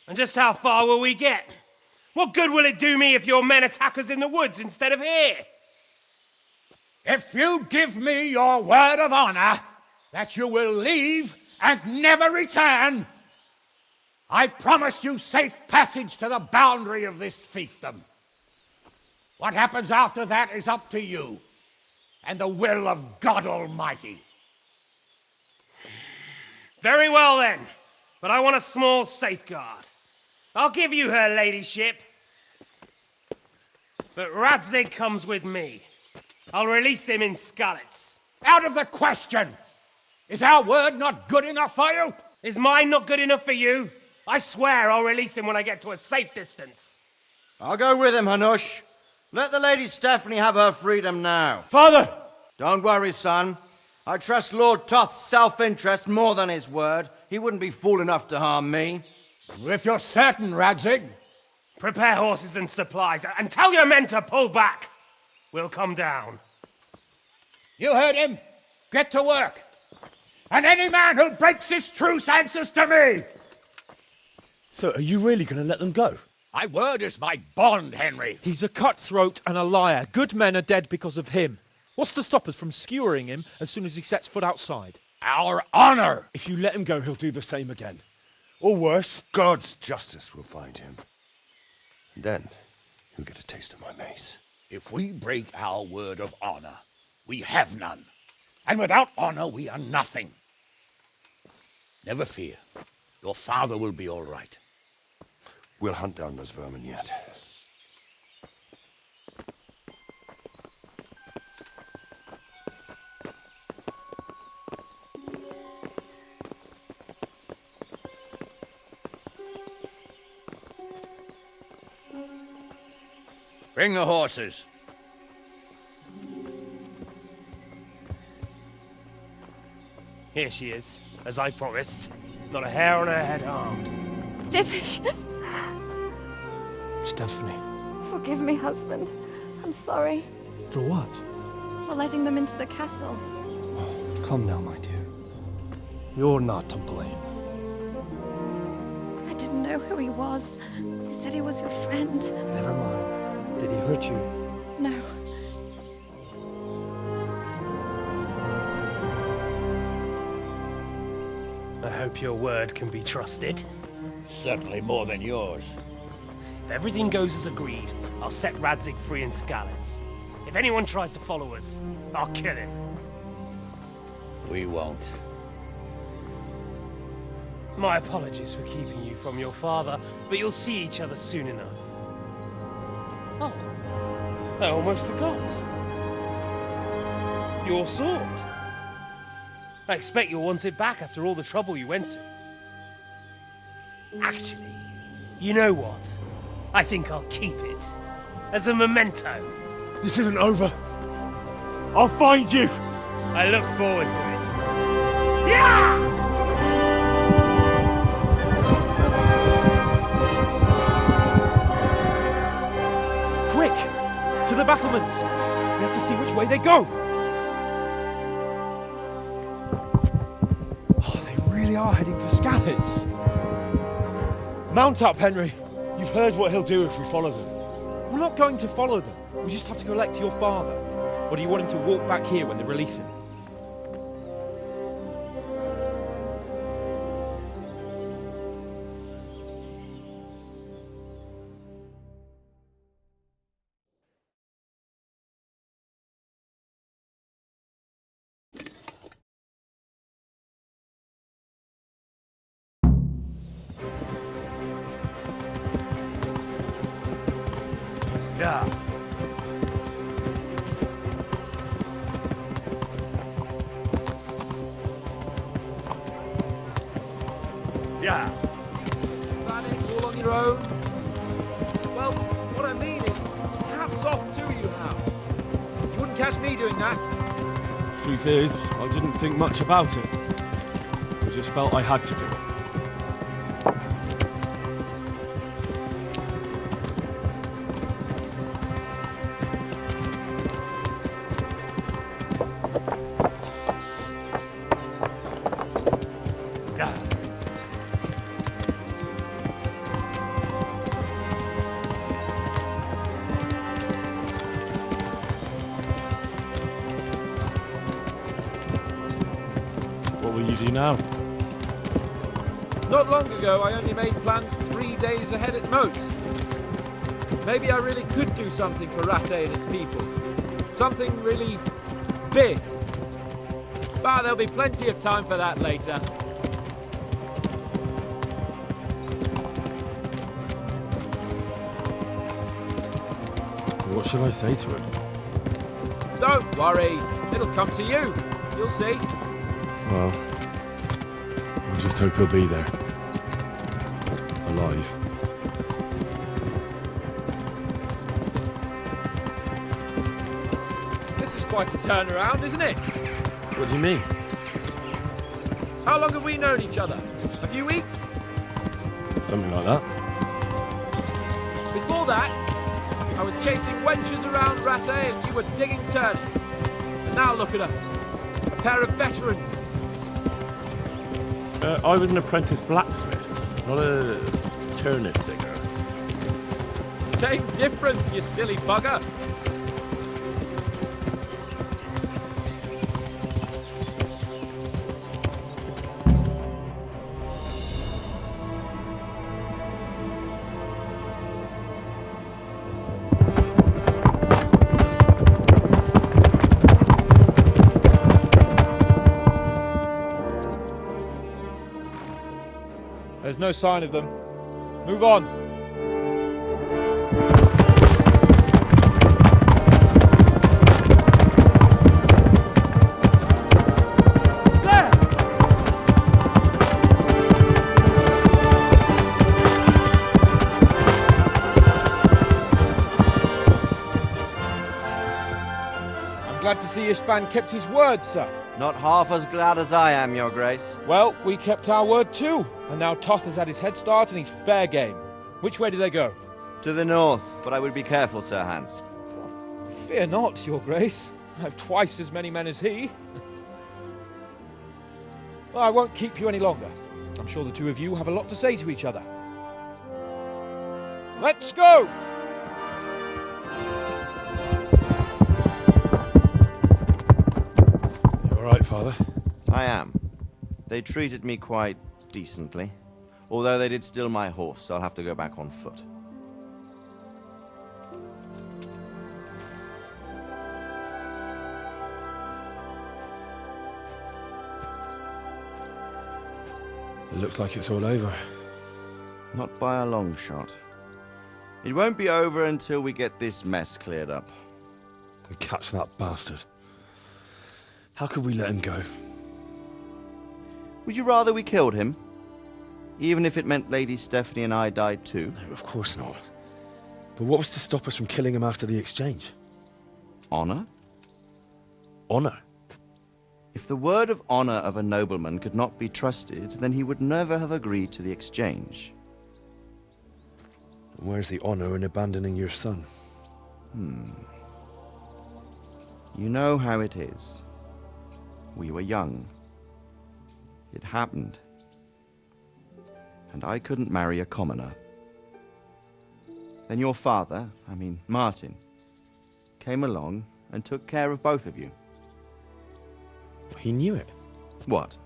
X: And just how far will we get? What good will it do me if your men attack us in the woods instead of here?
H: If you give me your word of honor that you will leave and never return, I promise you safe passage to the boundary of this fiefdom. What happens after that is up to you and the will of God Almighty.
X: Very well then, but I want a small safeguard. I'll give you her ladyship, but Radzig comes with me. I'll release him in Skalitz.
H: Out of the question! Is our word not good enough for you?
X: Is mine not good enough for you? I swear I'll release him when I get to a safe distance.
P: I'll go with him, Hanush. Let the Lady Stephanie have her freedom now.
C: Father!
P: Don't worry, son. I trust Lord Toth's self-interest more than his word. He wouldn't be fool enough to harm me.
H: If you're certain, Radzig.
X: Prepare horses and supplies, and tell your men to pull back. We'll come down.
H: You heard him. Get to work. And any man who breaks this truce answers to me.
K: So, are you really going to let them go?
H: My word is my bond, Henry.
C: He's a cutthroat and a liar. Good men are dead because of him. What's to stop us from skewering him as soon as he sets foot outside?
H: Our honor!
K: If you let him go, he'll do the same again. Or worse.
B: God's justice will find him. And then he'll get a taste of my mace.
H: If we break our word of honor, we have none. And without honor, we are nothing. Never fear. Your father will be all right.
B: We'll hunt down those vermin yet.
H: Bring the horses.
X: Here she is, as I promised. Not a hair on her head harmed.
D: Divish!
C: Stephanie.
D: Forgive me, husband. I'm sorry.
C: For what?
D: For letting them into the castle.
C: Come now, my dear. You're not to blame.
D: I didn't know who he was. He said he was your friend.
C: Never mind. Did he hurt you?
D: No.
X: I hope your word can be trusted.
H: Certainly more than yours.
X: If everything goes as agreed, I'll set Radzig free in Skalitz. If anyone tries to follow us, I'll kill him.
H: We won't.
X: My apologies for keeping you from your father, but you'll see each other soon enough. Oh, I almost forgot. Your sword. I expect you'll want it back after all the trouble you went to. Actually, you know what? I think I'll keep it. As a memento.
K: This isn't over. I'll find you.
X: I look forward to it. Yeah!
C: Quick! To the battlements! We have to see which way they go! Oh, they really are heading for Skalitz. Mount up, Henry.
K: You've heard what he'll do if we follow them.
C: We're not going to follow them. We just have to collect your father. Or do you want him to walk back here when they release him?
X: Yeah. Yeah.
C: your own. Well, what I mean is, hats off to you, Hal. You wouldn't catch me doing that.
A: Truth is, I didn't think much about it. I just felt I had to do it. What will you do now?
C: Not long ago, I only made plans 3 days ahead at most. Maybe I really could do something for Rattay and its people. Something really big. But there'll be plenty of time for that later.
A: What should I say to him?
C: Don't worry, it'll come to you. You'll see.
A: Well, I just hope he'll be there. Alive.
C: This is quite a turnaround, isn't it?
A: What do you mean?
C: How long have we known each other? A few weeks?
A: Something like that.
C: Before that, I was chasing wenches around Rattay and you were digging turnips. And now look at us. A pair of veterans.
A: I was an apprentice blacksmith, not a turnip digger.
C: Same difference, you silly bugger. There's no sign of them. Move on. There! I'm glad to see Istvan kept his word, sir.
P: Not half as glad as I am, Your Grace.
C: Well, we kept our word too. And now Toth has had his head start and he's fair game. Which way do they go?
P: To the north, but I would be careful, Sir Hans.
C: Fear not, Your Grace. I've twice as many men as he. Well, I won't keep you any longer. I'm sure the two of you have a lot to say to each other. Let's go!
A: You all right, Father?
P: I am. They treated me quite decently. Although they did steal my horse, so I'll have to go back on foot.
A: It looks like it's all over.
P: Not by a long shot. It won't be over until we get this mess cleared up.
A: And catch that bastard. How could we let him go?
P: Would you rather we killed him? Even if it meant Lady Stephanie and I died too?
A: No, of course not. But what was to stop us from killing him after the exchange?
P: Honor?
A: Honor?
P: If the word of honor of a nobleman could not be trusted, then he would never have agreed to the exchange.
A: And where's the honor in abandoning your son?
P: You know how it is. We were young. It happened. And I couldn't marry a commoner. Then your father, Martin, came along and took care of both of you.
A: He knew it.
P: What?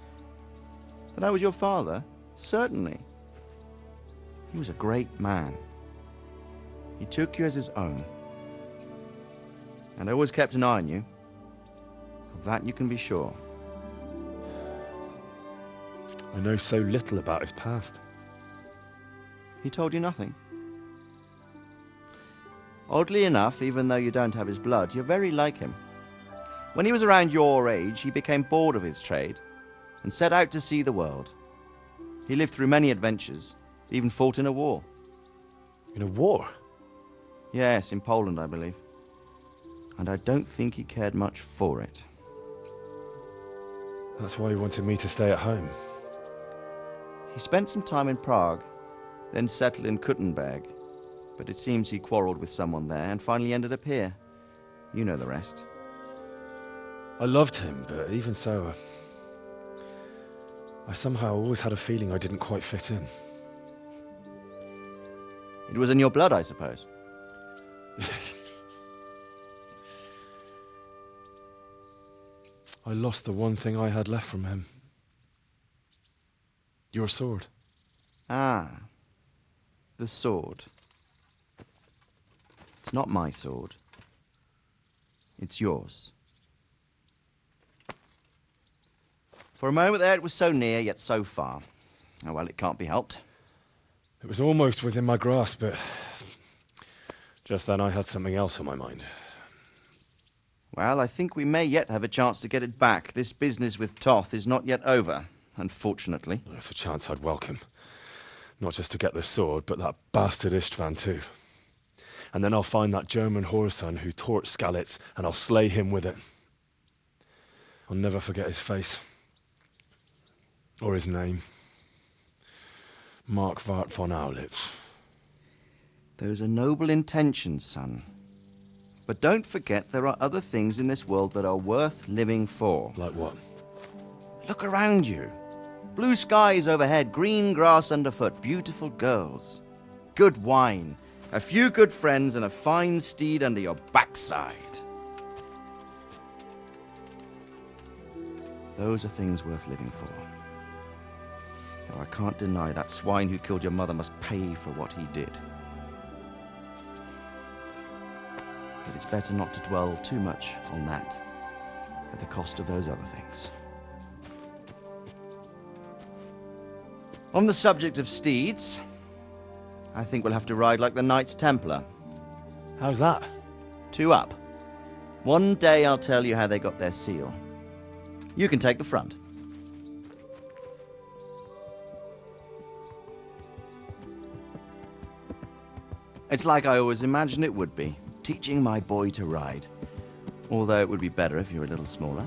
P: That I was your father? Certainly. He was a great man. He took you as his own. And always kept an eye on you. Of that you can be sure.
A: I know so little about his past.
P: He told you nothing? Oddly enough, even though you don't have his blood, you're very like him. When he was around your age, he became bored of his trade and set out to see the world. He lived through many adventures, even fought in a war.
A: In a war?
P: Yes, in Poland, I believe. And I don't think he cared much for it.
A: That's why he wanted me to stay at home.
P: He spent some time in Prague, then settled in Kuttenberg. But it seems he quarreled with someone there and finally ended up here. You know the rest.
A: I loved him, but even so, I somehow always had a feeling I didn't quite fit in.
P: It was in your blood, I suppose.
A: I lost the one thing I had left from him. Your sword.
P: Ah. The sword. It's not my sword. It's yours. For a moment there, it was so near, yet so far. Oh, well, it can't be helped.
A: It was almost within my grasp, but just then I had something else on my mind.
P: Well, I think we may yet have a chance to get it back. This business with Toth is not yet over, unfortunately.
A: That's a chance I'd welcome. Not just to get the sword, but that bastard Istvan too. And then I'll find that German whoreson who torched Skalitz, and I'll slay him with it. I'll never forget his face. Or his name. Marquardt von Aulitz.
P: Those are noble intentions, son. But don't forget there are other things in this world that are worth living for.
A: Like what?
P: Look around you. Blue skies overhead, green grass underfoot, beautiful girls. Good wine, a few good friends, and a fine steed under your backside. Those are things worth living for. Though I can't deny that swine who killed your mother must pay for what he did. But it's better not to dwell too much on that at the cost of those other things. On the subject of steeds, I think we'll have to ride like the Knights Templar.
A: How's that?
P: 2 up. One day I'll tell you how they got their seal. You can take the front. It's like I always imagined it would be. Teaching my boy to ride. Although it would be better if you were a little smaller.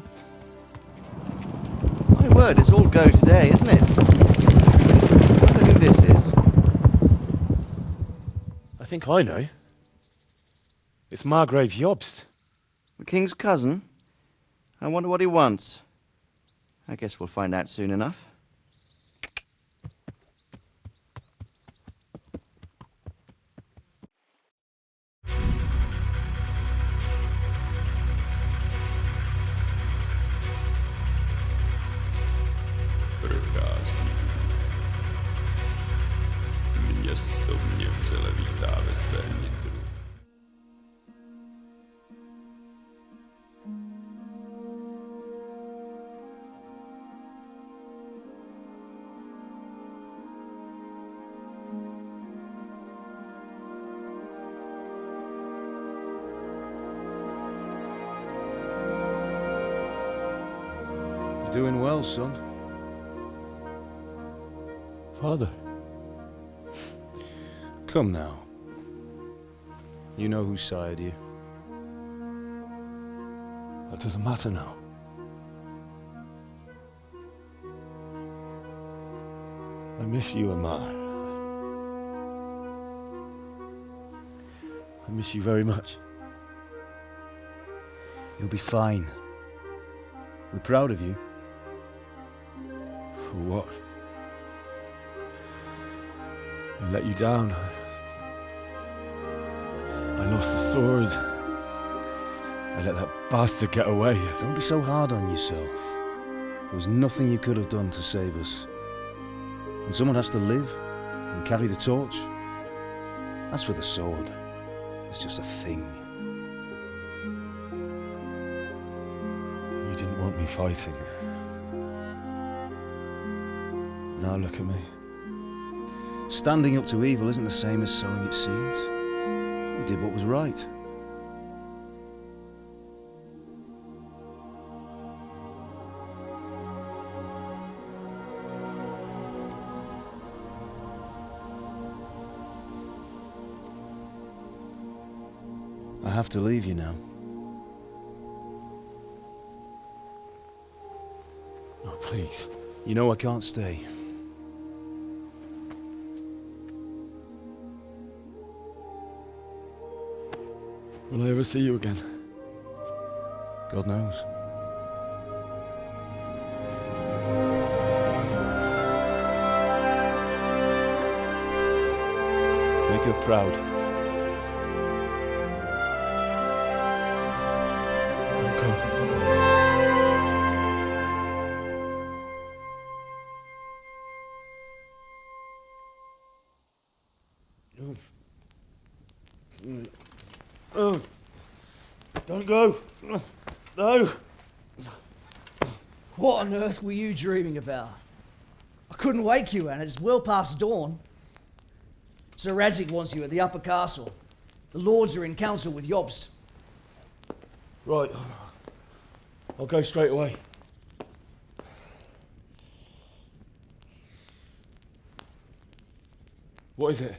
P: My word, it's all go today, isn't it? I wonder who this is.
A: I think I know. It's Margrave Jobst.
P: The king's cousin? I wonder what he wants. I guess we'll find out soon enough.
N: Město mě vřele vítá ve svém nitru.
Q: You're doing well, son.
A: Father.
Q: Come now. You know who sired you.
A: That doesn't matter now. I miss you, Amar. I miss you very much.
Q: You'll be fine. We're proud of you.
A: For what? I let you down. I lost the sword. I let that bastard get away.
Q: Don't be so hard on yourself. There was nothing you could have done to save us. And someone has to live and carry the torch. As for the sword, it's just a thing.
A: You didn't want me fighting. Now look at me.
Q: Standing up to evil isn't the same as sowing its seeds. You did what was right. I have to leave you now.
A: Oh, please.
Q: You know I can't stay.
A: Will I ever see you again?
Q: God knows. Make her proud.
A: Don't go.
K: Oh, don't go. No.
R: What on earth were you dreaming about? I couldn't wake you, and it's well past dawn. Sir Radzig wants you at the upper castle. The lords are in council with Jobst.
K: Right. I'll go straight away.
A: What is it?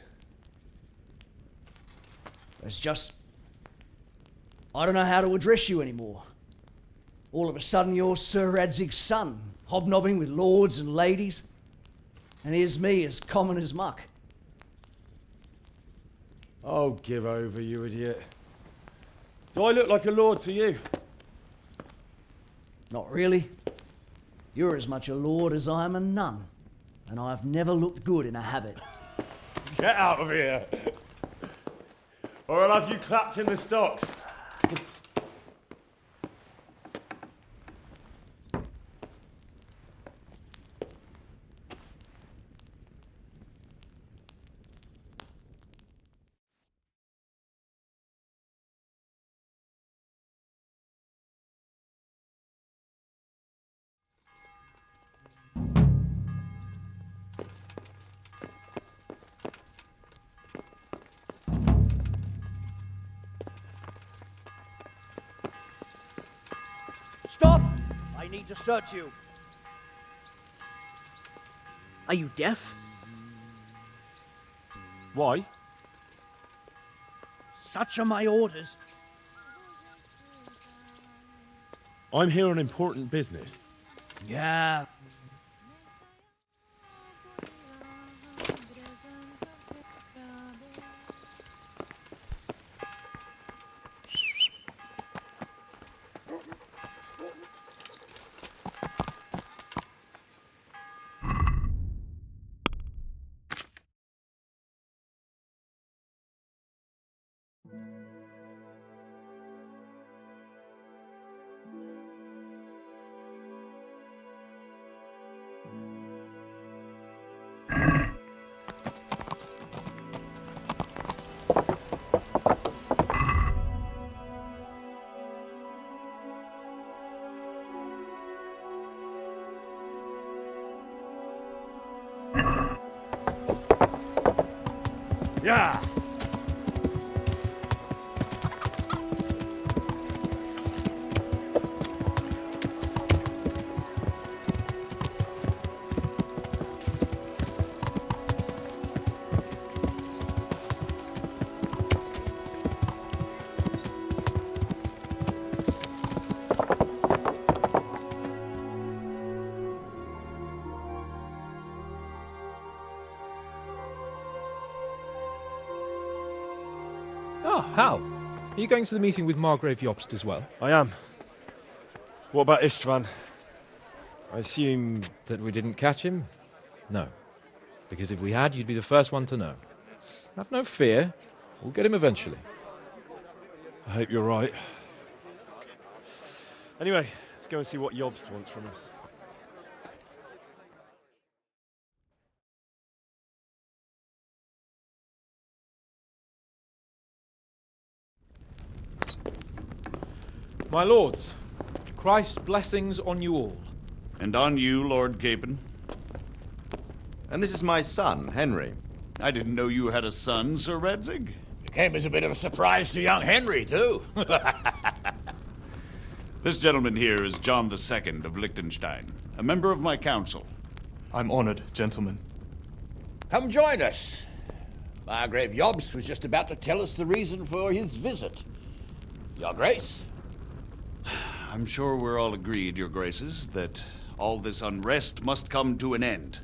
R: It's just... I don't know how to address you anymore. All of a sudden you're Sir Radzig's son, hobnobbing with lords and ladies. And here's me, as common as muck.
A: Oh, give over, you idiot. Do I look like a lord to you?
R: Not really. You're as much a lord as I am a nun. And I've never looked good in a habit.
A: Get out of here! Or I'll have you clapped in the stocks.
C: Stop! I need to search you.
R: Are you deaf?
A: Why?
R: Such are my orders.
A: I'm here on important business.
R: Yeah.
A: Yeah!
S: Oh, Hal. Are you going to the meeting with Margrave Jobst as well?
A: I am. What about Istvan? I assume...
S: That we didn't catch him? No. Because if we had, you'd be the first one to know. Have no fear. We'll get him eventually.
A: I hope you're right. Anyway, let's go and see what Jobst wants from us.
S: My lords, Christ's blessings on you all.
T: And on you, Lord Capon.
P: And this is my son, Henry.
T: I didn't know you had a son, Sir Radzig.
J: It came as a bit of a surprise to young Henry, too.
T: This gentleman here is John II of Liechtenstein, a member of my council.
U: I'm honored, gentlemen.
J: Come join us. Margrave Jobst was just about to tell us the reason for his visit. Your Grace?
T: I'm sure we're all agreed, Your Graces, that all this unrest must come to an end.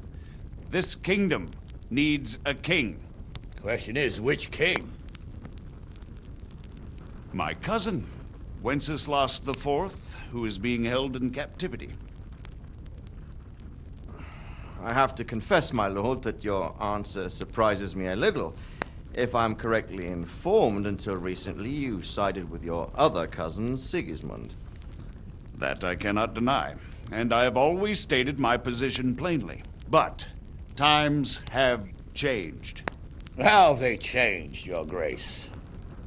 T: This kingdom needs a king.
J: Question is, which king?
T: My cousin, Wenceslas IV, who is being held in captivity.
P: I have to confess, my lord, that your answer surprises me a little. If I'm correctly informed, until recently you sided with your other cousin, Sigismund.
T: That I cannot deny, and I have always stated my position plainly. But times have changed.
J: How have they changed, Your Grace?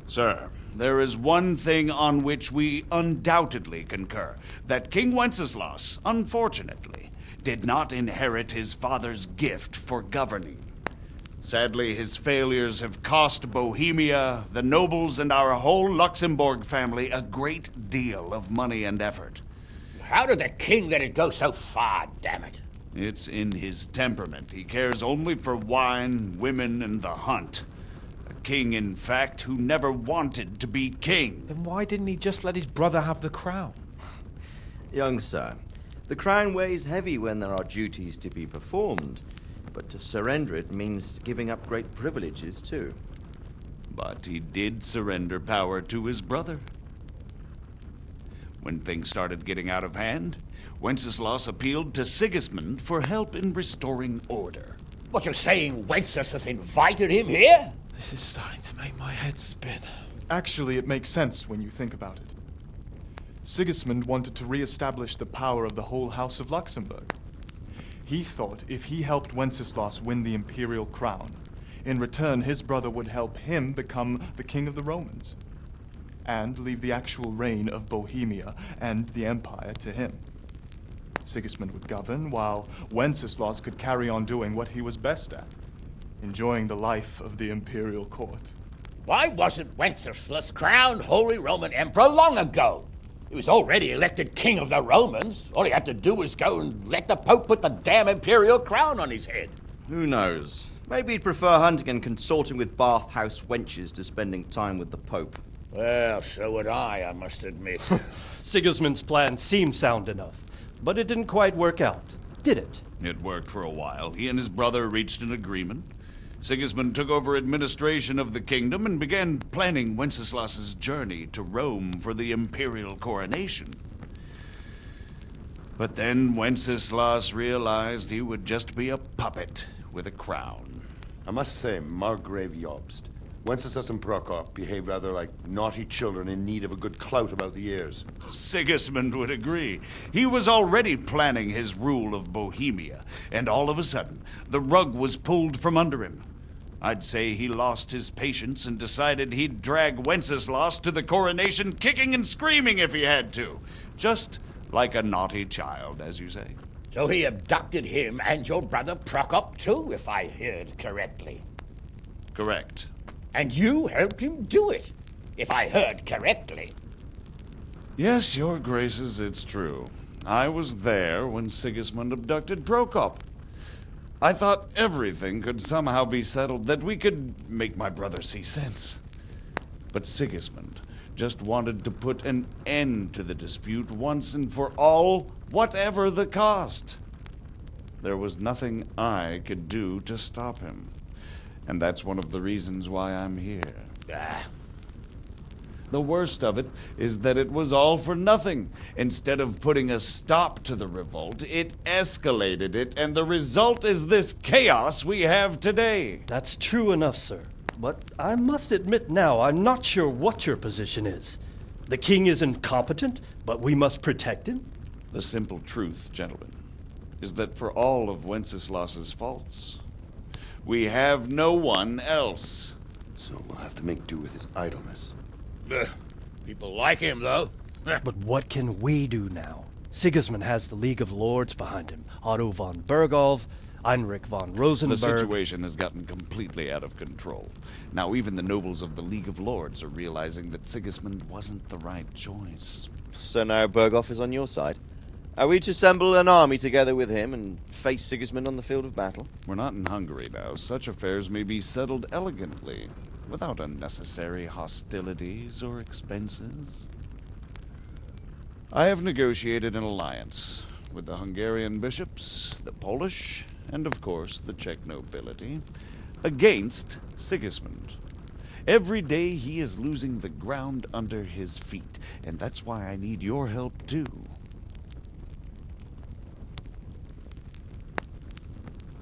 T: Sir, there is one thing on which we undoubtedly concur. That King Wenceslas, unfortunately, did not inherit his father's gift for governing. Sadly, his failures have cost Bohemia, the nobles, and our whole Luxembourg family a great deal of money and effort.
J: How did the king let it go so far, damn it?
T: It's in his temperament. He cares only for wine, women, and the hunt. A king, in fact, who never wanted to be king.
S: Then why didn't he just let his brother have the crown?
P: Young sir, the crown weighs heavy when there are duties to be performed. But to surrender it means giving up great privileges, too.
T: But he did surrender power to his brother. When things started getting out of hand, Wenceslas appealed to Sigismund for help in restoring order.
J: What, you're saying Wenceslas invited him here?
S: This is starting to make my head spin.
U: Actually, it makes sense when you think about it. Sigismund wanted to re-establish the power of the whole House of Luxembourg. He thought if he helped Wenceslas win the imperial crown, in return his brother would help him become the king of the Romans, and leave the actual reign of Bohemia and the empire to him. Sigismund would govern, while Wenceslas could carry on doing what he was best at, enjoying the life of the imperial court.
J: Why wasn't Wenceslas crowned Holy Roman Emperor long ago? He was already elected king of the Romans. All he had to do was go and let the Pope put the damn imperial crown on his head.
P: Who knows? Maybe he'd prefer hunting and consorting with bathhouse wenches to spending time with the Pope.
J: Well, so would I must admit.
G: Sigismund's plan seemed sound enough, but it didn't quite work out, did it?
T: It worked for a while. He and his brother reached an agreement. Sigismund took over administration of the kingdom and began planning Wenceslas's journey to Rome for the imperial coronation. But then Wenceslas realized he would just be a puppet with a crown.
B: I must say, Margrave Jobst, Wenceslas and Prokop behave rather like naughty children in need of a good clout about the ears.
T: Sigismund would agree. He was already planning his rule of Bohemia, and all of a sudden, the rug was pulled from under him. I'd say he lost his patience and decided he'd drag Wenceslas to the coronation kicking and screaming if he had to. Just like a naughty child, as you say.
J: So he abducted him and your brother Prokop too, if I heard correctly.
T: Correct.
J: And you helped him do it, if I heard correctly.
T: Yes, your graces, it's true. I was there when Sigismund abducted Prokop. I thought everything could somehow be settled, that we could make my brother see sense. But Sigismund just wanted to put an end to the dispute once and for all, whatever the cost. There was nothing I could do to stop him. And that's one of the reasons why I'm here. The worst of it is that it was all for nothing. Instead of putting a stop to the revolt, it escalated it, and the result is this chaos we have today.
G: That's true enough, sir. But I must admit now, I'm not sure what your position is. The king is incompetent, but we must protect him?
T: The simple truth, gentlemen, is that for all of Wenceslas's faults, we have no one else.
B: So we'll have to make do with his idleness.
J: People like him, though.
G: But what can we do now? Sigismund has the League of Lords behind him. Otto von Bergolf, Heinrich von Rosenberg.
T: The situation has gotten completely out of control. Now even the nobles of the League of Lords are realizing that Sigismund wasn't the right choice.
P: So now Bergolf is on your side. Are we to assemble an army together with him and face Sigismund on the field of battle?
T: We're not in Hungary now. Such affairs may be settled elegantly. without unnecessary hostilities or expenses. I have negotiated an alliance with the Hungarian bishops, the Polish, and of course the Czech nobility, against Sigismund. Every day he is losing the ground under his feet, and that's why I need your help too.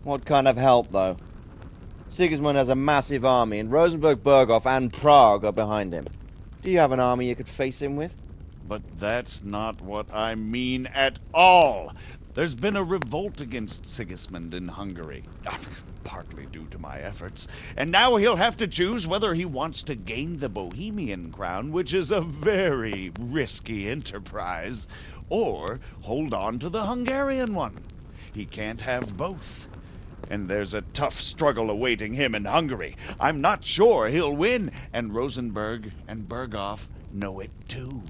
P: What kind of help, though? Sigismund has a massive army, and Rosenberg, Berghoff, and Prague are behind him. Do you have an army you could face him with?
T: But that's not what I mean at all. There's been a revolt against Sigismund in Hungary, partly due to my efforts, and now he'll have to choose whether he wants to gain the Bohemian crown, which is a very risky enterprise, or hold on to the Hungarian one. He can't have both. And there's a tough struggle awaiting him in Hungary. I'm not sure he'll win, and Rosenberg and Berghoff know it too.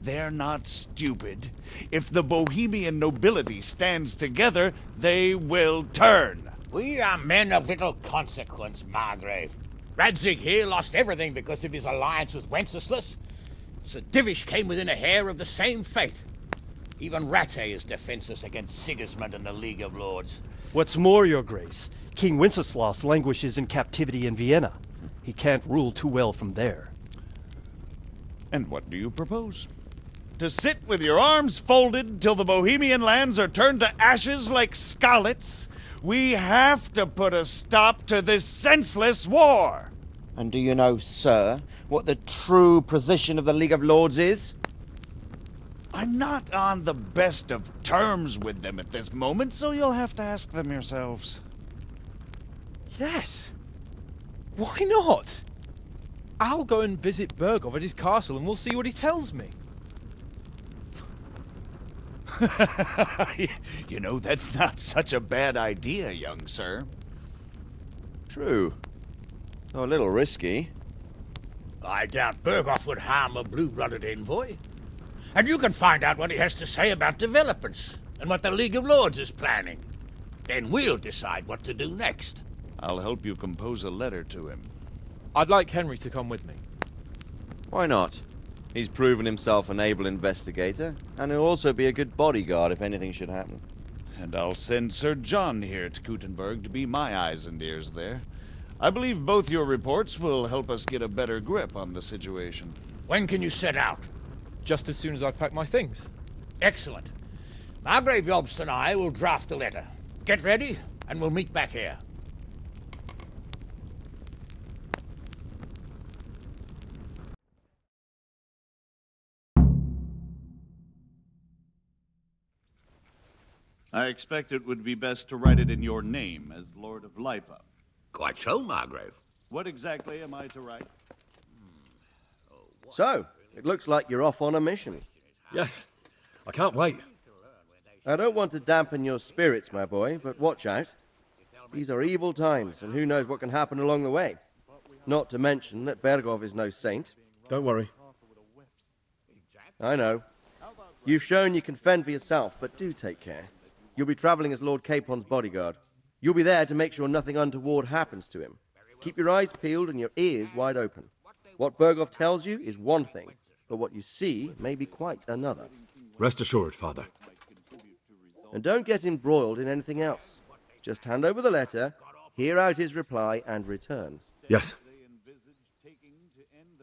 T: They're not stupid. If the Bohemian nobility stands together, they will turn.
H: We are men of little consequence, Margrave. Radzig here lost everything because of his alliance with Wenceslas. Sir Divish came within a hair of the same fate. Even Rattay is defenseless against Sigismund and the League of Lords.
G: What's more, Your Grace, King Wenceslas languishes in captivity in Vienna. He can't rule too well from there.
T: And what do you propose? To sit with your arms folded till the Bohemian lands are turned to ashes like Skalitz? We have to put a stop to this senseless war!
P: And do you know, sir, what the true position of the League of Lords is?
T: I'm not on the best of terms with them at this moment, so you'll have to ask them yourselves.
S: Yes. Why not? I'll go and visit Berghoff at his castle and we'll see what he tells me.
T: You know, that's not such a bad idea, young sir.
P: True. Though a little risky.
H: I doubt Berghoff would harm a blue-blooded envoy. And you can find out what he has to say about developments and what the League of Lords is planning. Then we'll decide what to do next.
T: I'll help you compose a letter to him.
S: I'd like Henry to come with me.
P: Why not? He's proven himself an able investigator, and he'll also be a good bodyguard if anything should happen.
T: And I'll send Sir John here to Kuttenberg to be my eyes and ears there. I believe both your reports will help us get a better grip on the situation.
H: When can you set out?
S: Just as soon as I've packed my things.
H: Excellent. Margrave Jobst and I will draft a letter. Get ready, and we'll meet back here.
T: I expect it would be best to write it in your name as Lord of Lipa.
J: Quite so, Margrave.
T: What exactly am I to write?
F: So, it looks like you're off on a mission.
E: Yes, I can't wait.
F: I don't want to dampen your spirits, my boy, but watch out. These are evil times, and who knows what can happen along the way. Not to mention that Berghoff is no saint.
E: Don't worry.
F: I know. You've shown you can fend for yourself, but do take care. You'll be traveling as Lord Capon's bodyguard. You'll be there to make sure nothing untoward happens to him. Keep your eyes peeled and your ears wide open. What Berghoff tells you is one thing, but what you see may be quite another.
E: Rest assured, Father.
F: And don't get embroiled in anything else. Just hand over the letter, hear out his reply, and return.
E: Yes.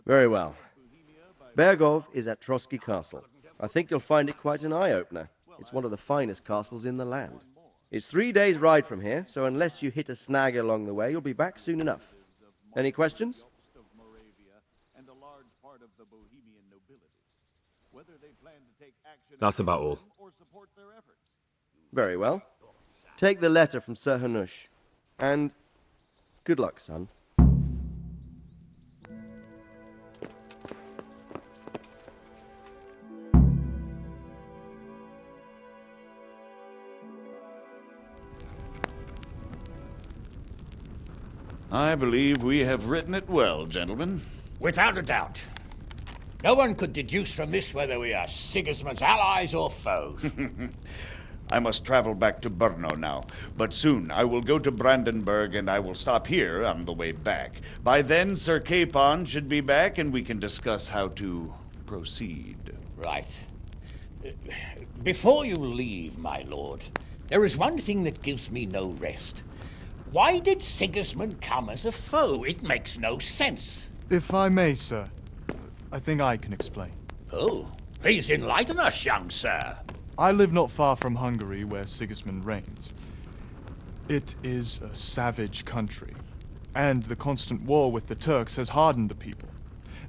F: Very well. Berghoff is at Trotsky Castle. I think you'll find it quite an eye-opener. It's one of the finest castles in the land. It's 3 days' ride from here, so unless you hit a snag along the way, you'll be back soon enough. Any questions?
E: That's about all.
F: Very well. Take the letter from Sir Hanush. And good luck, son.
T: I believe we have written it well, gentlemen.
H: Without a doubt. No one could deduce from this whether we are Sigismund's allies or foes.
T: I must travel back to Brno now, but soon I will go to Brandenburg and I will stop here on the way back. By then, Sir Capon should be back and we can discuss how to proceed.
J: Right. Before you leave, my lord, there is one thing that gives me no rest. Why did Sigismund come as a foe? It makes no sense.
U: If I may, sir, I think I can explain.
J: Oh, please enlighten us, young sir.
U: I live not far from Hungary, where Sigismund reigns. It is a savage country, and the constant war with the Turks has hardened the people.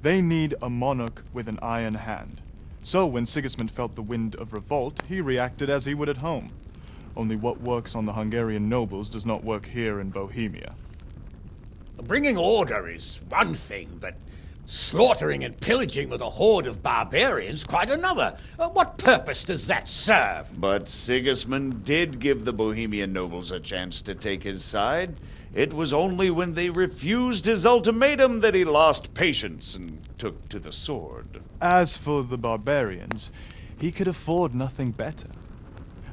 U: They need a monarch with an iron hand. So when Sigismund felt the wind of revolt, he reacted as he would at home. Only what works on the Hungarian nobles does not work here in Bohemia.
J: Bringing order is one thing, but slaughtering and pillaging with a horde of barbarians quite another. What purpose does that serve?
T: But Sigismund did give the Bohemian nobles a chance to take his side. It was only when they refused his ultimatum that he lost patience and took to the sword.
U: As for the barbarians, he could afford nothing better.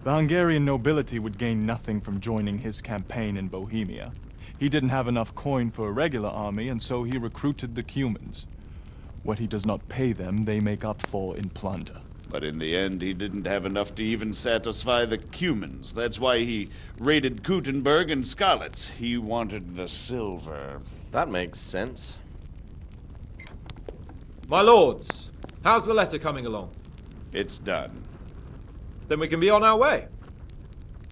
U: The Hungarian nobility would gain nothing from joining his campaign in Bohemia. He didn't have enough coin for a regular army, and so he recruited the Cumans. What he does not pay them, they make up for in plunder.
T: But in the end, he didn't have enough to even satisfy the Cumans. That's why he raided Kuttenberg and Skalitz. He wanted the silver.
F: That makes sense.
S: My lords, how's the letter coming along?
T: It's done.
S: Then we can be on our way.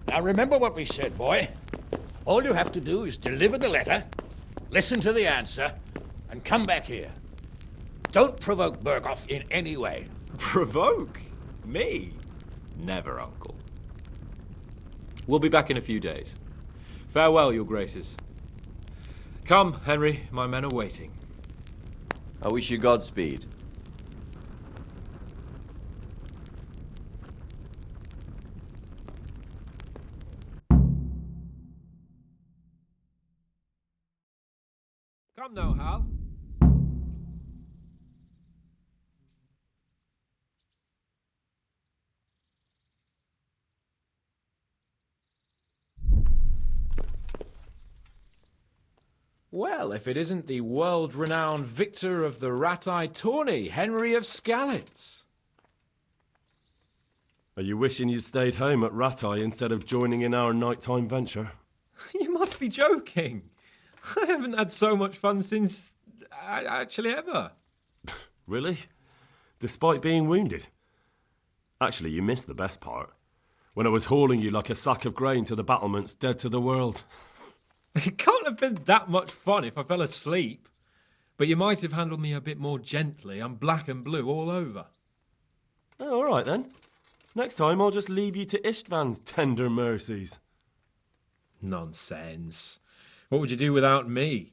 J: Now remember what we said, boy. All you have to do is deliver the letter, listen to the answer, and come back here. Don't provoke Berghoff in any way.
S: Provoke? Me? Never, Uncle. We'll be back in a few days. Farewell, your graces. Come, Henry, my men are waiting.
F: I wish you Godspeed.
S: Come now, Hal. Well, if it isn't the world-renowned victor of the Rat-Eye tourney, Henry of Skalitz.
A: Are you wishing you'd stayed home at Rat-Eye instead of joining in our nighttime venture?
S: You must be joking. I haven't had so much fun since... actually ever.
A: Really? Despite being wounded? Actually, you missed the best part. When I was hauling you like a sack of grain to the battlements, dead to the world.
S: It can't have been that much fun if I fell asleep. But you might have handled me a bit more gently. I'm black and blue all over.
A: Oh, all right then. Next time I'll just leave you to Istvan's tender mercies.
S: Nonsense. What would you do without me?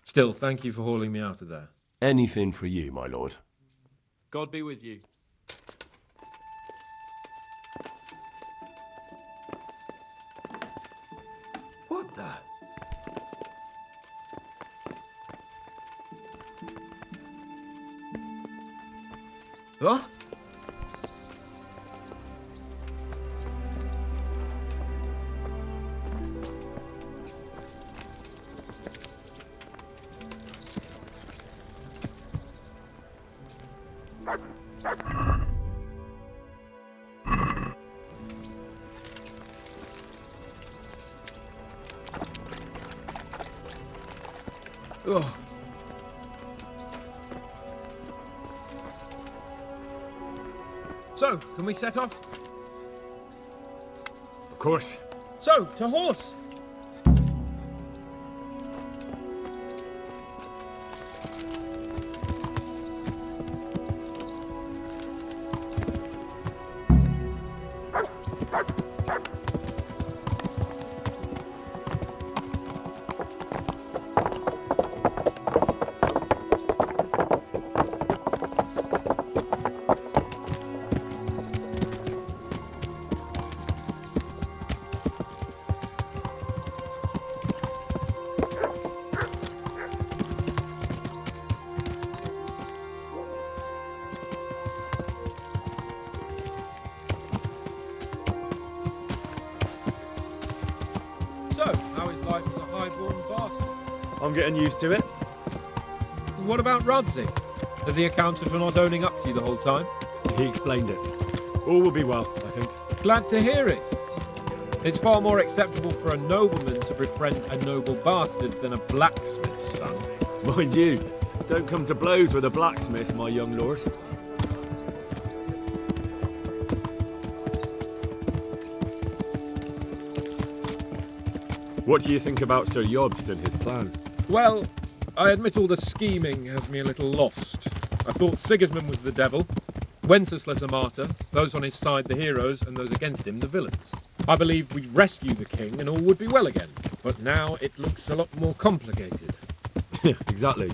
S: Still, thank you for hauling me out of there.
A: Anything for you, my lord.
S: God be with you. What the... Huh? Oh. So, can we set off?
A: Of course.
S: So, to horse! So, how is life as a highborn bastard?
E: I'm getting used to it.
S: What about Rodsey? Has he accounted for not owning up to you the whole time?
E: He explained it. All will be well, I think.
S: Glad to hear it. It's far more acceptable for a nobleman to befriend a noble bastard than a blacksmith's son.
E: Mind you, don't come to blows with a blacksmith, my young lord. What do you think about Sir Yobst and his plan?
S: Well, I admit all the scheming has me a little lost. I thought Sigismund was the devil, Wenceslas a martyr, those on his side the heroes, and those against him the villains. I believed we'd rescue the king and all would be well again, but now it looks a lot more complicated.
E: Exactly.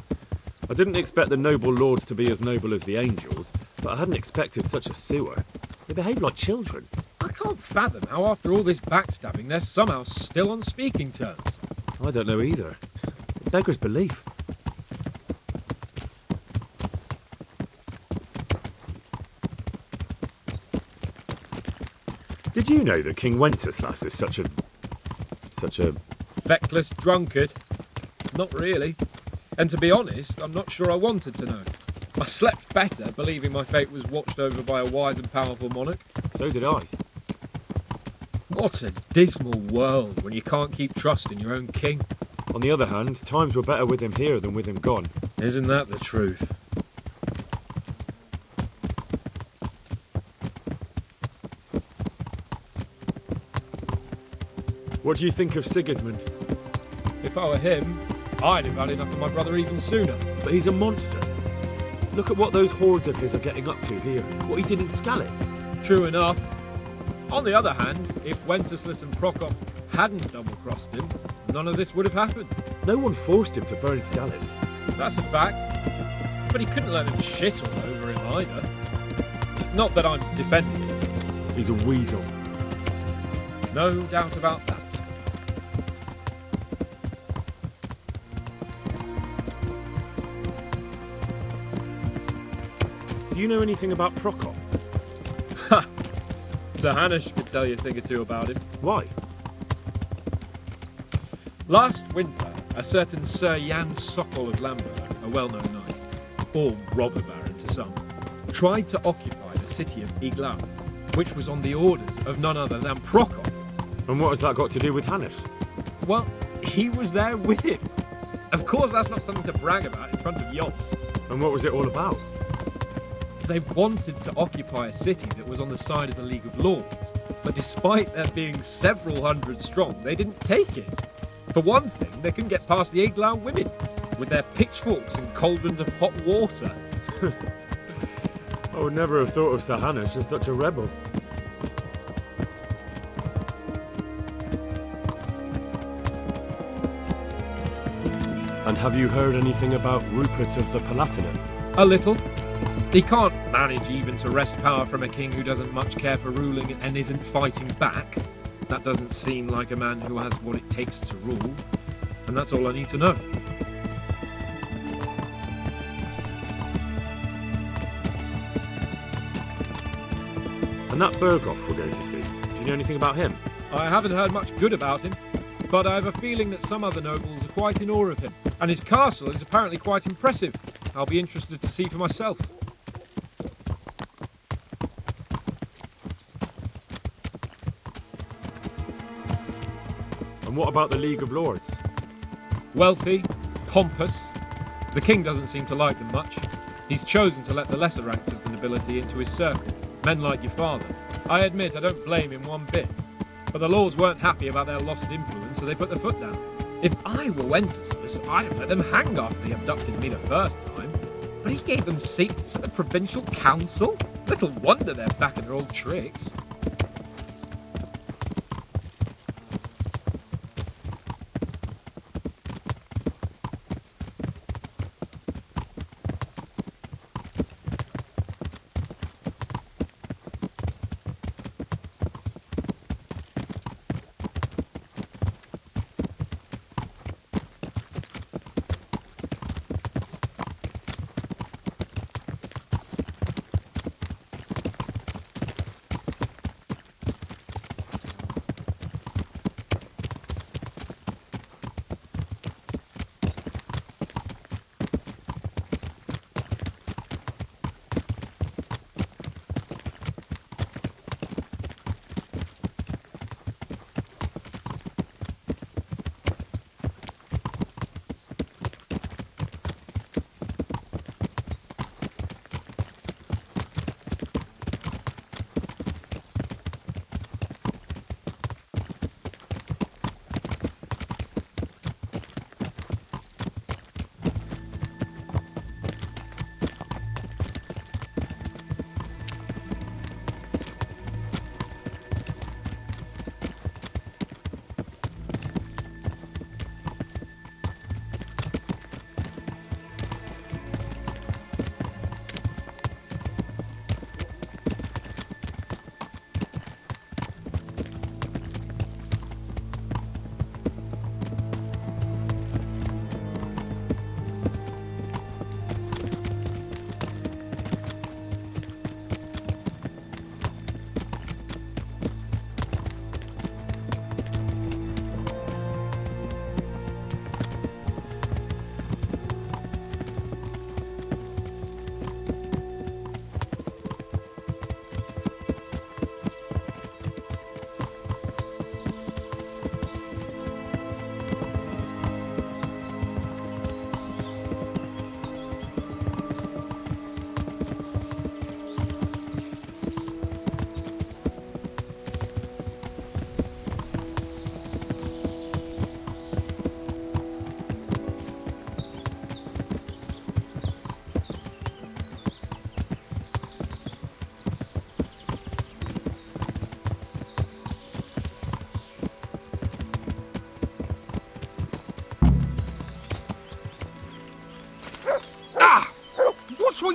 E: I didn't expect the noble lords to be as noble as the angels, but I hadn't expected such a sewer. They behave like children.
S: I can't fathom how after all this backstabbing they're somehow still on speaking terms.
E: I don't know either. It beggars belief. Did you know that King Wenceslas is such a...
S: Feckless drunkard? Not really. And to be honest, I'm not sure I wanted to know. I slept better believing my fate was watched over by a wise and powerful monarch.
E: So did I.
S: What a dismal world when you can't keep trust in your own king.
E: On the other hand, times were better with him here than with him gone.
S: Isn't that the truth?
E: What do you think of Sigismund?
S: If I were him, I'd have had enough of my brother even sooner.
E: But he's a monster. Look at what those hordes of his are getting up to here. What he did in Skalitz.
S: True enough. On the other hand, if Wenceslas and Prokop hadn't double-crossed him, none of this would have happened.
E: No one forced him to burn Skalitz.
S: That's a fact. But he couldn't let them shit all over him either. Not that I'm defending him.
E: He's a weasel.
S: No doubt about that.
E: Do you know anything about Prokop?
S: Ha! Sir Hanush could tell you a thing or two about him.
E: Why?
S: Last winter, a certain Sir Jan Sokol of Lamberg, a well-known knight, or robber baron to some, tried to occupy the city of Iglau, which was on the orders of none other than Prokop.
E: And what has that got to do with Hanush?
S: Well, he was there with him. Of course, that's not something to brag about in front of Jobst.
E: And what was it all about?
S: They wanted to occupy a city that was on the side of the League of Lords, but despite there being several hundred strong, they didn't take it. For one thing, they couldn't get past the Iglau women, with their pitchforks and cauldrons of hot water.
E: I would never have thought of Sir Hanush as such a rebel. And have you heard anything about Rupert of the Palatinate?
S: A little. He can't manage even to wrest power from a king who doesn't much care for ruling and isn't fighting back. That doesn't seem like a man who has what it takes to rule. And that's all I need to know.
E: And that Berghoff we're going to see, do you know anything about him?
S: I haven't heard much good about him, but I have a feeling that some other nobles are quite in awe of him. And his castle is apparently quite impressive. I'll be interested to see for myself.
E: And what about the League of Lords?
S: Wealthy, pompous. The king doesn't seem to like them much. He's chosen to let the lesser ranks of the nobility into his circle, men like your father. I admit I don't blame him one bit, but the lords weren't happy about their lost influence, so they put their foot down. If I were Wenceslas, I'd have let them hang after they abducted me the first time. But he gave them seats at the provincial council? Little wonder they're back in their old tricks.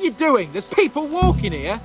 C: you doing? There's people walking here.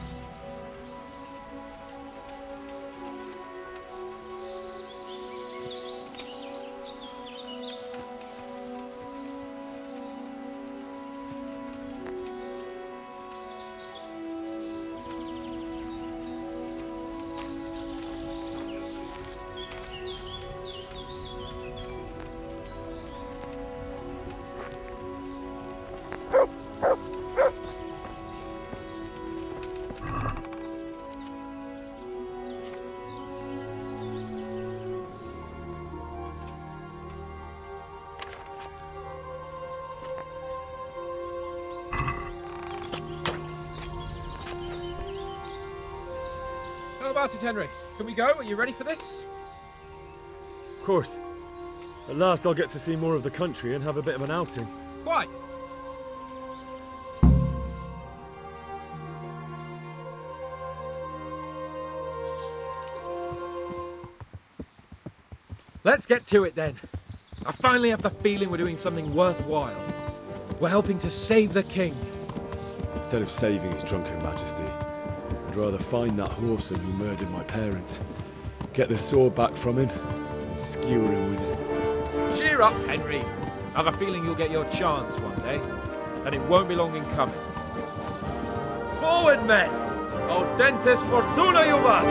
L: How about it, Henry? Can we go? Are you ready for this?
A: Of course. At last I'll get to see more of the country and have a bit of an outing.
L: Quite. Let's get to it then. I finally have the feeling we're doing something worthwhile. We're helping to save the king.
A: Instead of saving his drunken majesty, I'd rather find that whoreson who murdered my parents, get the sword back from him, and skewer him with it.
L: Cheer up, Henry. I have a feeling you'll get your chance one day, and it won't be long in coming. Forward, men! Audentes fortuna juvat!